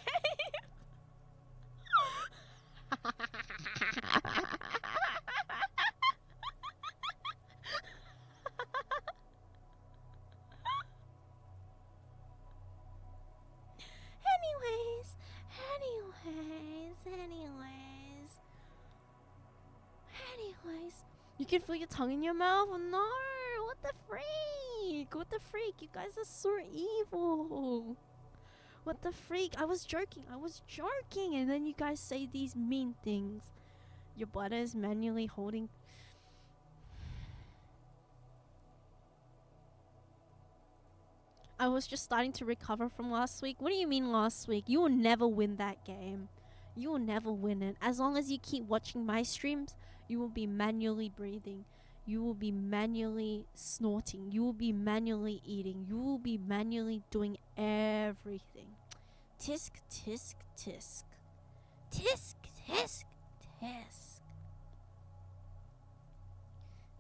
Anyways. You can feel your tongue in your mouth? No! What the freak? What the freak? You guys are so evil. What the freak? I was joking. And then you guys say these mean things. Your bladder is manually holding. I was just starting to recover from last week. What do you mean last week? You will never win that game. You will never win it. As long as you keep watching my streams, you will be manually breathing. You will be manually snorting. You will be manually eating. You will be manually doing everything. Tisk, tisk, tisk. Tisk, tisk, tisk.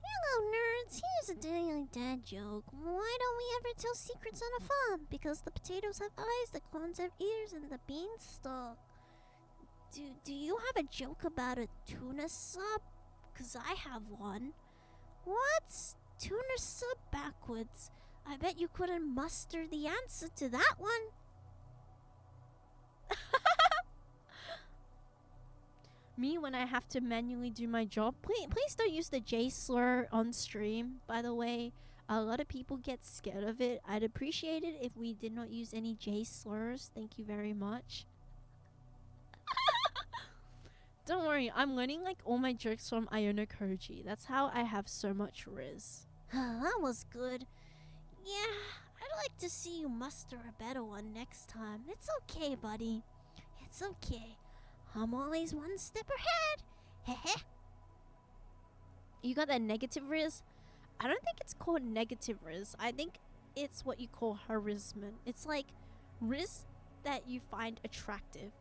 Hello, nerds. Here's a daily dad joke. Why don't we ever tell secrets on a farm? Because the potatoes have eyes, the corns have ears, and the beans stalk. Do you have a joke about a tuna sub? 'Cause I have one. What's tuna sub backwards? I bet you couldn't muster the answer to that one. Me when I have to manually do my job. Please don't use the J slur on stream, by the way. A lot of people get scared of it. I'd appreciate it if we did not use any J slurs. Thank you very much. Don't worry, I'm learning like all my jokes from Iona Koji. That's how I have so much riz. That was good. Yeah, I'd like to see you muster a better one next time. It's okay, buddy. It's okay. I'm always one step ahead. Heh. You got that negative riz? I don't think it's called negative riz. I think it's what you call harassment. It's like riz that you find attractive,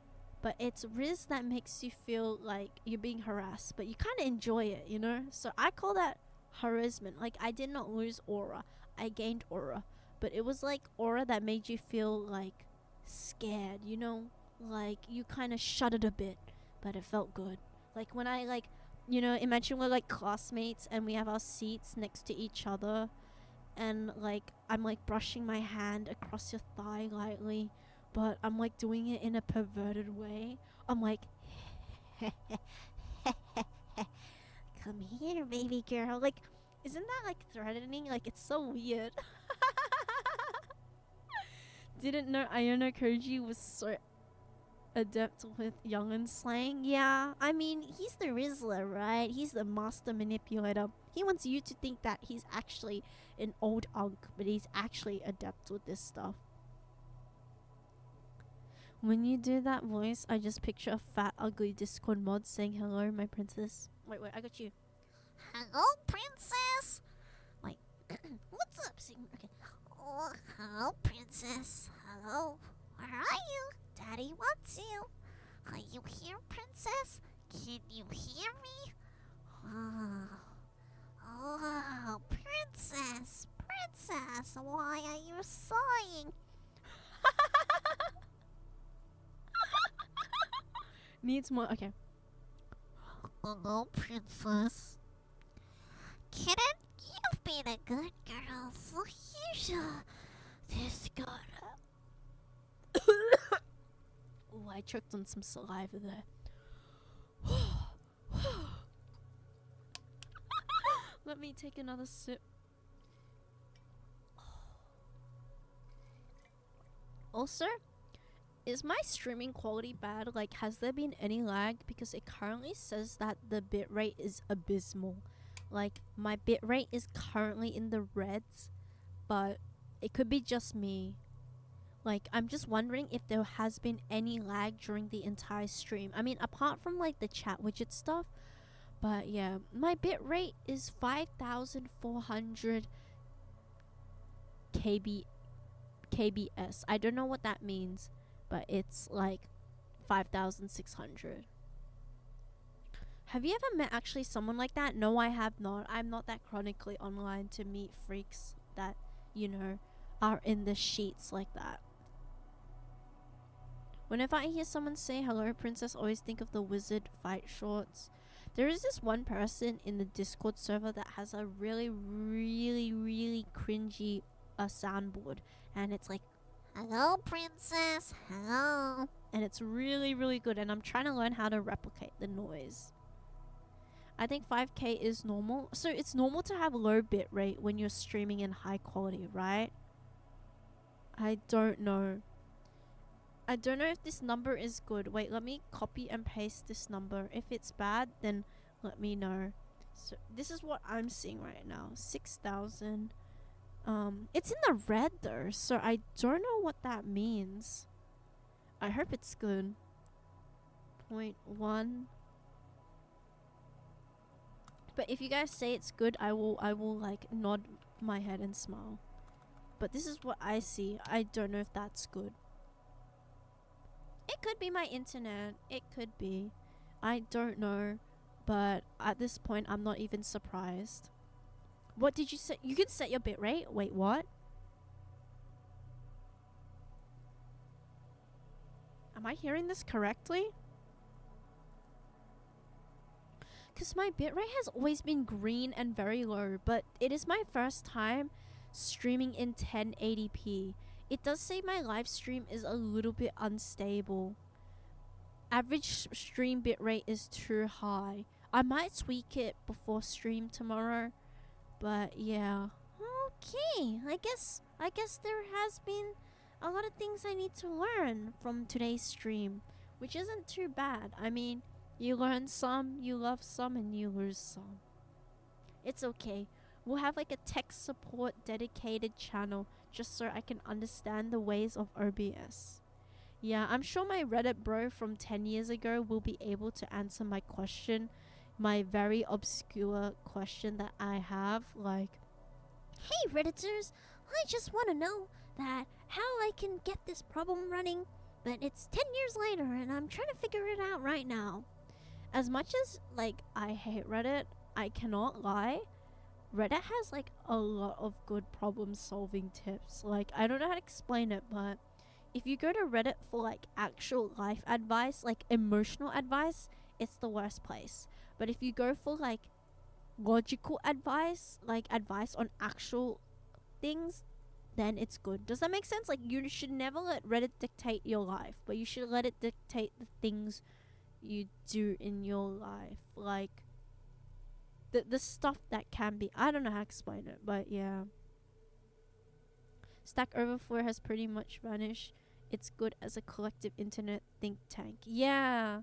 but it's riz that makes you feel like you're being harassed, but you kind of enjoy it, you know? So I call that harassment. Like, I did not lose aura. I gained aura. But it was like aura that made you feel like scared, you know? Like you kind of shuddered a bit, but it felt good. Like when I like, you know, imagine we're like classmates and we have our seats next to each other, and like I'm like brushing my hand across your thigh lightly, but I'm like doing it in a perverted way. I'm like, Come here, baby girl. like, isn't that like threatening? Like, it's so weird. Didn't know Iona Koji was so adept with youngin slang. Yeah, I mean, he's the Rizzler, right? He's the master manipulator. He wants you to think that he's actually an old unk, but he's actually adept with this stuff. When you do that voice, I just picture a fat, ugly Discord mod saying, "Hello, my princess." Wait, I got you. Hello, princess. Wait, what's up, Sigmund? Okay. Oh, hello, princess. Hello. Where are you? Daddy wants you. Are you here, princess? Can you hear me? Oh, princess. Princess, why are you sighing? Needs more. Okay. Hello, princess. Kitten, you've been a good girl, so here's this got Oh, I choked on some saliva there. Let me take another sip. Also, is my streaming quality bad? Like, has there been any lag? Because it currently says that the bitrate is abysmal. Like, my bitrate is currently in the reds, but it could be just me. Like, I'm just wondering if there has been any lag during the entire stream. I mean, apart from like the chat widget stuff. But yeah, my bitrate is 5,400 kbs. I don't know what that means, but it's like 5,600. Have you ever met actually someone like that? No, I have not. I'm not that chronically online to meet freaks that, you know, are in the sheets like that. Whenever I hear someone say hello princess, I always think of the wizard fight shorts. There is this one person in the Discord server that has a really cringy soundboard, and it's like, Hello, princess. Hello. and it's really good, and I'm trying to learn how to replicate the noise. I think 5K is normal. So it's normal to have low bit rate when you're streaming in high quality, right? I don't know. I don't know if this number is good. Wait, let me copy and paste this number. If it's bad, then let me know. So this is what I'm seeing right now. 6,000. It's in the red though, so I don't know what that means. I hope it's good. 0.1. But if you guys say it's good, I will like nod my head and smile. But this is what I see. I don't know if that's good. It could be my internet. It could be. I don't know. But at this point, I'm not even surprised. What did you say? You can set your bitrate? Wait, what? Am I hearing this correctly? Because my bitrate has always been green and very low, but it is my first time streaming in 1080p. It does say my live stream is a little bit unstable. Average stream bitrate is too high. I might tweak it before stream tomorrow, but yeah. Okay, I guess there has been a lot of things I need to learn from today's stream, Which isn't too bad. I mean, you learn some, you love some, and you lose some. It's okay. We'll have like a tech support dedicated channel just so I can understand the ways of OBS. Yeah, I'm sure my Reddit bro from 10 years ago will be able to answer my question. My very obscure question that I have. Like, Hey Redditors, I just want to know that how I can get this problem running, but it's 10 years later and I'm trying to figure it out right now. as much as like I hate Reddit, I cannot lie. Reddit has like a lot of good problem solving tips. Like, I don't know how to explain it, but if you go to Reddit for like actual life advice, like emotional advice, it's the worst place. But if you go for like logical advice, like advice on actual things, then it's good. Does that make sense? Like, you should never let Reddit dictate your life, but you should let it dictate the things you do in your life. Like, the stuff that can be, I don't know how to explain it, but yeah. Stack Overflow has pretty much vanished. It's good as a collective internet think tank. Yeah.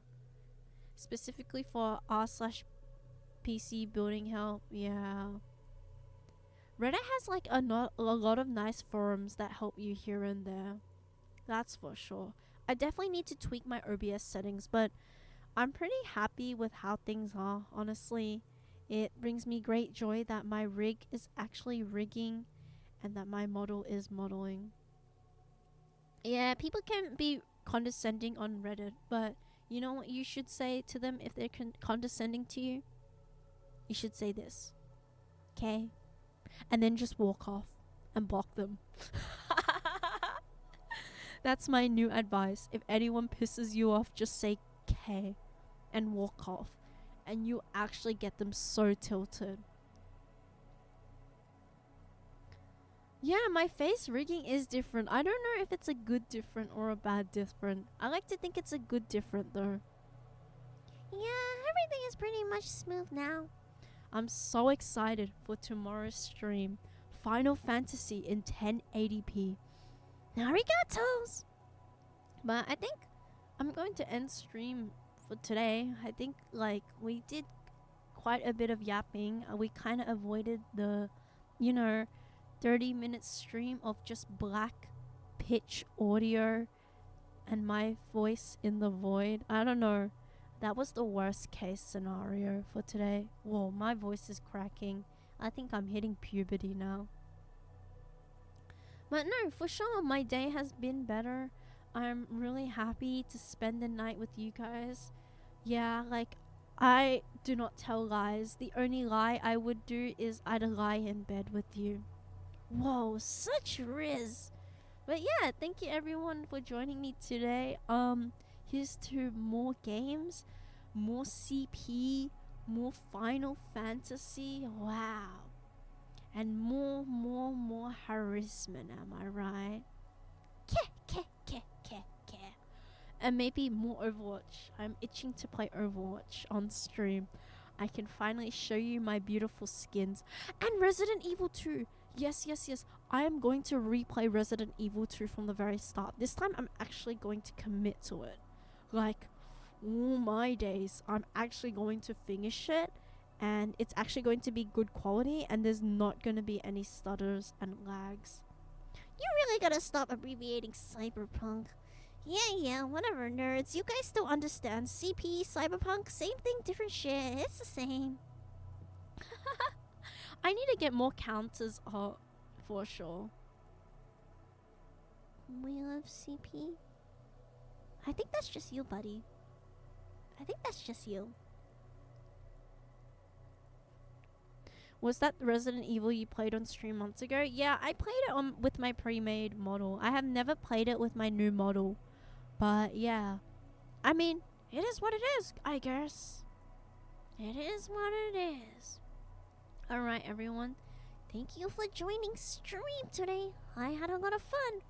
Specifically for r/PC building help. Yeah. Reddit has like a lot of nice forums that help you here and there. That's for sure. I definitely need to tweak my OBS settings, but I'm pretty happy with how things are, honestly. It brings me great joy that my rig is actually rigging and that my model is modeling. Yeah, people can be condescending on Reddit, but you know what you should say to them if they're condescending to you? You should say this. Okay? And then just walk off and block them. That's my new advice. If anyone pisses you off, just say K and walk off. And you actually get them so tilted. Yeah, my face rigging is different. I don't know if it's a good different or a bad different. I like to think it's a good different though. Yeah, everything is pretty much smooth now. I'm so excited for tomorrow's stream. Final Fantasy in 1080p. Arigatos. But I think I'm going to end stream for today. I think like we did quite a bit of yapping. We kind of avoided the, 30-minute stream of just black pitch audio and my voice in the void. I don't know. That was the worst case scenario for today. Whoa, my voice is cracking. I think I'm hitting puberty now. But no, for sure, my day has been better. I'm really happy to spend the night with you guys. Yeah, like, I do not tell lies. The only lie I would do is I'd lie in bed with you. Whoa, such riz. But yeah, thank you everyone for joining me today. Here's to more games, more CP, more Final Fantasy. Wow. And more harassment, am I right? Ke. And maybe more Overwatch. I'm itching to play Overwatch on stream. I can finally show you my beautiful skins. And Resident Evil 2. Yes. I am going to replay Resident Evil 2 from the very start. This time I'm actually going to commit to it. Like, oh my days. I'm actually going to finish it. And it's actually going to be good quality. And there's not going to be any stutters and lags. You really gotta stop abbreviating cyberpunk. Yeah, whatever, nerds. You guys don't understand. CP, cyberpunk, same thing, different shit. It's the same. I need to get more counters up, for sure. We love CP. I think that's just you, buddy. I think that's just you. Was that Resident Evil you played on stream months ago? Yeah, I played it with my pre-made model. I have never played it with my new model. But yeah. I mean, it is what it is, I guess. It is what it is. Alright, everyone. Thank you for joining stream today. I had a lot of fun.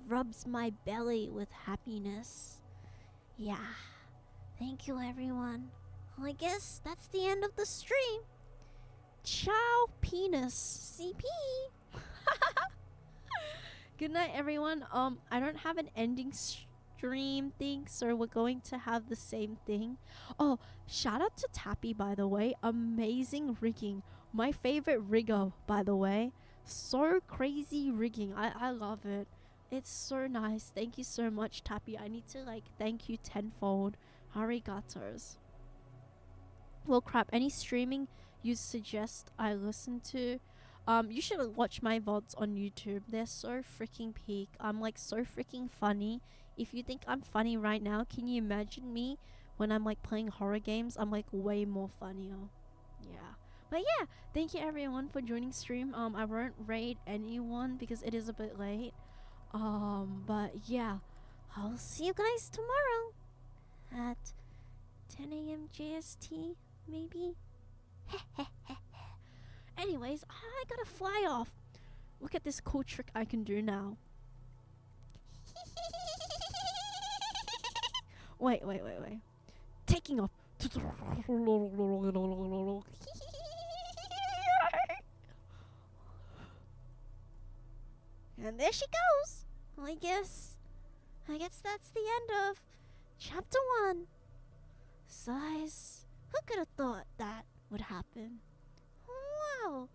Rubs my belly with happiness. Yeah. Thank you, everyone. Well, I guess that's the end of the stream. Ciao, penis. CP. Good night, everyone. I don't have an ending stream thing, so we're going to have the same thing. Oh, shout out to Tappy, by the way. Amazing rigging. My favorite rigger, by the way. So crazy rigging. I love it. It's so nice. Thank you so much, Tappy. I need to thank you tenfold. Arigatos. Well, crap. Any streaming you suggest I listen to? You should watch my VODs on YouTube. They're so freaking peak. I'm so freaking funny. If you think I'm funny right now, can you imagine me when I'm playing horror games? I'm way more funnier. Yeah. But yeah, thank you everyone for joining stream. I won't raid anyone because it is a bit late. But yeah, I'll see you guys tomorrow at 10 a.m. JST, maybe. Anyways, I gotta fly off. Look at this cool trick I can do now. Wait. Taking off. And there she goes. Well, I guess that's the end of chapter 1. Size. Who could have thought that would happen? Wow,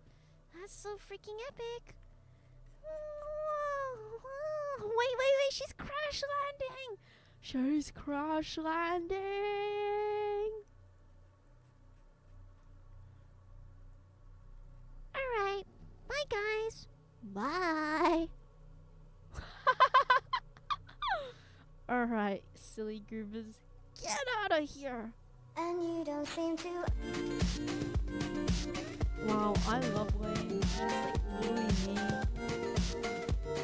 that's so freaking epic. Whoa. Wait, she's crash landing. She's crash landing. Alright, bye guys. Bye. Alright, silly goobers. Get out of here. And you don't seem to. Wow, I love Lane. She's really mean.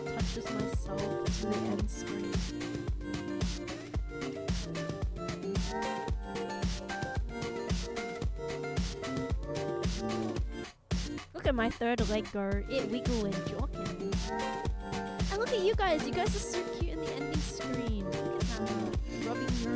Touches myself to the end screen. Look at my third leg go. It wiggle and joking. And look at you guys. You guys are so cute in the ending screen. Look at that. Rubbing your